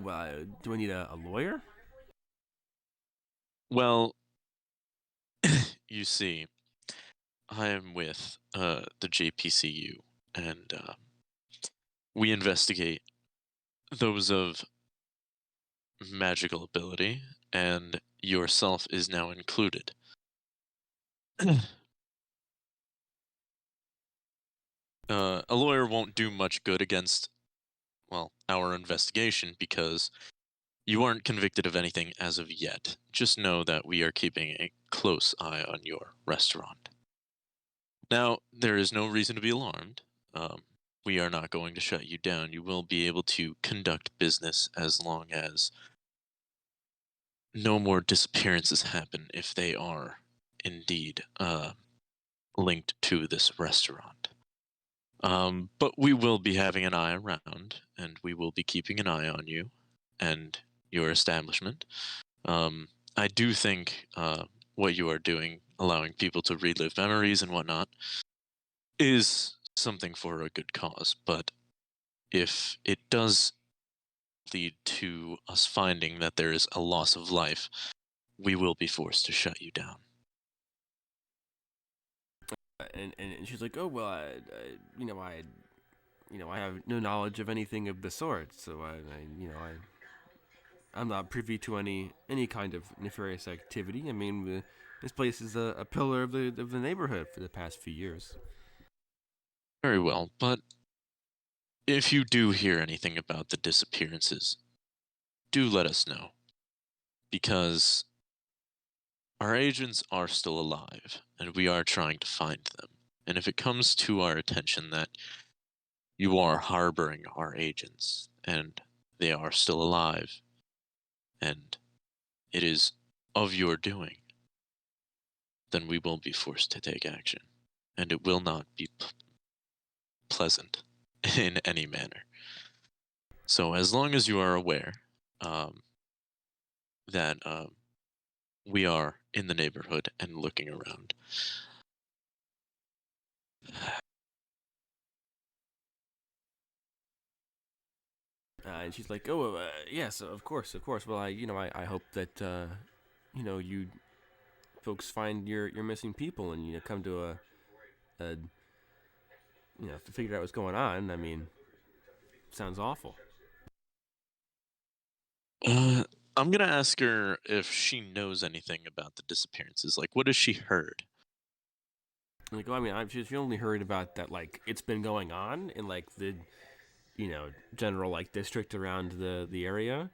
do I need a lawyer? Well, you see, I am with the JPCU, and we investigate those of magical ability, and yourself is now included. A lawyer won't do much good against, well, our investigation because you aren't convicted of anything as of yet. Just know that we are keeping a close eye on your restaurant. Now, there is no reason to be alarmed. We are not going to shut you down. You will be able to conduct business as long as no more disappearances happen if they are indeed linked to this restaurant. But we will be having an eye around, and we will be keeping an eye on you and your establishment. I do think what you are doing, allowing people to relive memories and whatnot, is something for a good cause. But if it does lead to us finding that there is a loss of life, we will be forced to shut you down. And she's like, oh well, I have no knowledge of anything of the sort, so I'm not privy to any kind of nefarious activity. I mean, this place is a pillar of the neighborhood for the past few years. Very well, but if you do hear anything about the disappearances, do let us know, because our agents are still alive, and we are trying to find them. And if it comes to our attention that you are harboring our agents, and they are still alive, and it is of your doing, then we will be forced to take action, and it will not be pleasant in any manner. So as long as you are aware that we are in the neighborhood and looking around. And she's like, oh, yes, of course. Well, I hope that, you folks find your missing people and, come to to figure out what's going on. I mean, sounds awful. I'm gonna ask her if she knows anything about the disappearances. Like, what has she heard? Like, well, I mean, she only heard about that, like, it's been going on in, like, the, general, like, district around the area.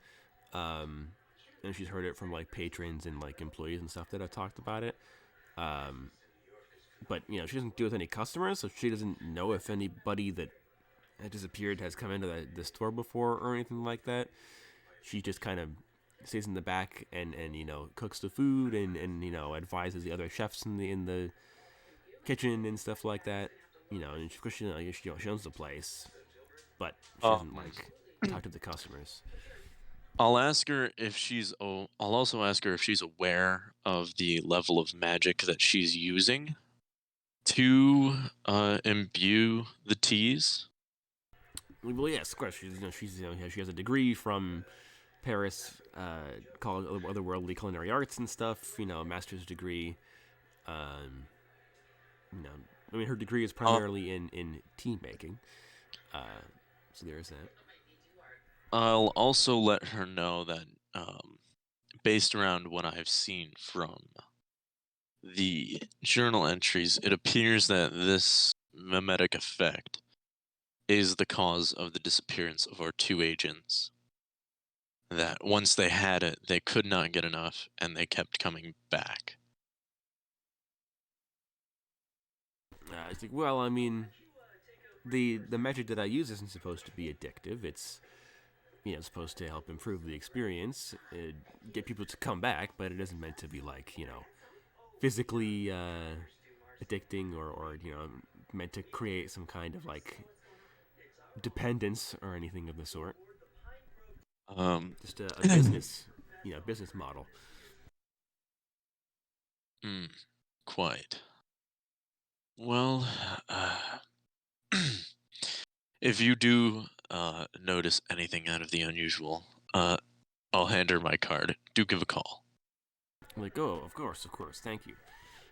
And she's heard it from, like, patrons and, like, employees and stuff that have talked about it. But, she doesn't deal with any customers, so she doesn't know if anybody that had disappeared has come into the store before or anything like that. She just kind of stays in the back and cooks the food and advises the other chefs in the kitchen and stuff like that. And she owns the place, but she doesn't talk to the customers. I'll ask her if she's. I'll also ask her if she's aware of the level of magic that she's using to imbue the teas. Well, yes, of course. She has a degree from Paris, called Otherworldly Culinary Arts and stuff. A master's degree You know, I mean, her degree is primarily in team making. So there's that. I'll also let her know that, based around what I've seen from the journal entries, it appears that this mimetic effect is the cause of the disappearance of our 2 agents. That once they had it, they could not get enough, and they kept coming back. It's like, well, I mean, the magic that I use isn't supposed to be addictive. It's supposed to help improve the experience, get people to come back, but it isn't meant to be like physically addicting or meant to create some kind of like dependence or anything of the sort. Just a business, business model. Quite. Well, if you do notice anything out of the unusual, I'll hand her my card. Do give a call. Like, oh, of course, thank you.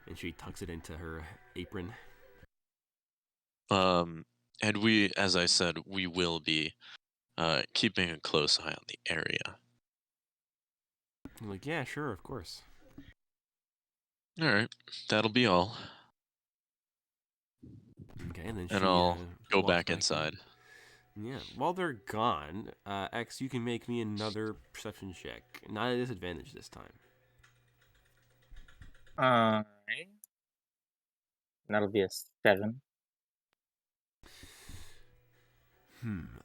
And she tucks it into her apron. And we, as I said, we will be keeping a close eye on the area. I'm like, yeah, sure, of course. All right, that'll be all. Okay, and then And she I'll go walks back inside. Yeah, while they're gone, X, you can make me another perception check. Not at a disadvantage this time. Alright. That'll be a 7.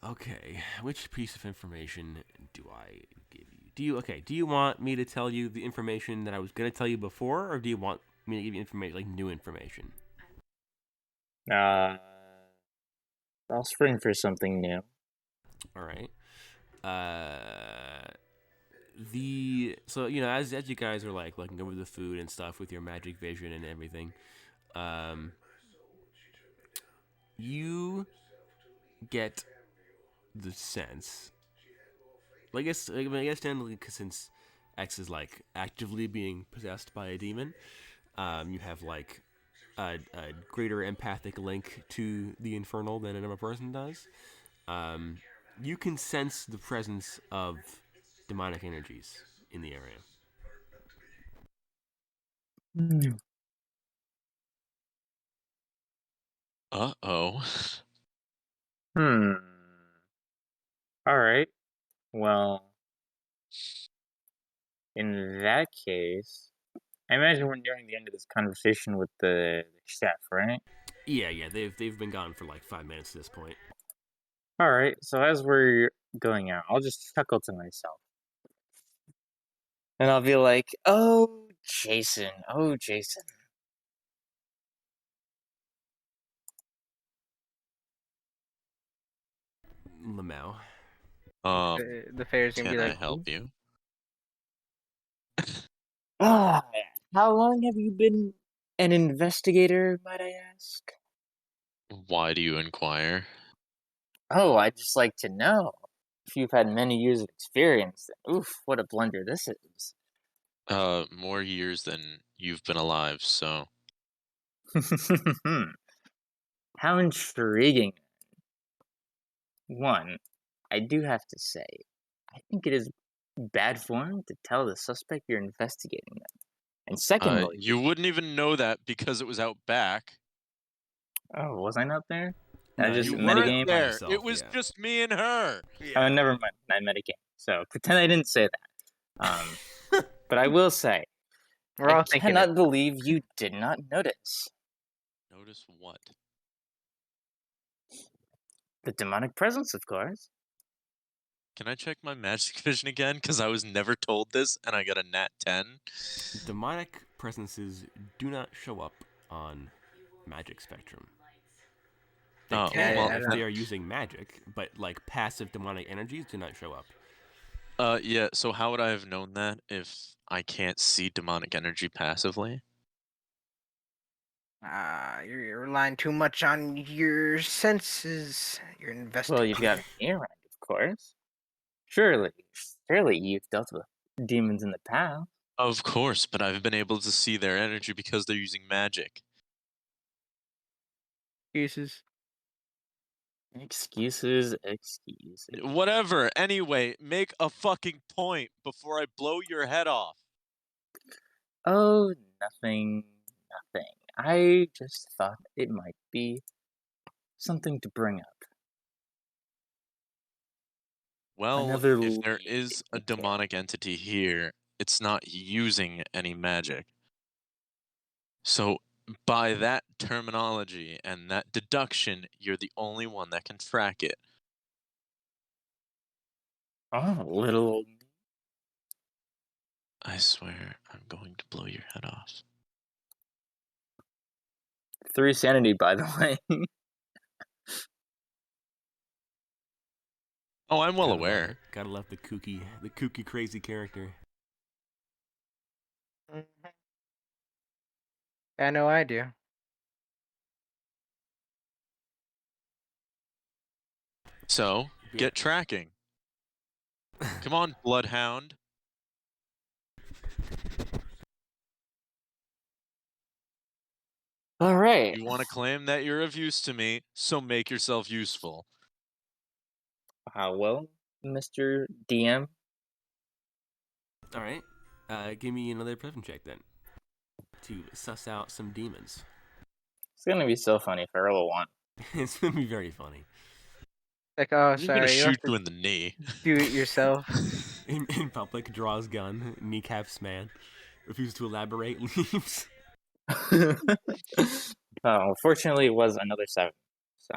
Okay. Which piece of information do I give you? Do you want me to tell you the information that I was going to tell you before, or do you want me to give you information, like new information? I'll spring for something new. All right. So as you guys are like looking over the food and stuff with your magic vision and everything, you get the sense. I guess generally, since X is like actively being possessed by a demon, you have like a greater empathic link to the infernal than another person does. You can sense the presence of demonic energies in the area. Uh-oh. Alright. Well, in that case, I imagine we're nearing the end of this conversation with the chef, right? Yeah, they've been gone for like 5 minutes at this point. Alright, so as we're going out, I'll just chuckle to myself. And I'll be like, oh, Jason. Lamau. The fair's gonna Can be I like, help you? Ah, how long have you been an investigator, might I ask? Why do you inquire? Oh, I'd just like to know. If you've had many years of experience, then oof, what a blunder this is. More years than you've been alive, so... How intriguing. One, I do have to say, I think it is bad form to tell the suspect you're investigating them. And secondly, you wouldn't even know that because it was out back. oh, was I not there? No, I just you weren't metagame. there. Yourself, It was just me and her. Oh, never mind. I metagame. So pretend I didn't say that. But I will say, we're all I thinking it. cannot believe you did not notice Notice what? the demonic presence, of course. Can I check my magic vision again? Because I was never told this, and I got a nat 10. Demonic presences do not show up on magic spectrum. They can well, if they are using magic, but like passive demonic energies do not show up. Yeah, so how would I have known that if I can't see demonic energy passively? You're relying too much on your senses. You're investing. Well, you've got me around, of course. Surely you've dealt with demons in the past. Of course, but I've been able to see their energy because they're using magic. Excuses. Excuses. Whatever. Anyway, make a fucking point before I blow your head off. Oh, nothing. I just thought it might be something to bring up. Well, Another if there lead is a in the demonic entity here, it's not using any magic. So, by that terminology and that deduction, you're the only one that can track it. Oh, little. I swear, I'm going to blow your head off. 3 sanity, by the way. Oh, I'm well aware. Gotta love the kooky, crazy character. I know I do. So, get tracking. Come on, Bloodhound. All right. You want to claim that you're of use to me, so make yourself useful. Well, Mr. DM. All right. Give me another perception check then to suss out some demons. It's gonna be so funny if I roll a 1. It's gonna be very funny. Like, oh, I'm gonna sorry, you have shoot you to in the knee. do it yourself. In public, draws gun, kneecaps man, refuses to elaborate, leaves. Fortunately, it was another 7. So.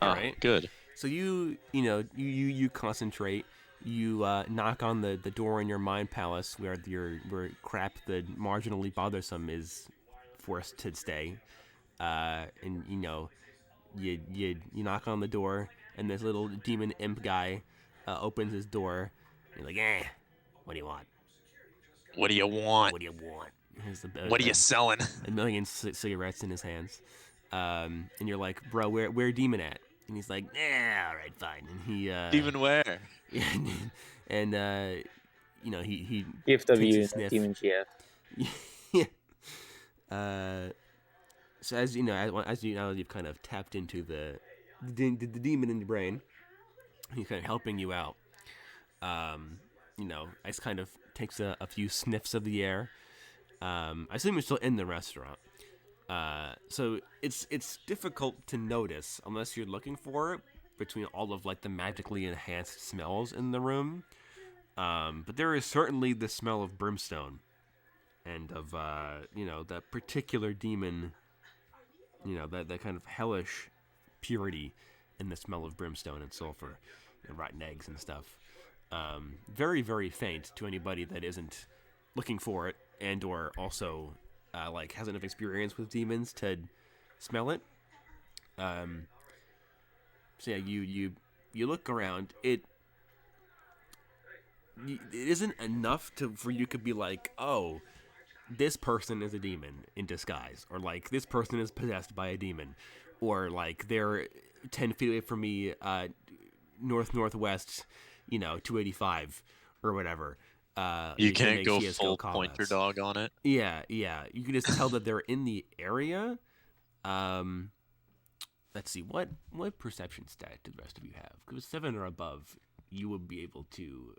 All right. Good. So you concentrate. You knock on the door in your mind palace where crap the marginally bothersome is forced to stay, and you knock on the door and this little demon imp guy opens his door. And you're like, what do you want? What do you want? What do you want? What are you selling? A million cigarettes in his hands, and you're like, bro, where demon at? And he's like, all right, fine. And he Even where? and he takes a DFW, sniff. Demon GF. Yeah. So as you know, you've kind of tapped into the demon in your brain. He's kind of helping you out. Ice kind of takes a few sniffs of the air. I assume you're still in the restaurant. So it's difficult to notice unless you're looking for it between all of like the magically enhanced smells in the room. But there is certainly the smell of brimstone and of that particular demon. That kind of hellish purity in the smell of brimstone and sulfur and rotten eggs and stuff. Very, very faint to anybody that isn't looking for it and or also has enough experience with demons to smell it. So yeah, you look around. It isn't enough for you could be like, oh, this person is a demon in disguise, or like this person is possessed by a demon, or like they're 10 feet away from me, northwest, 285 or whatever. You can't go full pointer dog on it. Yeah. You can just tell that they're in the area. Let's see, what perception stat do the rest of you have? Because 7 or above, you would be able to,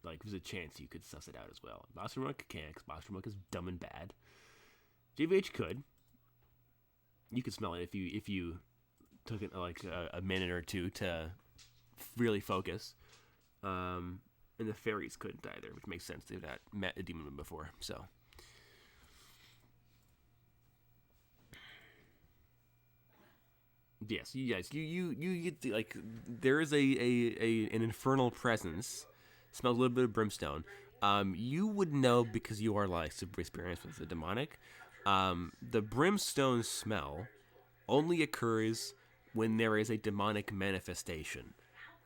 there's a chance you could suss it out as well. Bostonrook can't, because Bostonrook is dumb and bad. JVH could. You could smell it if you took it a minute or two to really focus. And the fairies couldn't either, which makes sense. They've not met a demon before, so. Yes, you guys, you get there is an infernal presence. Smells a little bit of brimstone. You would know because you are super experienced with the demonic. The brimstone smell only occurs when there is a demonic manifestation,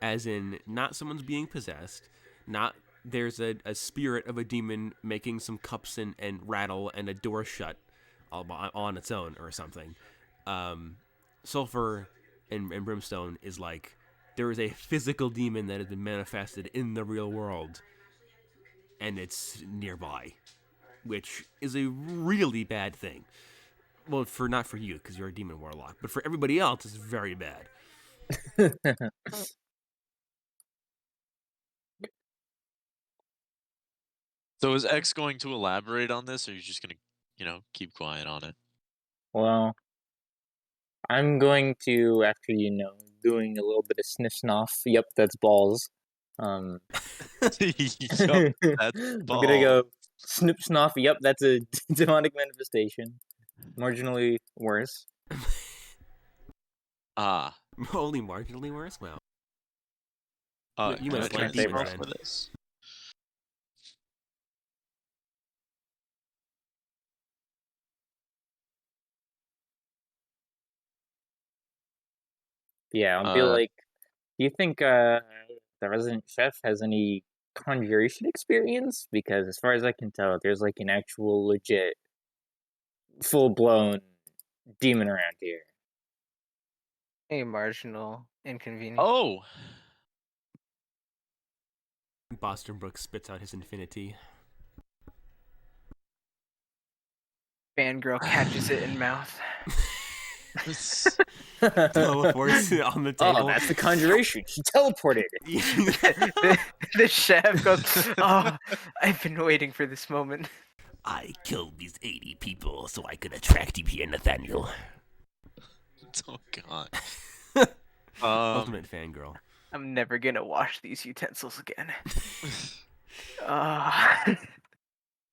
as in not someone's being possessed, not there's a spirit of a demon making some cups and rattle and a door shut on its own or something. Sulfur and brimstone is there is a physical demon that has been manifested in the real world and it's nearby, which is a really bad thing. Well, not for you because you're a demon warlock, but for everybody else, it's very bad. So is X going to elaborate on this, or are you just gonna, keep quiet on it? Well, I'm going to, after doing a little bit of sniff snuff. Yep, that's balls. Yup, I'm that's gonna go balls. snip snuff. Yep, that's a demonic manifestation. Marginally worse. Ah, Only marginally worse. Wow. You can I must turn like this demons off then. for this? Yeah, I'll be like, do you think the resident chef has any conjuration experience? Because as far as I can tell, there's like an actual legit, full-blown demon around here. A marginal inconvenience. Oh, Boston Brooks spits out his infinity. Fangirl catches it in mouth. Teleports on the table. Oh, that's the conjuration. She teleported. The chef goes, "Oh, I've been waiting for this moment." I killed these 80 people so I could attract you here, Nathaniel. oh God. Ultimate fangirl. I'm never gonna wash these utensils again.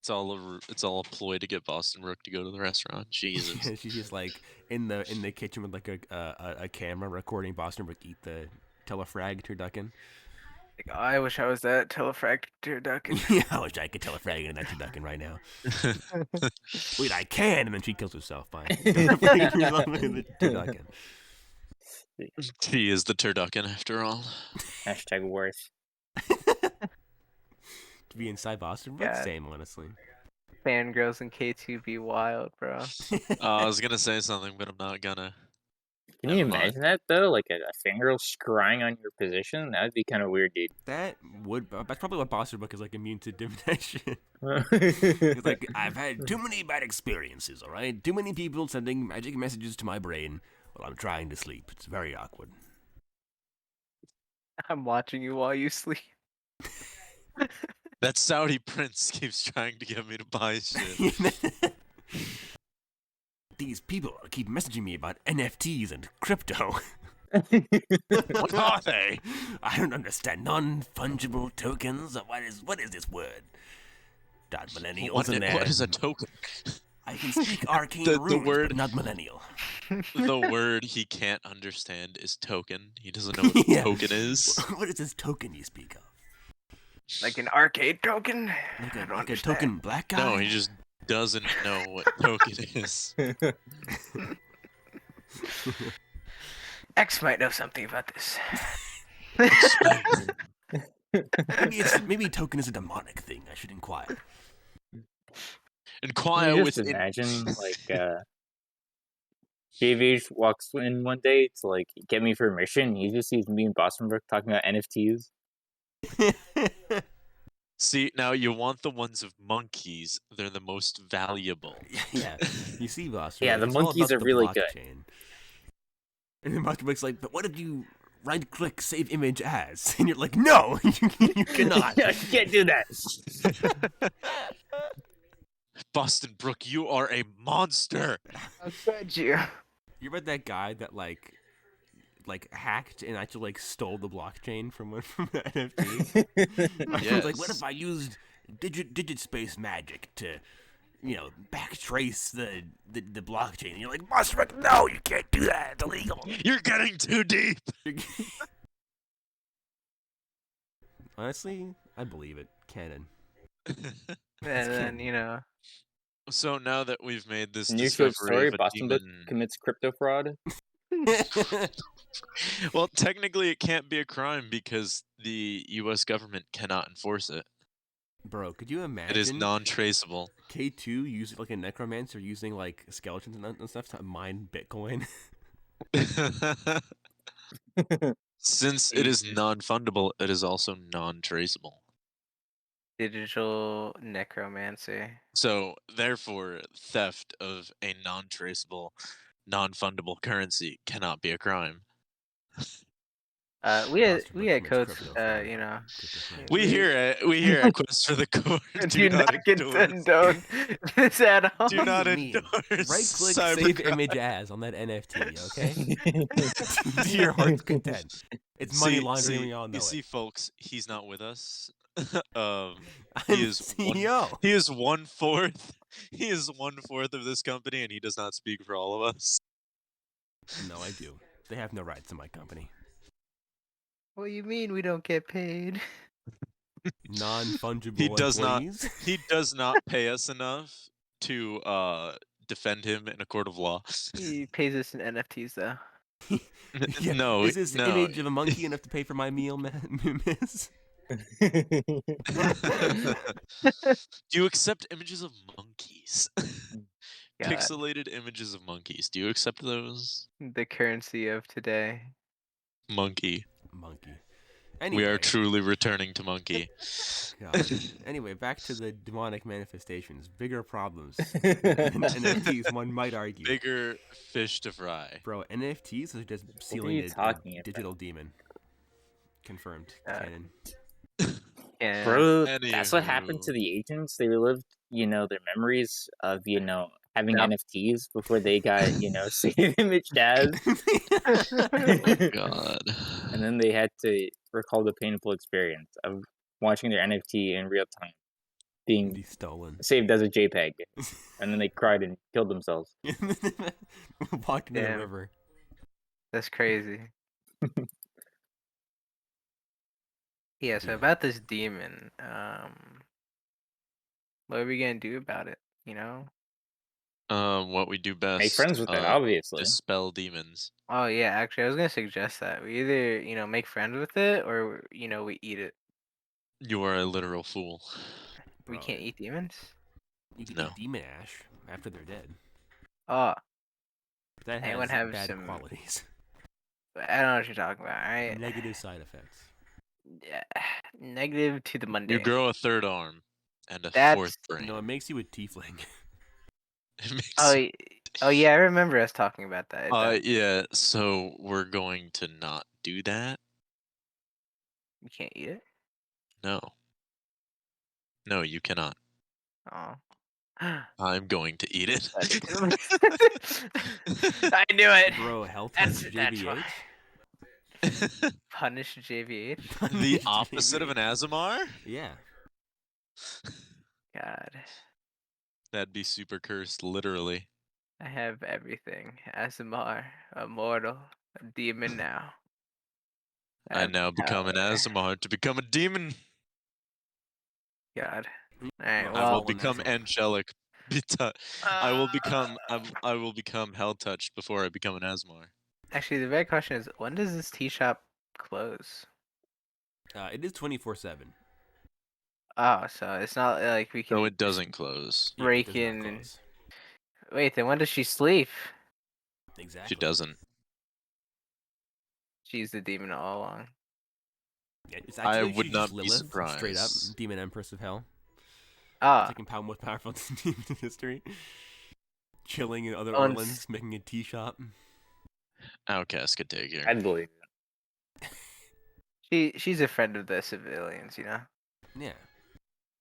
It's all a ploy to get Boston Brook to go to the restaurant. Jesus. She's just like in the kitchen with like a camera recording Boston Brook eat the telefrag turducken. Like, I wish I was that telefrag turducken. Yeah, I wish I could telefrag into that turducken right now. Wait, I can, and then she kills herself by telefragging herself into the turducken. He is the turducken after all. Hashtag worse. To be inside Boston Brook, Yeah. same honestly. Fangirls in K2 be wild, bro. I was gonna say something, but I'm not gonna. Can you Never mind. imagine that though? Like a fangirl scrying on your position? That'd be kind of weird, dude. That's probably what Boston Brook is like immune to divination. It's like, I've had too many bad experiences, alright? Too many people sending magic messages to my brain while I'm trying to sleep. It's very awkward. I'm watching you while you sleep. That Saudi prince keeps trying to get me to buy shit. These people keep messaging me about NFTs and crypto. What are they? I don't understand. Non-fungible tokens? What is this word? Millennials What in there. is a token? I can speak arcane The runes, word- but not millennial. The word he can't understand is token. He doesn't know what Yeah. token is. What is this token you speak of? Like an arcade token? Like I a don't token understand. black guy? No, he just doesn't know what token is. X might know something about this. Maybe token is a demonic thing. I should inquire. Inquire Can you just with imagine, like, JVH walks in one day to, like, get me for a mission. He just sees me and Boston Brook talking about NFTs. See, now you want the ones of monkeys. They're the most valuable. Yeah, you see, boss. Yeah, right? the It's all monkeys about are the really good. blockchain. And then Boston Brook's like, but what if you right-click save image as? And you're like, no, you cannot. You can't do that. Boston Brook, you are a monster. How could you? You read that guy that like hacked and actually like stole the blockchain from the NFT? I was like, what if I used digit space magic to, backtrace the blockchain? And you're like, Boston Brook, no, you can't do that. It's illegal. You're getting too deep. Honestly, I believe it. Canon. And then, So now that we've made this New short discovery story, of a Boston Brook demon... commits crypto fraud. Well, technically it can't be a crime because the U.S. government cannot enforce it. Bro, could you imagine? It is non-traceable. K2 using like a necromancer using like skeletons and stuff to mine Bitcoin. Since it is non-fundable, it is also non-traceable. digital necromancer. So, therefore, theft of a non-traceable, non-fundable currency cannot be a crime. We at Nostradamus Codes, crypto fraud. you know, Crypto crime. We here at Quest for the Core do not endorse. condone this at all. Do not What do you mean? endorse Right-click, cybercrime. save image as on that NFT, okay? To your heart's content. It's money laundering, we all know you it. see, folks, he's not with us. I'm He is CEO. He is 1/4. He is 1/4 of this company, and he does not speak for all of us. No, I do. They have no rights in my company. What do you mean we don't get paid? Non-fungible He does not. employees. He does not pay us enough to defend him in a court of law. He pays us in NFTs though. Yeah, No, is this no. image of a monkey enough to pay for my meal, miss? Do you accept images of monkeys? God, Pixelated images of monkeys. Do you accept those? the currency of today. Monkey. Monkey. We Anyway, are truly returning to monkey. God. Anyway, back to the demonic manifestations. Bigger problems than NFTs, one might argue. Bigger fish to fry. Bro, NFTs are just are sealing you a talking about? digital demon. Confirmed. Canon. Yeah. Bro, that's what happened to Anywho. the agents. They relived, their memories of, having Yep. NFTs before they got, saved image as. Oh God. And then they had to recall the painful experience of watching their NFT in real time being Be stolen. saved as a JPEG. And then they cried and killed themselves. Walked into the Damn. river. That's crazy. Yeah, so Yeah. about this demon, what are we gonna do about it? What we do best. Make friends with it, obviously. Dispel demons. Oh yeah, actually I was gonna suggest that. We either, make friends with it or we eat it. You are a literal fool. We Bro, can't eat demons? You can No. eat demon ash after they're dead. Oh, But that Anyone has have bad some- qualities. I don't know what you're talking about, alright? Negative side effects. Yeah, negative to the You mundane. grow a third arm and a That's- fourth brain. No, it makes you a tiefling. It makes Oh yeah, I remember us talking about that. It does. yeah, so we're going to not do that? You can't eat it? No. No, you cannot. Oh. I'm going to eat it. I knew it. Bro, health That's JBH? why. Punish JVH? The opposite of an Azamar? Yeah. God. That'd be super cursed, literally. I have everything. Asimar, immortal, a demon now. I have now become an power. Azamar to become a demon. God. Alright, Well, I well, will become Azamar. angelic. I will become hell touched before I become an Azamar. Actually, the big question is, when does this tea shop close? It is 24/7. Oh, so it's not like we can No, it doesn't close. Yeah, it break does not in. close. Wait, then when does she sleep? Exactly. She doesn't. She's the demon all along. Yeah, it's I actually would she's not just be Lilith, straight up, surprised. demon empress of hell. Ah, Second most powerful demon in history. Chilling in other Once- Orlands, making a tea shop. Outcast could take her. I'd believe she's a friend of the civilians, you know. Yeah.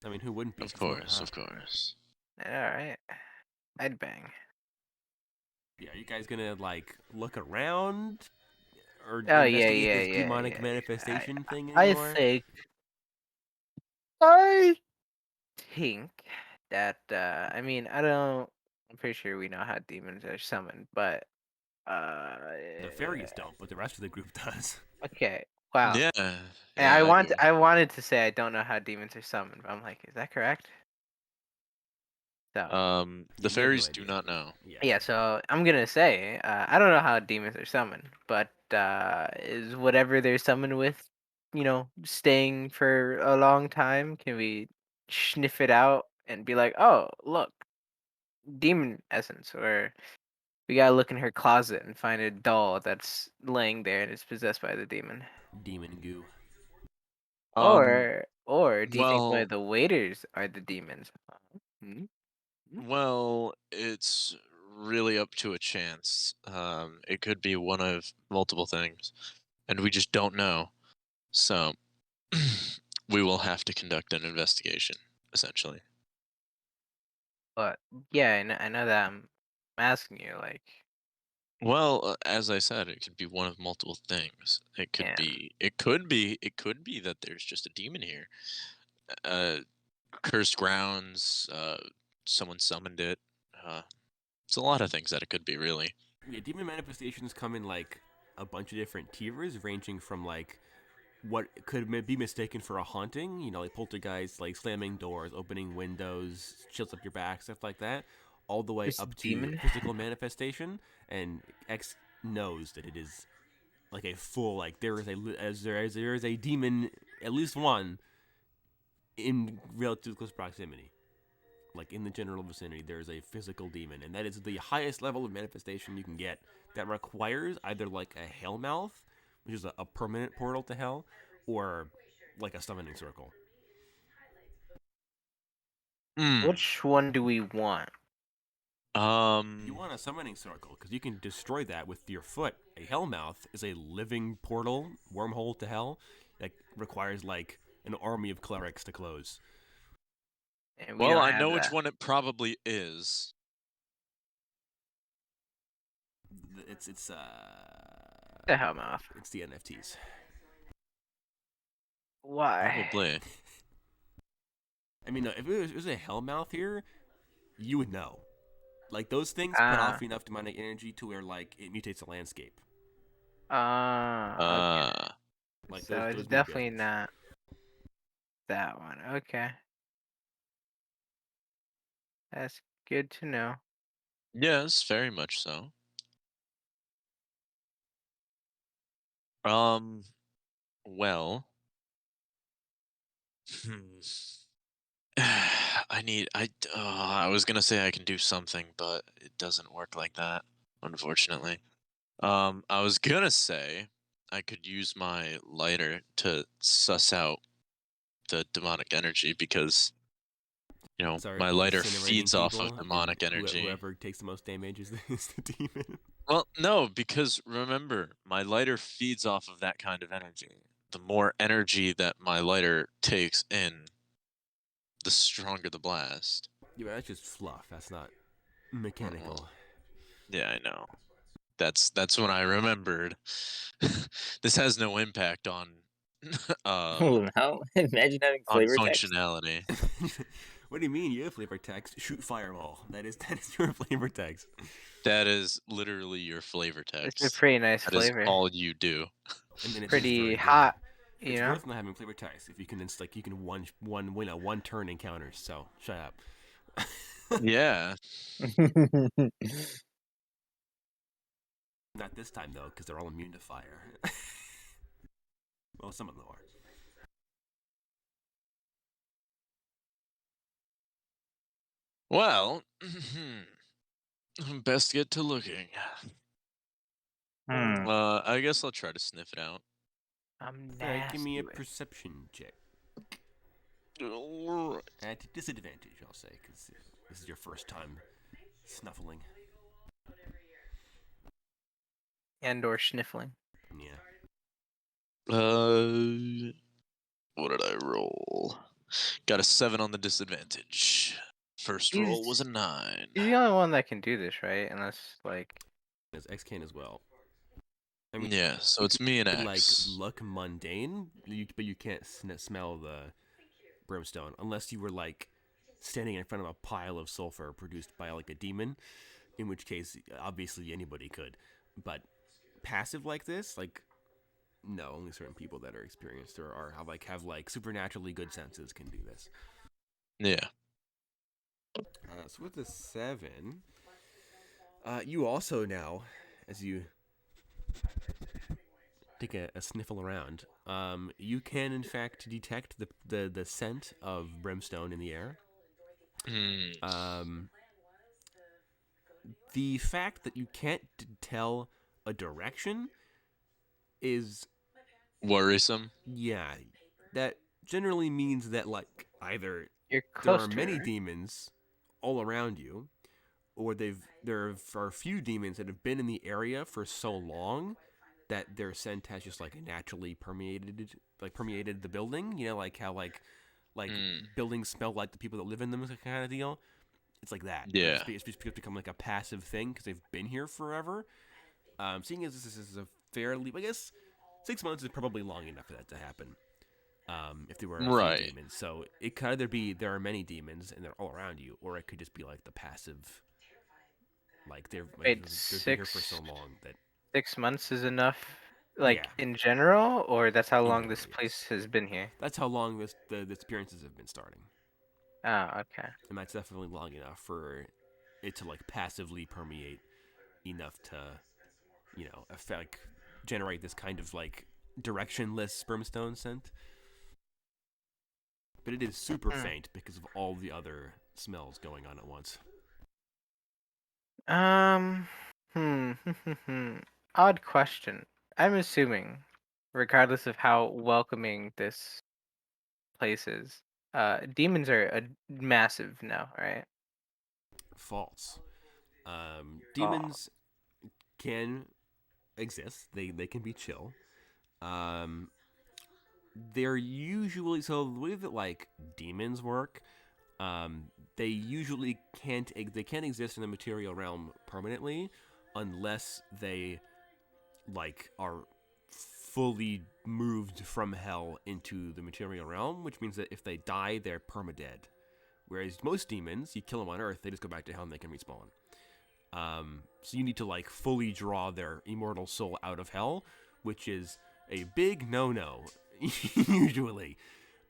I mean, who wouldn't be? Of She's not course, hot. of course. All right, I'd bang. Yeah, are you guys gonna like look around or Oh, yeah, investigate yeah, this yeah, demonic yeah. manifestation thing I anymore? think that I mean I'm pretty sure we know how demons are summoned, but The fairies don't, but the rest of the group does. Okay, wow. Yeah. And yeah, do. I wanted to say I don't know how demons are summoned, but I'm like, is that correct? So The You have no fairies do idea. not know. yeah, so I'm gonna say I don't know how demons are summoned, but is whatever they're summoned with, staying for a long time? Can we sniff it out and be like, oh, look, demon essence, or we gotta look in her closet and find a doll that's laying there and is possessed by the demon, Demon goo. Um, Or do you think one Well, of the waiters are the demons? Hmm? well, it's really up to a chance. It could be one of multiple things, and we just don't know. So, we will have to conduct an investigation, essentially. But yeah, I know that I'm asking you, like, Well, as I said, it could be one of multiple things. It could and be, it could be, it could be that there's just a demon here. Uh, Cursed grounds. Someone summoned it. It's a lot of things that it could be, really. Yeah, demon manifestations come in like a bunch of different tiers, ranging from like what could be mistaken for a haunting, you know, like poltergeist, like slamming doors, opening windows, chills up your back, stuff like that, all the way there's a up to demon. physical manifestation. And X knows that it is like a full, like there is a demon, at least one, in relative close proximity. Like in the general vicinity, there is a physical demon, and that is the highest level of manifestation you can get. That requires either like a hellmouth, which is a permanent portal to hell, or like a summoning circle. Hmm. Which one do we want? You want a summoning circle because you can destroy that with your foot. A hellmouth is a living portal, wormhole to hell, that requires like an army of clerics to close. And we Well, don't I have know which that. one it probably is. It's The Hellmouth. it's the NFTs. Why? Probably. I mean, no, if it was a hellmouth here, you would know. Like those things put off enough demonic energy to where like it mutates the landscape. Okay. Like So it's those mean definitely business. not that one. Okay. That's good to know. Yes, very much so. Um, well, I was gonna say I can do something, but it doesn't work like that, unfortunately. I was gonna say I could use my lighter to suss out the demonic energy because, Start my lighter incinerating feeds off of people, and demonic energy. whoever takes the most damage is the demon. Well, no, because remember, my lighter feeds off of that kind of energy. The more energy that my lighter takes in, the stronger the blast. Yeah, but that's just fluff. That's not Well, mechanical. yeah, I know. That's when I remembered. This has no impact on Oh no! Imagine having on flavor text. functionality. What do you mean? You have flavor text. Shoot fireball. That is your flavor text. That is literally your flavor It's text. a pretty nice That is flavor. all you do. And then it's just Pretty very hot, good. you It's know? worth not having flavor text if you can. It's like you can one turn encounters. So shut up. Yeah. Not this time though, because they're all immune to fire. Well, some of them are. Well, best get to looking. Hmm. I guess I'll try to sniff it out. I'm Alright, give me a nasty with- perception check. Alright. At disadvantage, I'll say, because this is your first time snuffling. and or sniffling. Yeah. What did I roll? Got a 7 on the disadvantage. First roll was a 9. He's the only one that can do this, right? Unless, like... As X can as well. Yeah, so it's me and Like X. look mundane, but you can't smell the brimstone unless you were like standing in front of a pile of sulfur produced by like a demon, in which case obviously anybody could. But passive like this, like no, only certain people that are experienced or have supernaturally good senses can do this. Yeah. So with the 7, you also now, as you take a sniffle around, you can in fact detect the scent of brimstone in the air. The fact that you can't tell a direction is Worrisome. yeah, that generally means that like either You're there close are to many her. demons all around you, or there are a few demons that have been in the area for so long that their scent has just like naturally permeated the building. You know, like how like buildings smell like the people that live in them, kind of deal. It's like that. Yeah. It's just become like a passive thing because they've been here forever. Seeing as this is a fairly, I guess, 6 months is probably long enough for that to happen. If there were a Right. few demons, so it could either be there are many demons and they're all around you, or it could just be like the passive, like they've Wait, been here for so long that 6 months is enough, like Yeah. in general, or that's how In long general, this yes. place has been here? That's how long the appearances have been starting, Oh, okay. and that's definitely long enough for it to like passively permeate enough to, affect, generate this kind of like directionless brimstone scent. But it is super faint because of all the other smells going on at once. Hmm. Odd question. I'm assuming, regardless of how welcoming this place is, demons are massive now, right? False. Oh, Demons can exist. They can be chill. They're usually, so the way that like demons work, they usually can't exist in the material realm permanently unless they like are fully moved from hell into the material realm, which means that if they die, they're permadead. Whereas most demons, you kill them on Earth, they just go back to hell and they can respawn. So you need to like fully draw their immortal soul out of hell, which is a big no-no usually.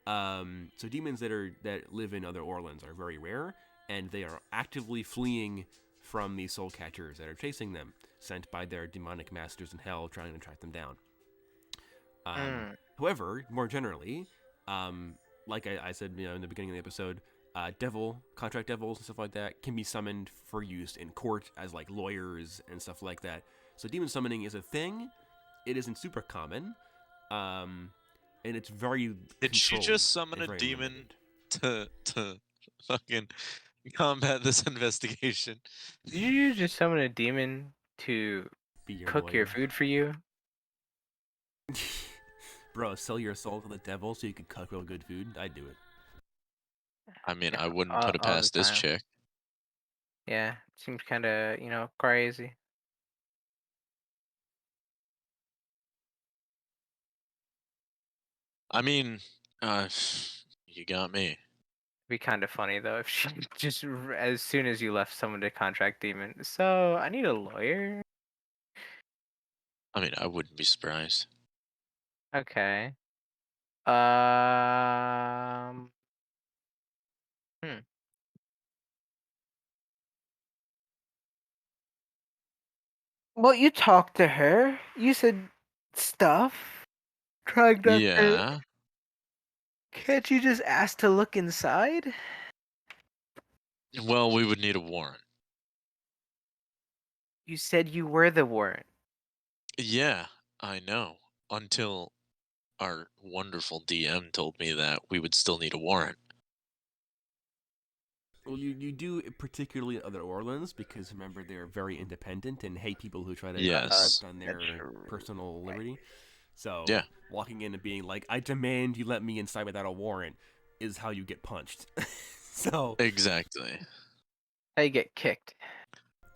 So demons that live in other Orlands are very rare, and they are actively fleeing from the soul catchers that are chasing them, sent by their demonic masters in hell, trying to track them down. However, more generally, like I said, in the beginning of the episode, contract devils and stuff like that can be summoned for use in court as like lawyers and stuff like that. So demon summoning is a thing. It isn't super common, and it's very. Did she controlled just summon and a very demon limited. to fucking combat this investigation? did you just summon a demon to Be your cook your lawyer. food for you? Bro, sell your soul to the devil so you can cook real good food. I'd do it. I mean, Yeah, I wouldn't put it all the past this time. chick. Yeah, seems kind of, crazy. I mean, you got me. Be kind of funny though if she just as soon as you left someone to contract demon. So I need a lawyer. I mean, I wouldn't be surprised. Okay. Um. Hmm. Well, you talked to her. You said stuff. Trying not to. Yeah. Can't you just ask to look inside? Well, we would need a warrant. You said you were the warrant. Yeah, I know. Until our wonderful DM told me that we would still need a warrant. Well, you do particularly at other Orlands because remember they're very independent and hate people who try to Yes. encroach on their personal liberty. So Yeah. walking in and being like, "I demand you let me inside without a warrant," is how you get punched. So Exactly. How you get kicked.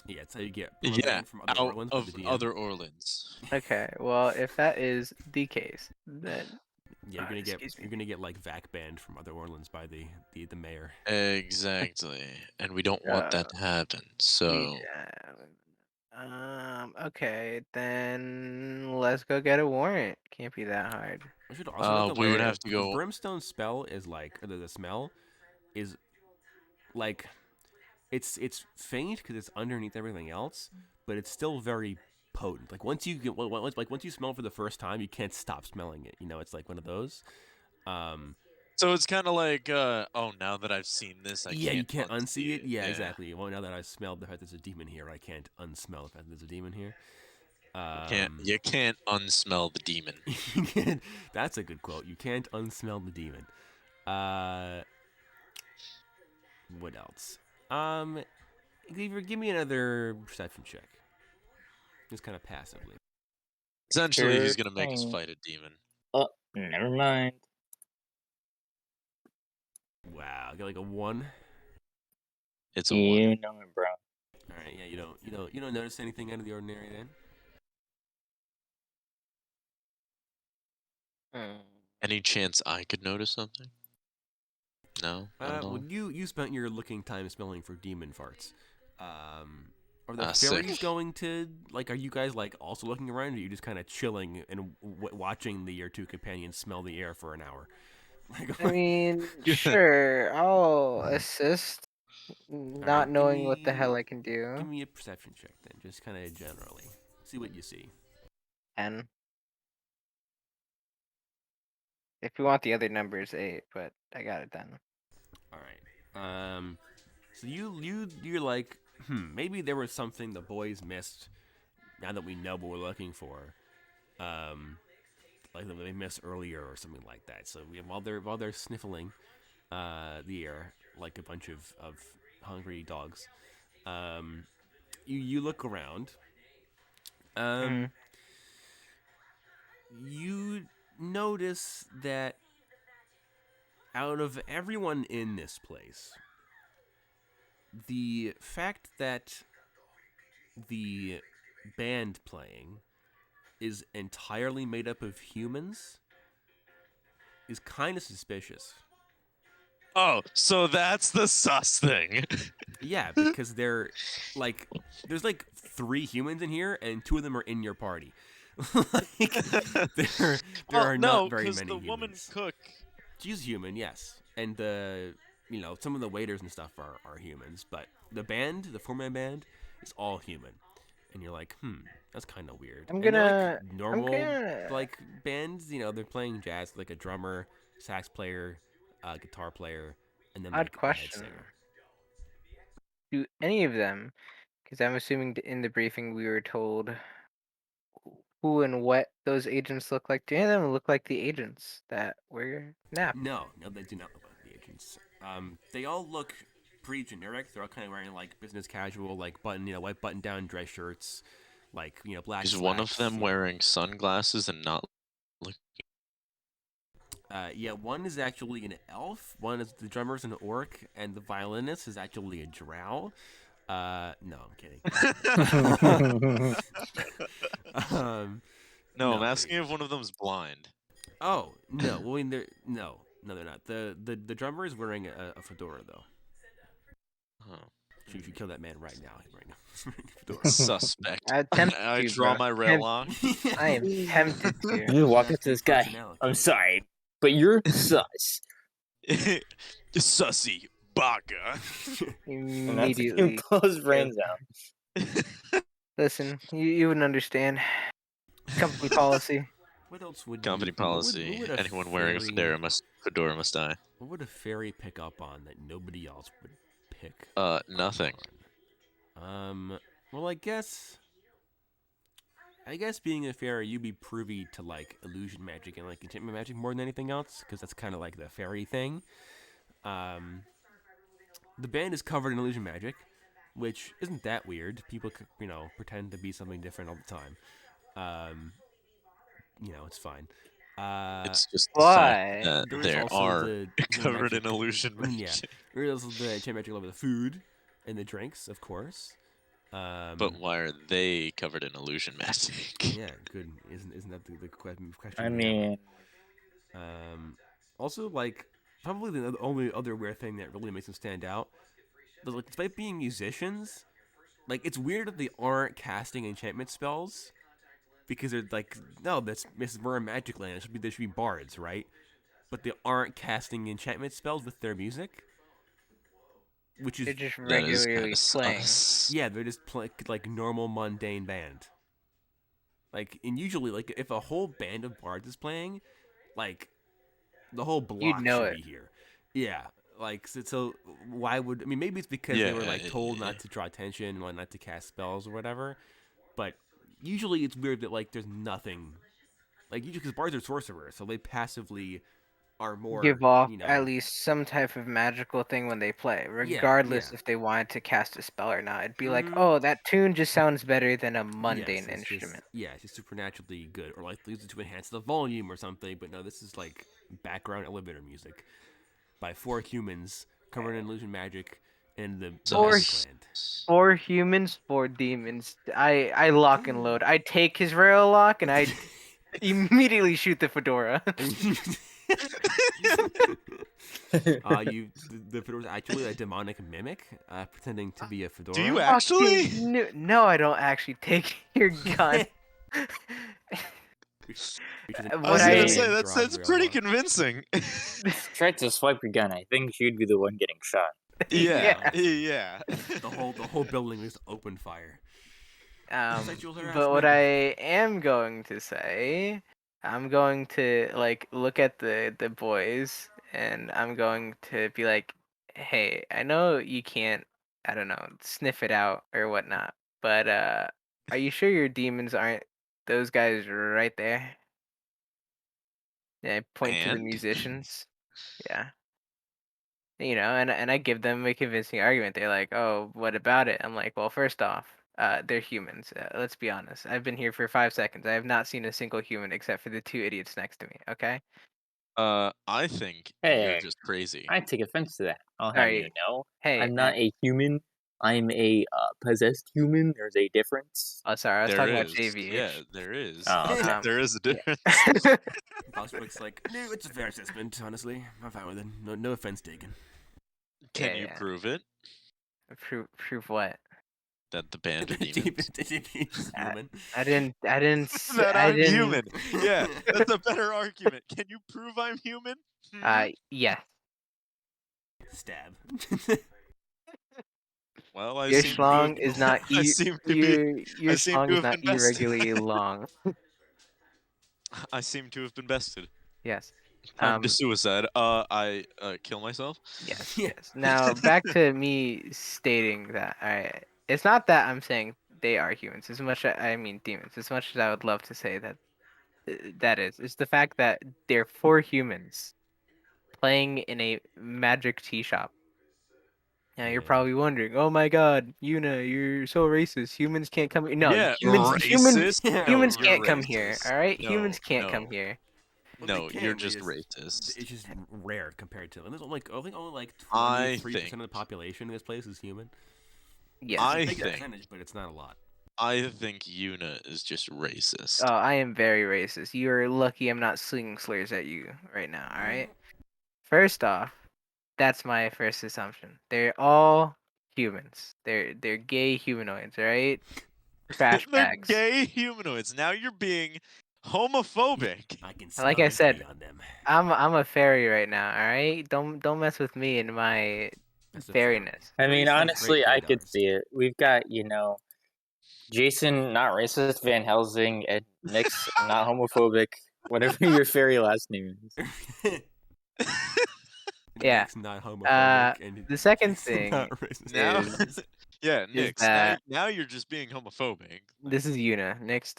yeah, it's how you get Yeah, promoted from other out Orlands by of the DM. other Orlands. Okay, well, if that is the case, then Yeah, excuse me. you're gonna get like vac banned from other Orlands by the mayor. Exactly. And we don't want that to happen. So, Yeah. Okay, then let's go get a warrant. Can't be that hard. I should also note that we would like, have to the go. brimstone spell is like, or the smell is like, it's faint because it's underneath everything else, but it's still very potent. Like once you smell it for the first time, you can't stop smelling it. It's like one of those. So it's kind of like, oh, now that I've seen this, I Yeah, you can't can't unsee it. Yeah, Yeah. exactly. Well, now that I've smelled the fact there's a demon here, I can't unsmell the fact there's a demon here. You can't unsmell the demon. That's a good quote. You can't unsmell the demon. What else? Cleaver, give me another perception check. Just kind of passively. Essentially, Sure he's gonna make us thing. fight a demon. Oh, never mind. Wow, I got like a 1. It's a 1. You know it, bro. All right, yeah, you don't notice anything out of the ordinary then. Any chance I could notice something? No. Not at all? Well, you spent your looking time smelling for demon farts. Are the Sick. fairies going to like? Are you guys like also looking around? Or are you just kind of chilling and watching your 2 companions smell the air for an hour? Like, I mean, sure, I'll assist, not Alright, knowing what the hell I can give do. me a perception check then, just kind of generally. See what you see. And if you want the other numbers, 8, but I got it done. All right. So you're like, maybe there was something the boys missed. Now that we know what we're looking for, like they missed earlier or something like that. So while they're sniffling, the air like a bunch of hungry dogs, you look around. You notice that out of everyone in this place, the fact that the band playing is entirely made up of humans is kind of suspicious. Oh, so that's the sus thing. Yeah, because they're like, there's like 3 humans in here, and 2 of them are in your party. Like, there are not very many the humans. woman cook. She's human, yes, and some of the waiters and stuff are humans, but the band, the 4-man band, is all human, and you're like, that's kind of weird. I'm And they're, gonna- like, normal like bands, they're playing jazz, like a drummer, sax player, guitar player, and then Odd like a head question. singer. Do any of them, because I'm assuming in the briefing we were told who and what those agents look like. Do any of them look like the agents that were napped? No, they do not look like the agents. They all look pretty generic. They're all kind of wearing like business casual, like white button-down dress shirts, like black. Is slacks, one of them wearing sunglasses and not looking? Yeah, one is actually an elf. One is the drummer's an orc, and the violinist is actually a drow. No, I'm kidding. No, I'm asking if one of them's blind. Oh no, well, I mean, they're not. The drummer is wearing a fedora though. Oh. You should kill that man right now. Suspect. Tempted I to, draw bro. my raillock. I am tempted to. You walk up to this guy. I'm sorry, but you're sus. Sussy baka. And that's you Immediately. pull his brains out. Listen, you wouldn't understand. Company policy. What else would Company policy. what would a Anyone wearing a fedora must die. What would a fairy pick up on that nobody else would pick? Nothing. On? Well, I guess being a fairy, you'd be privy to like illusion magic and like enchantment magic more than anything else, because that's kind of like the fairy thing. The band is covered in illusion magic, which isn't that weird. People, pretend to be something different all the time. It's fine. It's just the Why? fact that There's there also are the covered magic- in illusion magic. Yeah, there's also the enchantment magic over the food and the drinks, of course. But why are they covered in illusion magic? Yeah, good. Isn't that the question? I mean, Also, like, probably the only other weird thing that really makes them stand out, but like, despite being musicians, like, it's weird that they aren't casting enchantment spells, because they're like, no, we're a magic land. There should be bards, right? But they aren't casting enchantment spells with their music, which is They're just That is regularly kinda playing. sus. yeah, they're just like normal mundane band. Like, and usually, like, if a whole band of bards is playing, like, the whole block know should it. be here. Yeah, like, so why would, I mean, maybe it's because they were, like, told not to draw attention, or not to cast spells or whatever, but usually it's weird that like there's nothing, like usually because bards are sorcerers, so they passively are more Give off you know. at least some type of magical thing when they play, regardless if they wanted to cast a spell or not. It'd be like, oh, that tune just sounds better than a mundane instrument. It's just supernaturally good, or like they use it to enhance the volume or something. But no, this is like background elevator music by 4 humans covered in illusion magic and the Clan. 4 humans, 4 demons. I lock and load. I take his rail lock and I immediately shoot the fedora. The fedora's actually a demonic mimic, pretending to be a fedora. Do you actually? No, I don't actually take your gun. I was gonna say that's pretty convincing. Tried to swipe your gun. I think you'd be the one getting shot. Yeah. The whole building is open fire. But what I am going to say, I'm going to like look at the boys and I'm going to be like, hey, I know you can't, I don't know, sniff it out or whatnot, but are you sure your demons aren't those guys right there? And I point to the musicians. Yeah. And I give them a convincing argument. They're like, "Oh, what about it?" I'm like, "Well, first off, they're humans. Let's be honest. I've been here for 5 seconds. I have not seen a single human except for the 2 idiots next to me. Okay." I think you're just crazy. I take offense to that. I'll have you know. Hey, I'm not a human. I'm a possessed human. There's a difference. Oh, sorry. I was talking about JVH. Yeah, there is. Oh, there is a difference. Bosswick's like, no, it's a fair assessment. Honestly, I'm fine with it. No offense taken. Can you prove it? Prove what? That the band are demons. Human. I didn't. That I'm human. Yeah, that's a better argument. Can you prove I'm human? Yeah. Stab. Well, your schlong is not. Your schlong is not irregularly long. I seem to have been bested. Yes. Time to suicide. I kill myself. Yes. Yes. Now back to me stating that. All right. It's not that I'm saying they are humans as much. I mean demons. As much as I would love to say that. It's the fact that they're 4 humans playing in a magic tea shop. Now you're probably wondering, oh my God, Yuna, you're so racist. Humans can't come here. No, yeah, humans no, can't come racist. here. All right, no, humans can't come here. No, you're just racist. It's just rare compared to. And there's only, I think only like 23% of the population in this place is human. Yes, I think, percentage, but it's not a lot. I think Yuna is just racist. Oh, I am very racist. You're lucky I'm not slinging slurs at you right now. All right. First off, that's my first assumption. They're all humans. They're gay humanoids, right? Trash bags. They're gay humanoids. Now you're being homophobic. Like I said, I'm a fairy right now. All right. Don't mess with me and my fairiness. I mean, honestly, I could see it. We've got Jason, not racist, Van Helsing, and Nick's not homophobic. Whatever your fairy last name is. Yeah. Nick's not homophobic. And the second thing is Nick. Now you're just being homophobic. This is Yuna. Nick's.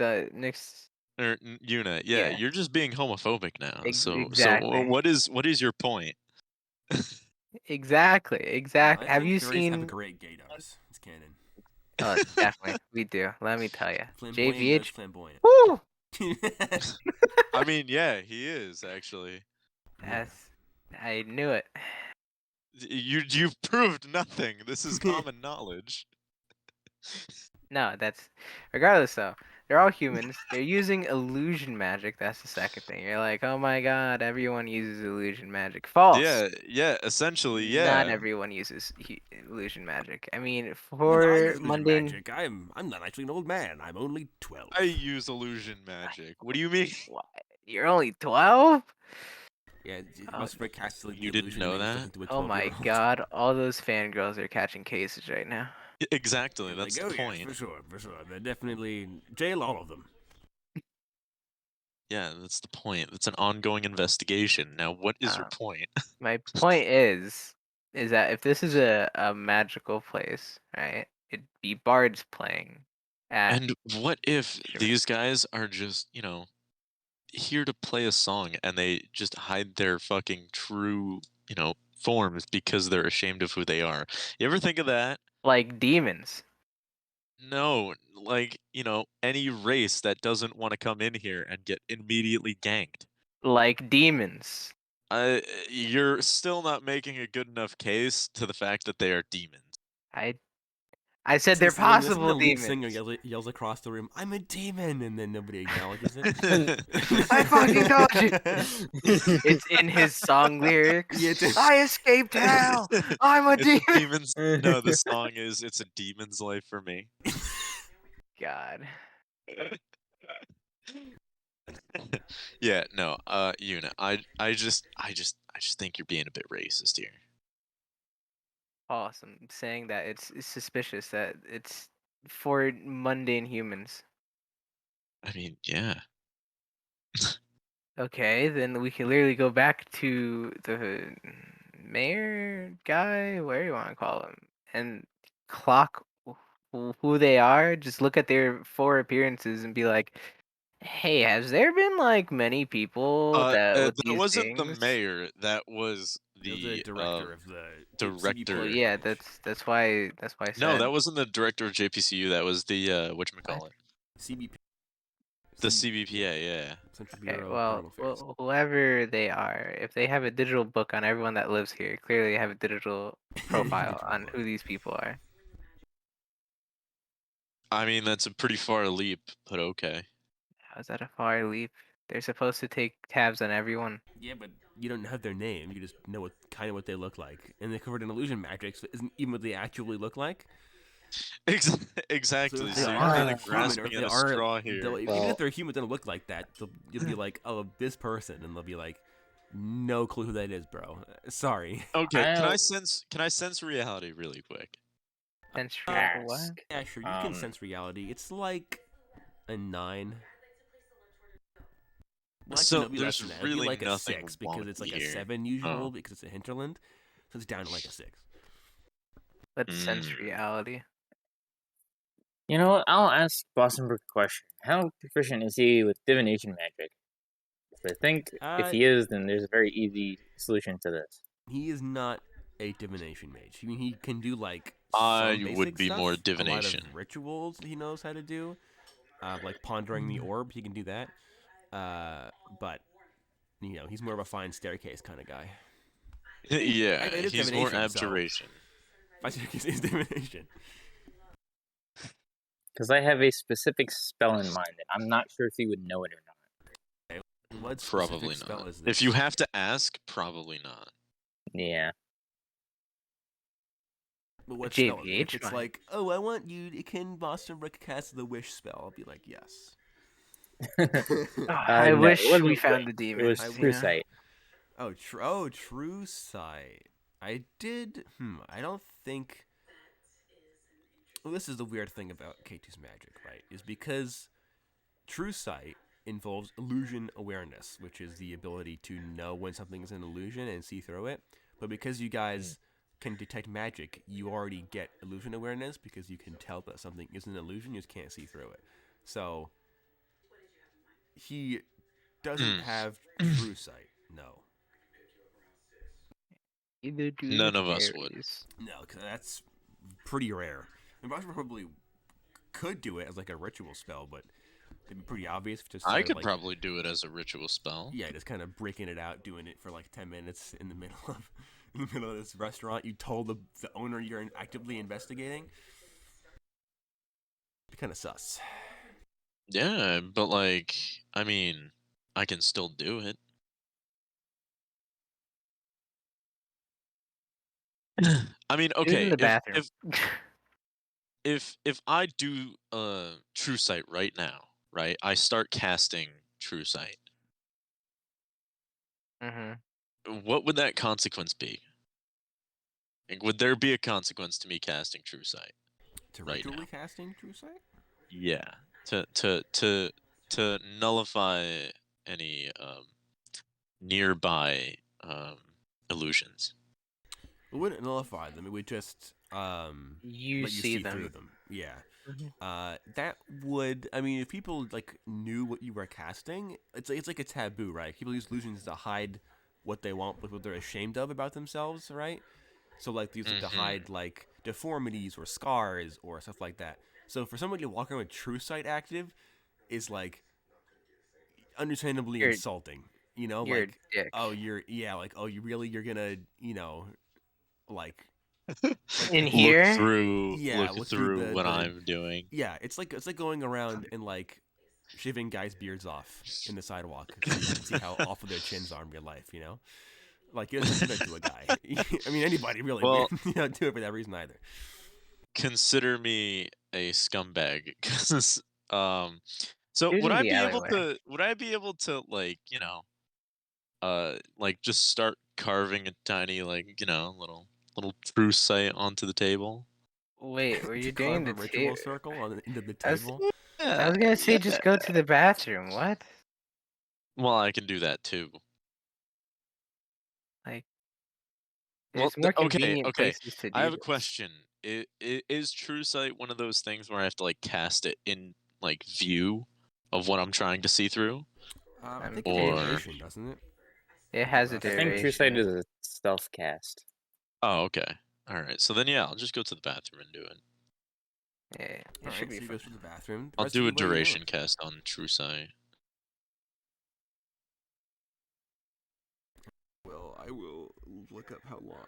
Or Yuna. Yeah, you're just being homophobic now. Exactly. So what is your point? Exactly. Have you seen? Have great gaydars. It's canon. Oh, definitely, we do. Let me tell you, JPH. Flamboyant. Woo! I mean, yeah, he is actually. Yes, I knew it. You've proved nothing. This is common knowledge. No, that's regardless though. They're all humans. They're using illusion magic. That's the second thing. You're like, oh my God, everyone uses illusion magic. False. Yeah. Essentially, yeah. Not everyone uses illusion magic. I mean, for mundane magic, I'm not actually an old man. I'm only 12. I use illusion magic. What do you mean? What? You're only 12? Yeah, you didn't know that? Oh my God, all those fangirls are catching cases right now. Exactly, that's the point. Yeah, for sure. They're definitely jail all of them. Yeah, that's the point. It's an ongoing investigation. Now, what is your point? My point is that if this is a magical place, right? It'd be bards playing. And what if Sure. these guys are just, here to play a song and they just hide their fucking true, forms because they're ashamed of who they are? You ever think of that? Like demons. No, like, any race that doesn't want to come in here and get immediately ganked. Like demons. You're still not making a good enough case to the fact that they are demons. I said they're It's when the possible lead singer demons. yells across the room, "I'm a demon," and then nobody acknowledges it. I fucking told you. It's in his song lyrics. Yeah, it's- I escaped hell. I'm a It's demon. a demon's. No, the song is "It's a Demon's Life for Me." God. Yeah, no, Yuna, I just think you're being a bit racist here. Awesome. Saying that it's suspicious that it's for mundane humans. I mean, yeah. Okay, then we can literally go back to the mayor guy, whatever you want to call him, and clock who they are. Just look at their 4 appearances and be like, "Hey, has there been like many people that with That these wasn't the things?" mayor. That was It was the the director of the director. Well, CBP. yeah, that's why I No, said that wasn't the director of JPCU. That was the whatchamacallit? CBP. The CBPA. Yeah. Central okay. Bureau of Well, Criminal Affairs. whoever they are, if they have a digital book on everyone that lives here, clearly they have a digital profile Digital on book. who these people are. I mean, that's a pretty far leap, but okay. How's that a far leap? They're supposed to take tabs on everyone. Yeah, but you don't have their name. You just know what they look like, and they covered in illusion magic, so it isn't even what they actually look like. Exactly. So if So they you're are kind of human, or if grasping they at a are, straw here. even Well- if they're human, they don't look like that. You'll be like, "Oh, this person," and they'll be like, "No clue who that is, bro. Sorry." Okay, can I I'll sense reality really quick? Century what? ask. Yeah, sure. You can sense reality. It's like a 9. Well, actually, So no, it'd be less there's than that. It'd be really like a nothing 6 because it's like a wonky here. 7 usual Oh. because it's a hinterland, so it's down to like a 6. Let's sense Mm. reality. You know what? I'll ask Bostonbrook a question. How proficient is he with divination magic? 'Cause I think if he is, then there's a very easy solution to this. He is not a divination mage. I mean, he can do like I some basic would be stuff. more A lot divination. of rituals he knows how to do, like pondering the orb. He can do that. But he's more of a fine staircase kind of guy. Yeah, It is he's more divination, so- abjuration. Fine staircase is divination. Because I have a specific spell in mind that I'm not sure if he would know it or not. What specific Probably spell not. is this? If you have to ask, probably not. Yeah. But what JVH spell? If it's might. like, oh, I want you. Can Boston Brick cast the wish spell? I'll be like, yes. I No, wish it wasn't we Wit, found the It demon. was I True wish- Sight. True sight. I did. I don't think. Well, this is the weird thing about K2's magic, right? Is because true sight involves illusion awareness, which is the ability to know when something is an illusion and see through it. But because you guys can detect magic, you already get illusion awareness because you can tell that something is an illusion, you just can't see through it. So he doesn't have true sight. No. Either do None the of us would. fairies. No, because that's pretty rare. And Boston probably could do it as like a ritual spell, but it'd be pretty obvious to I start, could like, probably do it as a ritual spell. yeah, just kind of breaking it out, doing it for like 10 minutes in the middle of this restaurant. You told the owner you're actively investigating. It'd be kind of sus. Yeah, but like, I mean, I can still do it. I mean, He was in okay, the bathroom. if I do True Sight right now, right? I start casting True Sight. Mm-hmm. What would that consequence be? Like, would there be a consequence to me casting True Sight? To Right ritually now. casting true sight? Yeah, to nullify any nearby illusions. It wouldn't nullify them. It would just You but you see through them. them. Yeah. Mhm. That would, I mean, if people like knew what you were casting, it's like a taboo, right? People use illusions to hide what they want, what they're ashamed of about themselves, right? So like they use it to hide like deformities or scars or stuff like that. So for somebody to walk around with true sight active is like understandably You're insulting. You know, you're a like dick. oh you're gonna like In Look here, through yeah look look through through what the I'm doing. yeah it's like going around and like shaving guys' beards off in the sidewalk so you can see how awful their chins are in real life. You know, like you don't do that to a guy. I mean anybody really, Well, but you don't do it for that reason either. consider me a scumbag because so usually the alleyway. would I be able to like, like just start carving a tiny like, little true sight onto the table? Wait, were To you doing carve a the ritual tape? circle on the end of the I was, table. I Yeah, was gonna say yeah. just go to the bathroom. What? Well, I can do that too. Like, Well, there's more okay, convenient okay. places to I do have a this. question. Is True Sight one of those things where I have to like cast it in like view of what I'm trying to see through? I think it's Or duration, doesn't it? It I think has a last I time I think True checked. Sight duration. is a stealth cast. oh, okay. All right. So then yeah, I'll just go to the bathroom and do it. Yeah, it All should right, be so he fun. goes to the bathroom. The I'll rest of do a you, what are you doing? duration cast on True Sight. Well, I will look up how long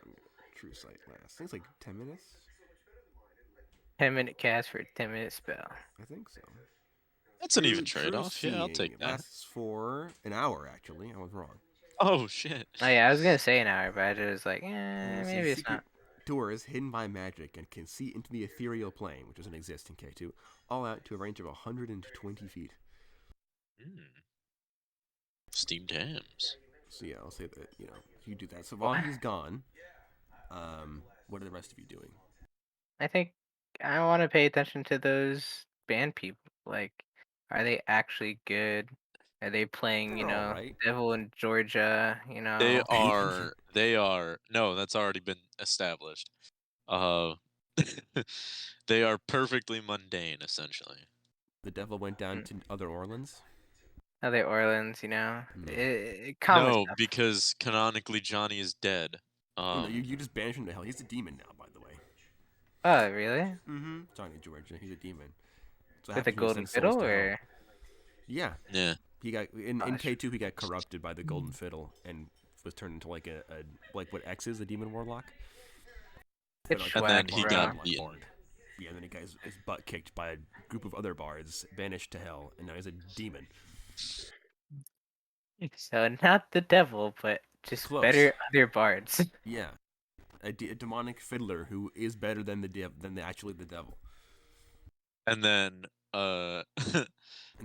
True Sight lasts. I think it's like 10 minutes. 10-minute cast for a 10-minute spell. I think so. That's an even True trade-off. Yeah, I'll Seeing take that. lasts for an hour, actually. I was wrong. Oh shit. Oh yeah, I was gonna say an hour, but I was like, Let's see. maybe it's Secret not. doors hidden by magic and can see into the ethereal plane, which doesn't exist in K2, all out to a range of 120 feet. Steamed hams. So yeah, I'll say that, you do that. So while he's gone, what are the rest of you doing? I think I want to pay attention to those band people. Like, are they actually good? Are they playing, They're all right. Devil in Georgia? They are no, that's already been established. Uh they are perfectly mundane essentially. The devil went down to Other Orleans. Other Orleans, No. common No, stuff. because canonically Johnny is dead. You just banish him to hell. He's a demon now, by the way. Oh, really? Mm-hmm. Johnny Georgia, he's a demon. So With a golden fiddle, or yeah, Oh, he got in Gosh. K2. He got corrupted by the golden fiddle and was turned into like a like what X is, a demon warlock. it's Like, and swag, then he bro. got beaten. bard. Yeah, and then he got his butt kicked by a group of other bards, banished to hell, and now he's a demon. So not the devil, but just Close. better other bards. Yeah, a demonic fiddler who is better than actually the devil. And then And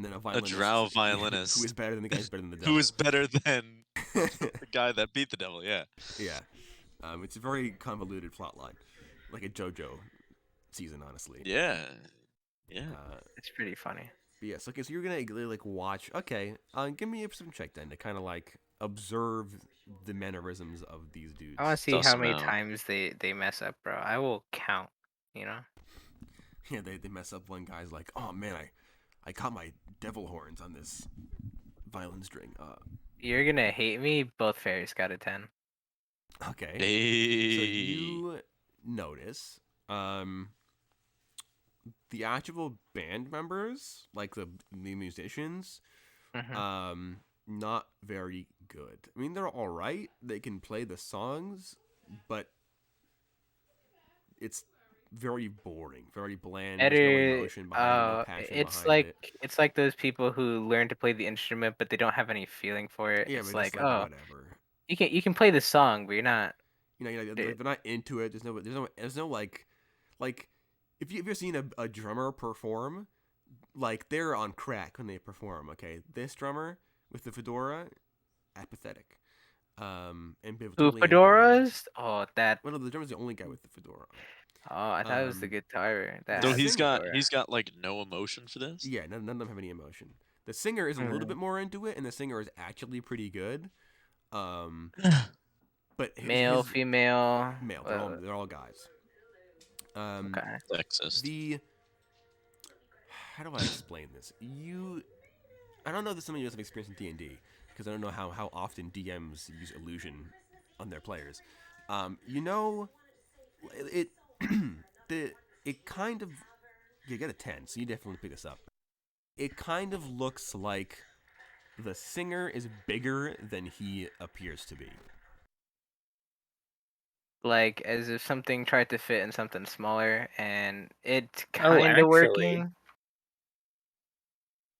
then a a violinist, drow violinist who is better than the guy who's better than the devil. who is better than the guy that beat the devil, yeah. Yeah. It's a very convoluted plot line, like a JoJo season, honestly. Yeah. Yeah. It's pretty funny. But yes, okay, so you're gonna like watch. Okay, give me a perception check then to kind of like observe the mannerisms of these dudes. I want to see Suss how 'em many out. times they mess up, bro. I will count. Yeah, they mess up. One guy's like, "Oh man, I caught my devil horns on this violin string." You're gonna hate me. Both fairies got a 10. Okay. Hey. So you notice, the actual band members, like the musicians, Mhm. not very good. I mean, they're all right. They can play the songs, but it's very boring, very bland. There's no Better. emotion behind it, no passion behind it. It's like those people who learn to play the instrument, but they don't have any feeling for it. Yeah, It's but just like, like oh, whatever. you can play the song, but you're not. They're not into it. There's no like if you've ever seen a drummer perform, like they're on crack when they perform. Okay, this drummer with the fedora, apathetic, ambivalent. Who fedoras? Oh, that. Well, no, the drummer's the only guy with the fedora. Oh, I thought it was the guitar. That So has he's the got fedora. like no emotion for this? Yeah, none of them have any emotion. The singer is a little bit more into it, and the singer is actually pretty good. But Male, female. male, they're all guys. Okay. Sexist. How do I explain this? I don't know if this is something you guys have experience in D&D, because I don't know how often DMs use illusion on their players. It it kind of, you get a 10, so you definitely pick this up. It kind of looks like the singer is bigger than he appears to be. Like as if something tried to fit in something smaller, and it's Oh, kind of actually, working.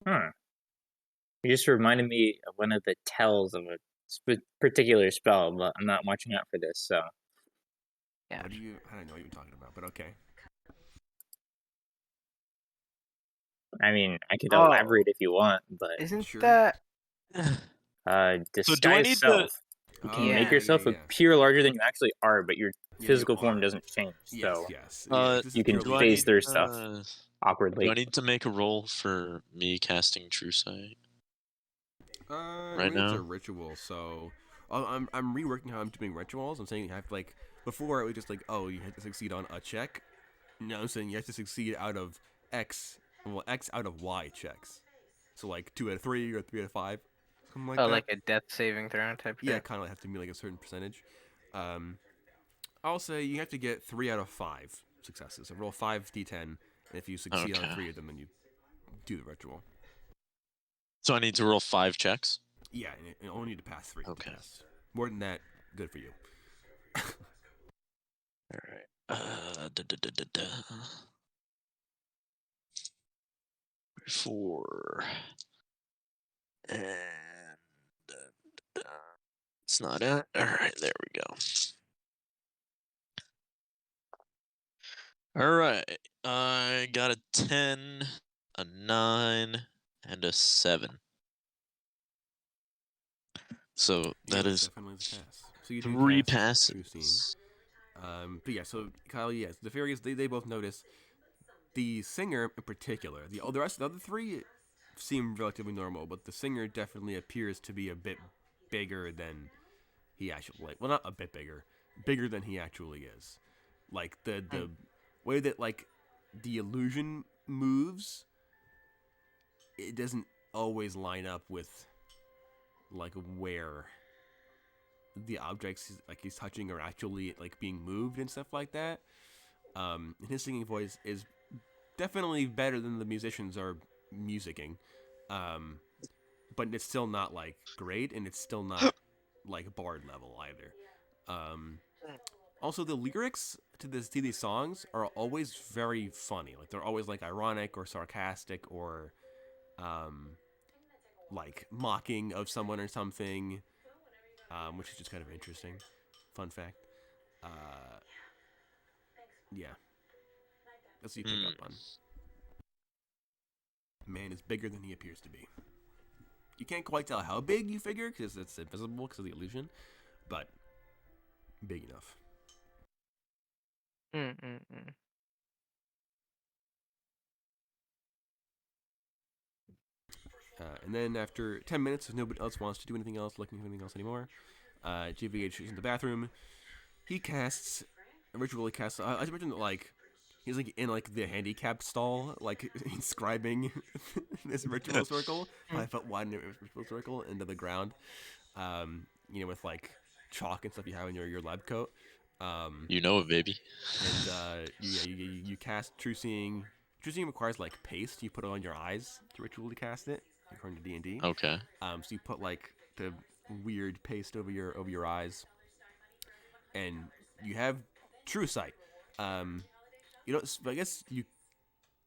You just reminded me of one of the tells of a particular spell, but I'm not watching out for this, so. Yeah. I don't know what you're talking about, but okay. I mean, I could Oh. elaborate if you want, but Isn't Sure. that? So do I disguise need self. to? You can Yeah. make yourself appear larger than you actually are, but your Yeah, physical you form are. doesn't change. So Yes. This you is can purely phase illusion. through stuff Do awkwardly. I need to make a roll for me casting True Sight? I mean, it's a now? ritual, so I'm reworking how I'm doing rituals. I'm saying you have before it was just like, oh, you had to succeed on a check. Now I'm saying you have to succeed out of X out of Y checks. So like 2 out of 3 or 3 out of 5, something like Oh, that. like a death saving throw type Yeah, shit. kind of have to be like a certain percentage. I'll say you have to get 3 out of 5 successes. So roll 5d10, and if you succeed on Okay. 3 of them, then you do the ritual. So I need to roll 5 checks. Yeah, and you only need to pass 3. Okay. To pass. More than that, good for you. All right. 4. And it's not it. All right, there we go. All right, I got a 10, a 9, and a 7. So that is definitely the pass. So you do 3 cast True Seeing. passes. But yeah, so Kyle, yes, the fairies they both notice. The singer in particular, the other 3 seem relatively normal, but the singer definitely appears to be a bit bigger than he actually, well, not a bit bigger than he actually is. Like the way that like the illusion moves, it doesn't always line up with like where the objects like he's touching are actually like being moved and stuff like that. And his singing voice is definitely better than the musicians are musicking, but it's still not like great, and it's still not like bard level either. Also, the lyrics to these songs are always very funny. Like they're always like ironic or sarcastic or like mocking of someone or something, which is just kind of interesting. Fun fact. Yeah, that's what you pick up on. Man is bigger than he appears to be. You can't quite tell how big, you figure, because it's invisible because of the illusion, but big enough. And then after 10 minutes, if nobody else wants to do anything else, looking for anything else anymore, JVH is in the bathroom. He casts, ritually casts, I just mentioned that, like, he's, like, in, like, the handicap stall, like, inscribing this ritual circle, 5 foot wide ritual circle into the ground, with, like, chalk and stuff you have in your lab coat. You know it, baby. And, you cast True Seeing. True Seeing requires, like, paste. You put it on your eyes to ritually cast it, according to D&D. Okay. So you put, like, the weird paste over your eyes, and you have True Sight. I guess you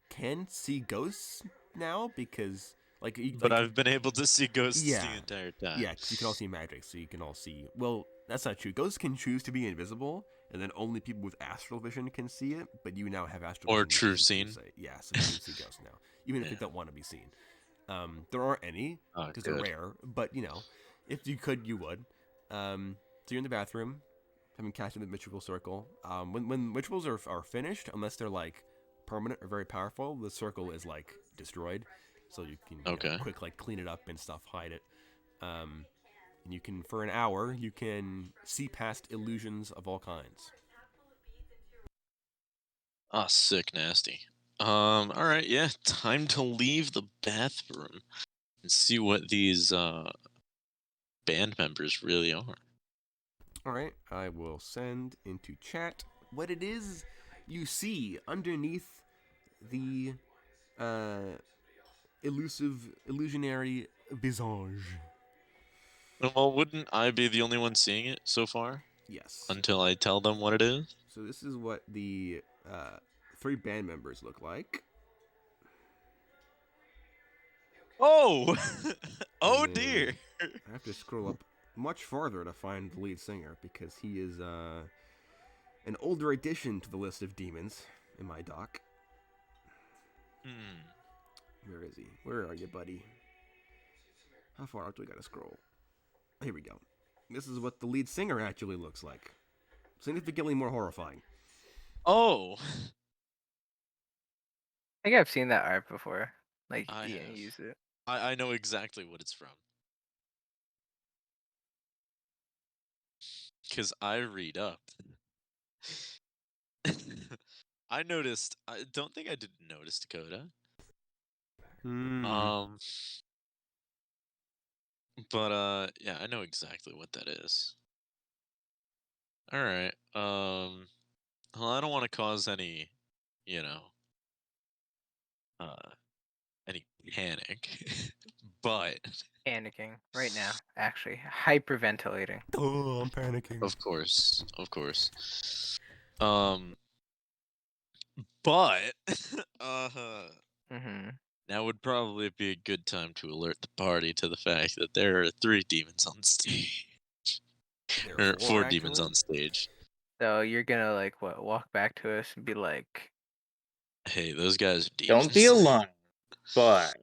can see ghosts now because, like, But I've been able to see ghosts Yeah. the entire time. Yeah, because you can all see magic, so you can all see. Well, that's not true. Ghosts can choose to be invisible, and then only people with astral vision can see it. But you now have astral Or vision. true and seeing. Sight. Yeah, so you can see ghosts now, even if they don't want to be seen. There aren't any because they're good. rare, but if you could, you would. So you're in the bathroom, having casted the ritual circle. When rituals are finished, unless they're like permanent or very powerful, the circle is like destroyed. So you can quick like clean it up and stuff, hide it. And you can, for an hour, you can see past illusions of all kinds. Ah, sick, nasty. Alright, yeah, time to leave the bathroom and see what these band members really are. All right, I will send into chat what it is you see underneath the illusionary visage. Well, wouldn't I be the only one seeing it so far Yes. until I tell them what it is? So this is what the 3 band members look like. Oh! Oh And then dear! I have to scroll up much farther to find the lead singer because he is an older addition to the list of demons in my doc. Where is he? Where are you, buddy? How far out do we gotta scroll? Here we go. This is what the lead singer actually looks like. Significantly more horrifying. Oh! I think I've seen that art before. Like, I yeah, have. use it. I know exactly what it's from. Because I read up. I noticed. I don't think I didn't notice Dakota. But yeah, I know exactly what that is. All right. Well, I don't want to cause any, you know, any panic, but Panicking right now, actually. Hyperventilating. Oh, I'm panicking. of course. But Mm-hmm. now would probably be a good time to alert the party to the fact that there are 3 demons on stage. There are Or 4 4 demons actually. on stage. So you're gonna, like, what, walk back to us and be like, Hey, those guys are demons. Don't be alarmed, but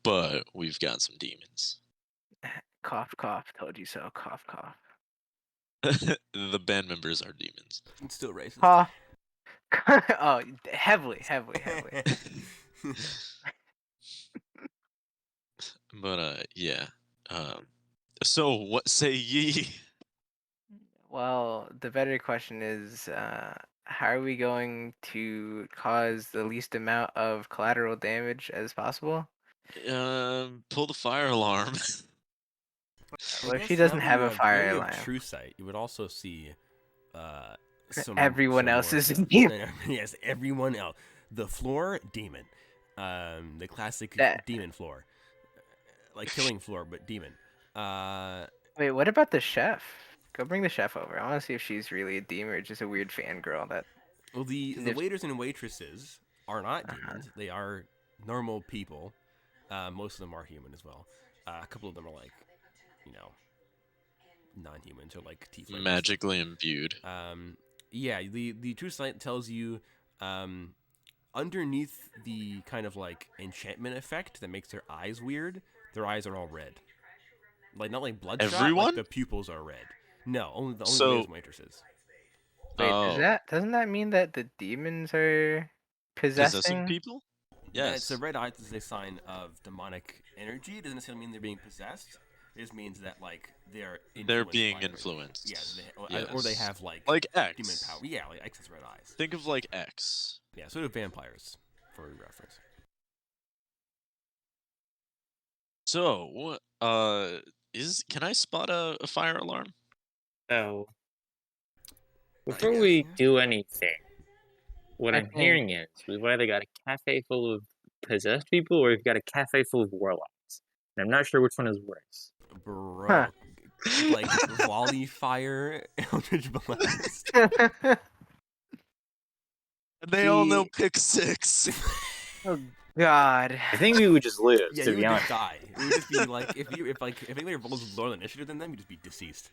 But we've got some demons. cough, cough, told you so, cough, cough. The band members are demons. It's still racist. Cough. Oh, heavily. But yeah. So what say ye? Well, the better question is, how are we going to cause the least amount of collateral damage as possible? Pull the fire alarm. Well, if she doesn't now that have you a have, fire now you have alarm, True Sight, you would also see everyone else more is stuff. immune. Yes, everyone else. The floor, demon. The classic That- demon floor. Like killing floor, but demon. Wait, what about the chef? Go bring the chef over. I want to see if she's really a demon or just a weird fangirl that. Well, the If- waiters and waitresses are not Uh-huh. demons. They are normal people. Most of them are human as well. A couple of them are like, you know, non-humans or like tieflings. Magically imbued. Yeah, the True Sight tells you underneath the kind of like enchantment effect that makes their eyes weird, their eyes are all red. Like not like bloodshot, Everyone? like the pupils are red. No, only the So- waiters and waitresses. Wait, Oh. doesn't that mean that the demons are Possessing possessing? people? Yeah, Yes. it's a red eye is a sign of demonic energy. It doesn't necessarily mean they're being possessed. It just means that like they're being by it. influenced. Yeah, or they Yes. have like X. demon power. Yeah, like X has red eyes. Think of like X. Yeah, sort of vampires for reference. So, can I spot a fire alarm? so before guess, we yeah. do anything, what I I'm think- hearing is we've either got a cafe full of possessed people or we've got a cafe full of warlocks. And I'm not sure which one is worse. Bro, Huh. like volley fire, Eldritch Blast. They all know The- pick 6. Oh God. I think we would just lose, Yeah, to you be would honest. just die. It would just be like if anybody rolls with lower initiative than them, you'd just be deceased.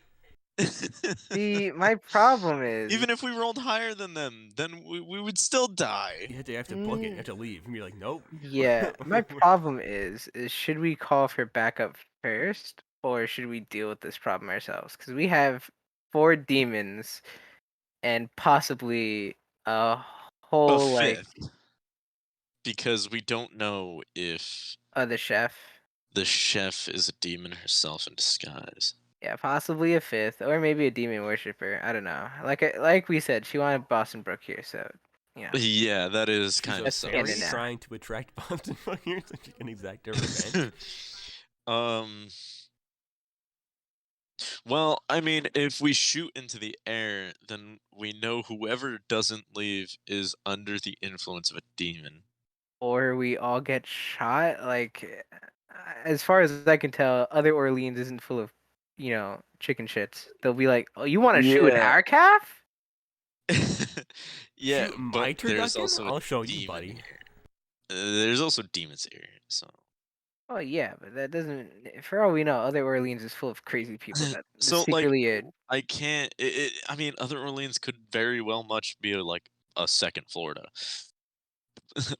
My problem is Even if we rolled higher than them, then we would still die. You have to book it. You have to leave. And be like, nope. yeah, my problem is should we call for backup first or should we deal with this problem ourselves? Because we have 4 demons and possibly a A whole like 5th. Because we don't know if other chef. the chef is a demon herself in disguise. Yeah, possibly a 5th or maybe a demon worshiper. I don't know. Like we said, she wanted Boston Brook here, so Yeah. Yeah, that is She's kind a of canon fairy now. trying to attract Boston fuckers so she can exact her revenge. Well, I mean, if we shoot into the air, then we know whoever doesn't leave is under the influence of a demon. Or we all get shot. Like, as far as I can tell, Other Orleans isn't full of, chicken shits. They'll be like, "Oh, you want to shoot Yeah. our calf?" Yeah, Shoot my but there's turducken? also a I'll show you, demon buddy. here. There's also demons here, so. Oh yeah, but that doesn't. For all we know, Other Orleans is full of crazy people that So, secretly. I can't. I mean, Other Orleans could very well much be like a second Florida,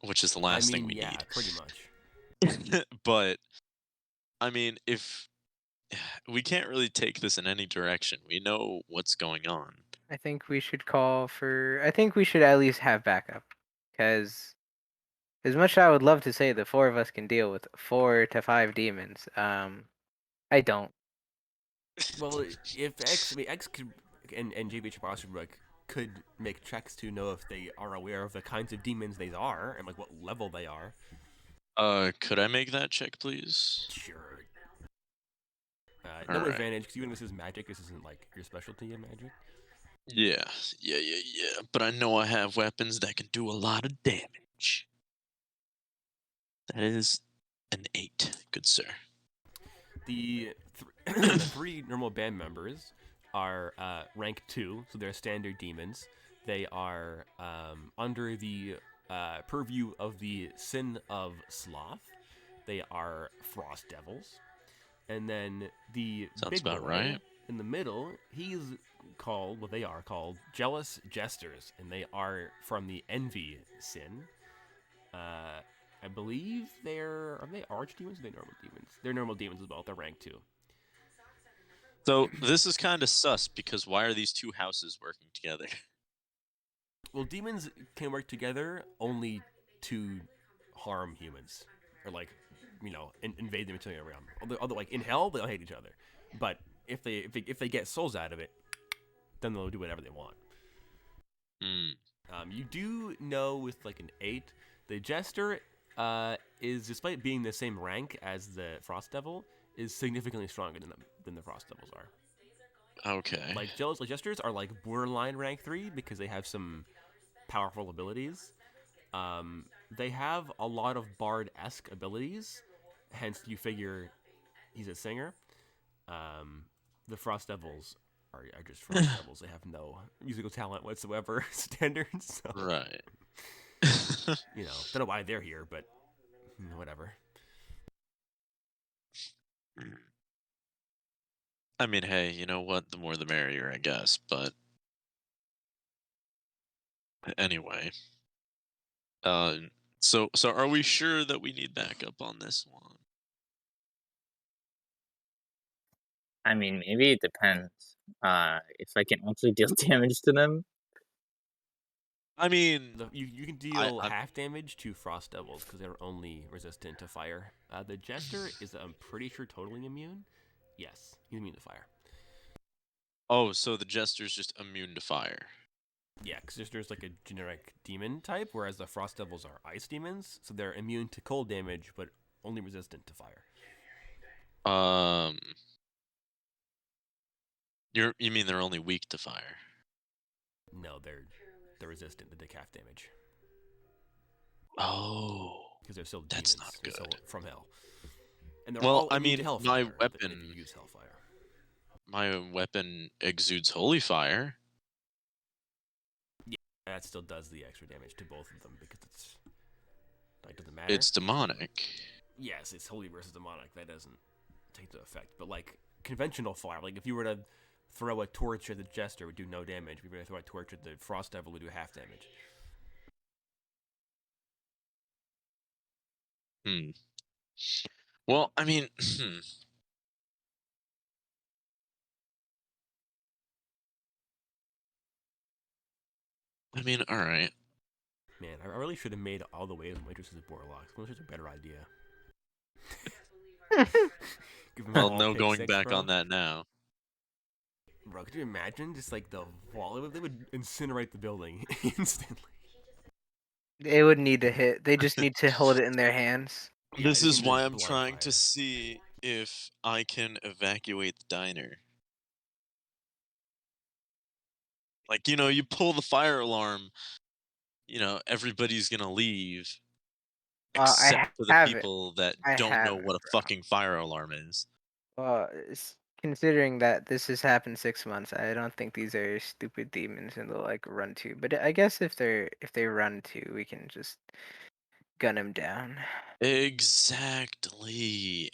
which is the last thing we yeah, need. pretty much. But I mean, if we can't really take this in any direction, we know what's going on. I think we should call for. I think we should at least have backup, because as much as I would love to say the four of us can deal with 4 to 5 demons, I don't. Well, if X could and JPCU could make checks to know if they are aware of the kinds of demons they are and like what level they are. Could I make that check, please? Sure. No Alright. advantage because even this is magic. This isn't like your specialty in magic. Yeah. But I know I have weapons that can do a lot of damage. That is an 8, good sir. The 3 normal band members are rank 2, so they're standard demons. They are under the purview of the Sin of Sloth. They are frost devils. And then the Sounds big about boy right. in the middle, they are called Jealous Jesters, and they are from the Envy Sin. I believe are they archdemons or are they normal demons? They're normal demons as well. They're rank 2. So this is kind of sus because why are these two houses working together? Well, demons can work together only to harm humans, or like, invade the material realm. Although like in hell, they'll hate each other. But if they get souls out of it, then they'll do whatever they want. You do know with like an 8, the Jester is, despite being the same rank as the Frost Devil, is significantly stronger than the Frost Devils are. Okay. Like Jesters are like borderline rank 3 because they have some powerful abilities. They have a lot of bard-esque abilities, hence you figure he's a singer. The Frost Devils are just Frost Devils. They have no musical talent whatsoever, standards. So, Right. Don't know why they're here, but whatever. I mean, hey, you know what? The more the merrier, I guess. But anyway, so are we sure that we need backup on this one? I mean, maybe it depends. If I can actually deal damage to them. I mean, You can deal half damage to Frost Devils because they're only resistant to fire. The Jester is, I'm pretty sure, totally immune. Yes, he's immune to fire. oh, so the Jester's just immune to fire. Yeah, because Jester's like a generic demon type, whereas the Frost Devils are ice demons, so they're immune to cold damage, but only resistant to fire. You mean they're only weak to fire? No, they're resistant to decaf damage. Oh, Because they're still that's demons. not They're still good. from hell. And they're Well, all I immune mean, to my hellfire weapon- if you use hellfire. My weapon exudes holy fire. That still does the extra damage to both of them because it's like, doesn't matter. It's demonic. Yes, it's holy versus demonic. That doesn't take the effect. But like conventional fire, like if you were to throw a torch at the Jester, it would do no damage. If you were to throw a torch at the Frost Devil, it would do half damage. Well, I mean, all right. Man, I really should have made all the waves and waitresses warlocks. That was just a better idea. Give them Well, all no pick going 6, back bro. on that now. Bro, could you imagine just like the wall? They would incinerate the building instantly. They would need to hit. They just need to hold it in their hands. Yeah, This they is can why just I'm blood trying fire. to see if I can evacuate the diner. Like, you pull the fire alarm, everybody's gonna leave, except for the have it. people that I don't know have what it, a bro. fucking fire alarm is. Well, considering that this has happened 6 months, I don't think these are stupid demons and they'll like run to. But I guess if they run to, we can just gun them down. Exactly.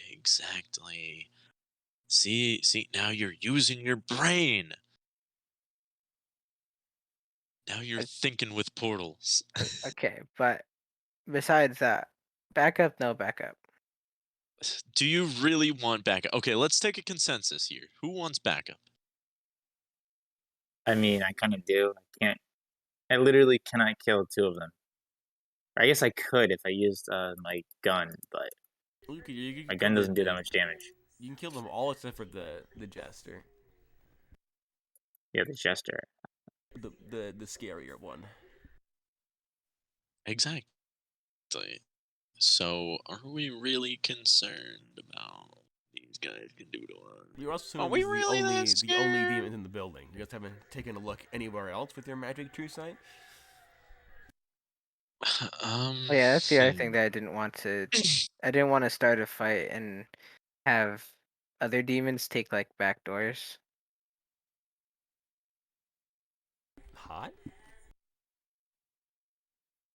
See, now you're using your brain. Now you're I- thinking with portals. Okay, but besides that, backup, no backup. Do you really want backup? Okay, let's take a consensus here. Who wants backup? I mean, I kind of do. I literally cannot kill 2 of them. Or I guess I could if I used my gun, but You my can gun kill doesn't do that much damage. You can kill them all except for the jester, Yeah, the jester. the scarier one. Exactly. So, are we really concerned about what these guys can do to us? You're also Are we really that the only scared? demons in the building. You guys haven't taken a look anywhere else with your magic true sight. Oh, yeah, that's the other thing Hmm. that I didn't want to. I didn't want to start a fight and have other demons take like back doors. Hot.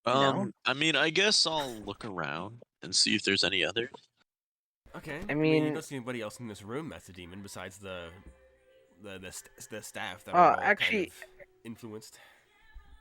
No, I mean, I guess I'll look around and see if there's any other. Okay. I you mean, don't see anybody else in this room that's a demon besides the staff that oh, are all kind of influenced.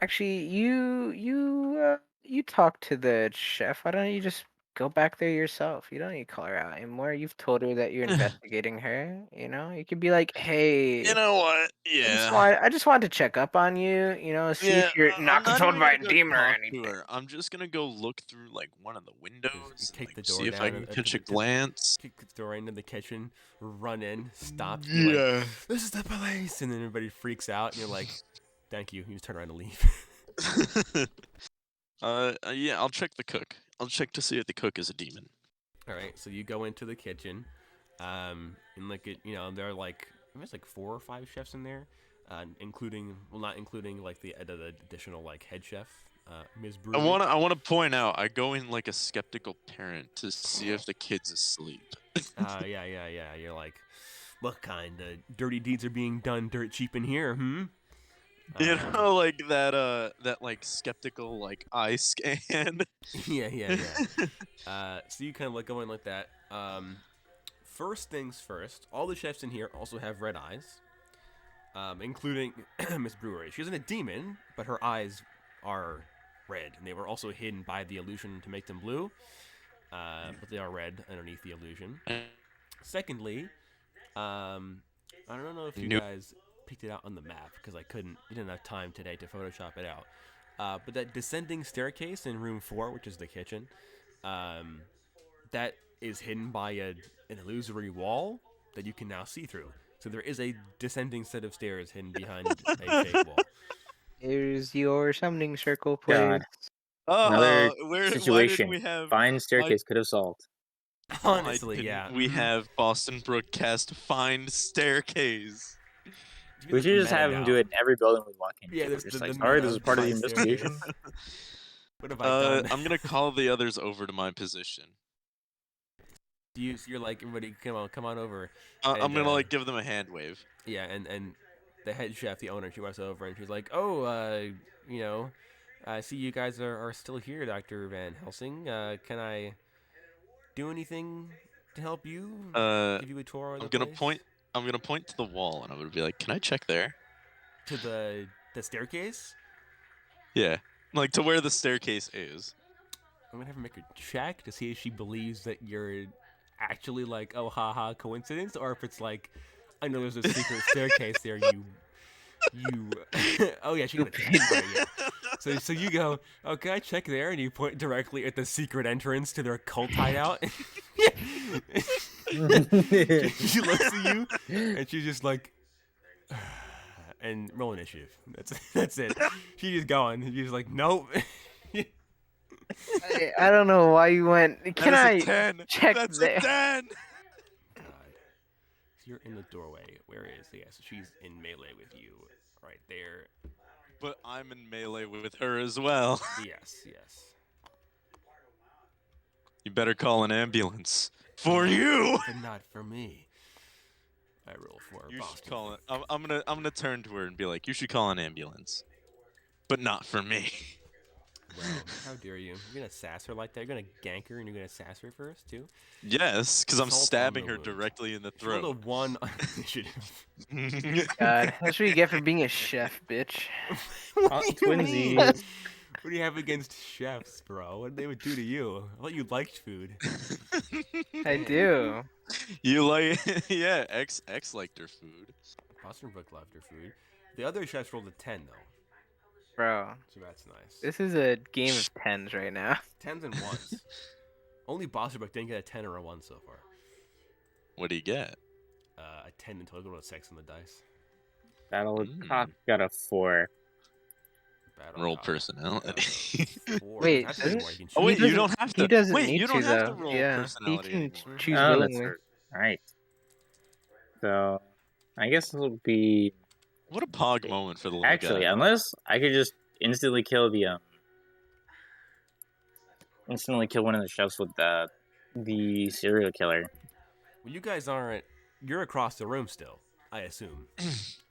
actually, you talk to the chef. Why don't you just go back there yourself? You don't need to call her out anymore. You've told her that you're investigating her. You could be like, You hey. know what? Yeah. I just wanted to check up on you, see Yeah, if you're I'm not not controlled even by gonna a go demon or talk to anything. her. I'm just gonna go look through like one of the windows Just and kick the like door see if I down can catch a glance. kick the door into the kitchen, run in, stop, be like, Yeah. "This is the police!" And then everybody freaks out, and you're like, "Thank you." You just turn around and leave. Yeah, I'll check the cook. I'll check to see if the cook is a demon. All right, so you go into the kitchen, and look at there are like there's like 4 or 5 chefs in there, not including like the additional like head chef, Ms. I Brewery. wanna point out. I go in like a skeptical parent to see if the kid's asleep. Yeah. You're like, what kind of dirty deeds are being done dirt cheap in here, hmm? You know, like that like skeptical like eye scan. Yeah. So you kind of like go in like that. First things first, all the chefs in here also have red eyes, including Miss Brewery. She isn't a demon, but her eyes are red, and they were also hidden by the illusion to make them blue. But they are red underneath the illusion. Secondly, I don't know if you Nope. guys picked it out on the map because didn't have time today to Photoshop it out. But that descending staircase in room 4, which is the kitchen, that is hidden by an illusory wall that you can now see through. So there is a descending set of stairs hidden behind a fake wall. Here's your summoning circle, please. God. Another Why did situation. we have Find staircase could have solved. Honestly, why yeah. didn't we have Boston Broadcast find staircase? We should just have him do it in every building we walk into. Yeah, We're there's just the like, sorry, this is meta part of the find investigation. staircase. What have I done? I'm gonna call the others over to my position. You're like, everybody, come on over. I'm gonna And, like give them a hand wave. Yeah, and the head chef, the owner, she walks over and she's like, "Oh, I see you guys are still here, Dr. Van Helsing. Can I do anything to help you? Give you a tour of the place?" I'm gonna point to the wall and I'm gonna be like, "Can I check there?" To the staircase? Yeah, like to where the staircase is. I'm gonna have her make a check to see if she believes that you're actually like, oh, haha, coincidence, or if it's like, I know there's a secret staircase there. You. Oh yeah, she got a check. Right, yeah. So you go, oh, can I check there? And you point directly at the secret entrance to their cult hideout. She looks at you, and she's just like, and roll initiative. That's it. She's just going. She's just like, nope. I don't know why you went. Can That I is a 10. check That's there? a 10. God. So you're in the doorway. Where is? Yeah, so she's in melee with you, right there. But I'm in melee with her as well. Yes, yes. You better call an ambulance. For you! But not for me. I roll for You should Boston. call it. I'm gonna turn to her and be like, you should call an ambulance. But not for me. Well, how dare you? You're gonna sass her like that? You're gonna gank her and you're gonna sass her first, too? Yes, because I'm Salt on stabbing the her wound. directly in the She rolled a throat. 1 on initiative. God, that's what you get for being a chef, bitch. What do you mean? Twinsies. What do you have against chefs, bro? What they would do to you? I thought you liked food. I do. You like, yeah, X liked her food. Boston Brook loved her food. The other chefs rolled a 10, though. Bro, So that's nice. this is a game of tens right now. 10s and 1s. Only Boston Brook didn't get a 10 or a 1 so far. What do you get? A 10 in total with 6 on the dice. Battle Cock got a 4. Battle Roll Cock. personality. 4. Wait, That's doesn't- more you can Oh choose. wait, you don't have to. He doesn't Wait, need you don't to, have though. to roll Yeah, personality he can anymore. choose Oh, willingly. that's right. So, I guess it'll be What a pog moment for the little actually, guy. unless I could just instantly kill one of the chefs with the serial killer. Well, you guys aren't. You're across the room still, I assume.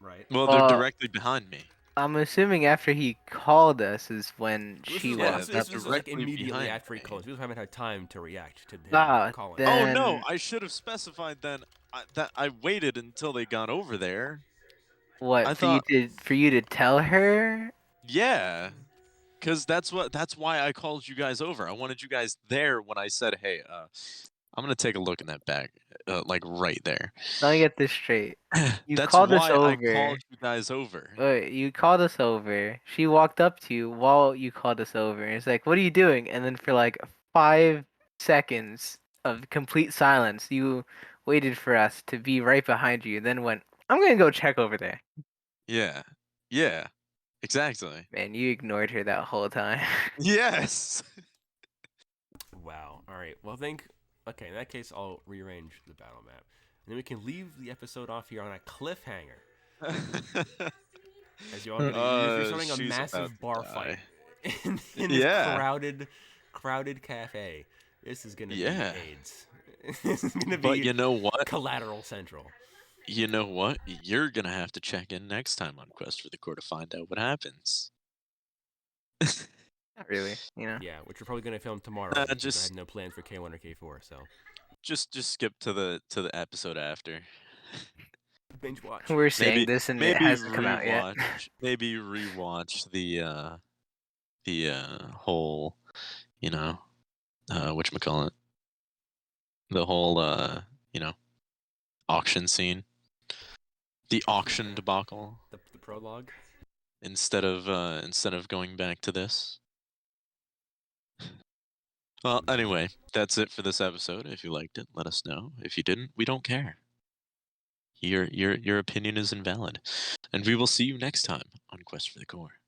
Right? Well, they're Well, directly behind me. I'm assuming after he called us is when This she was, yeah, walked they're up. this was like directly immediately behind after he me. called us. We haven't had time to react to him Ah, calling. then- Oh no, I should have specified then that I waited until they got over there. What I for you to tell her? Yeah. Cause that's why I called you guys over. I wanted you guys there when I said, "Hey, I'm gonna take a look in that bag, like right there." Let me get this straight. You That's called us why I over. called you guys over. Wait, you called us over. She walked up to you while you called us over. And it's like, what are you doing? And then for like 5 seconds of complete silence, you waited for us to be right behind you. Then went, I'm gonna go check over there. Yeah, yeah, exactly. Man, you ignored her that whole time. Yes. Wow. All right. Well, okay, in that case, I'll rearrange the battle map. And then we can leave the episode off here on a cliffhanger. As you all you're starting a she's massive about bar to fight die. in this Yeah. crowded cafe. This is gonna Yeah. be AIDS. This is gonna But be you know what? collateral central. You know what? You're gonna have to check in next time on Quest for the Core to find out what happens. Not really, you know. Yeah, which we're probably gonna film tomorrow. Nah, because I just- had no plans for K1 or K4, so Just skip to the episode after. binge watch. We're saying Maybe this and it maybe hasn't come out yet. maybe rewatch the whole, you know, whatchamacallit, the whole auction scene, the auction debacle, The prologue. instead of going back to this. Well, anyway, that's it for this episode. If you liked it, let us know. If you didn't, we don't care. Your opinion is invalid. And we will see you next time on Quest for the Core.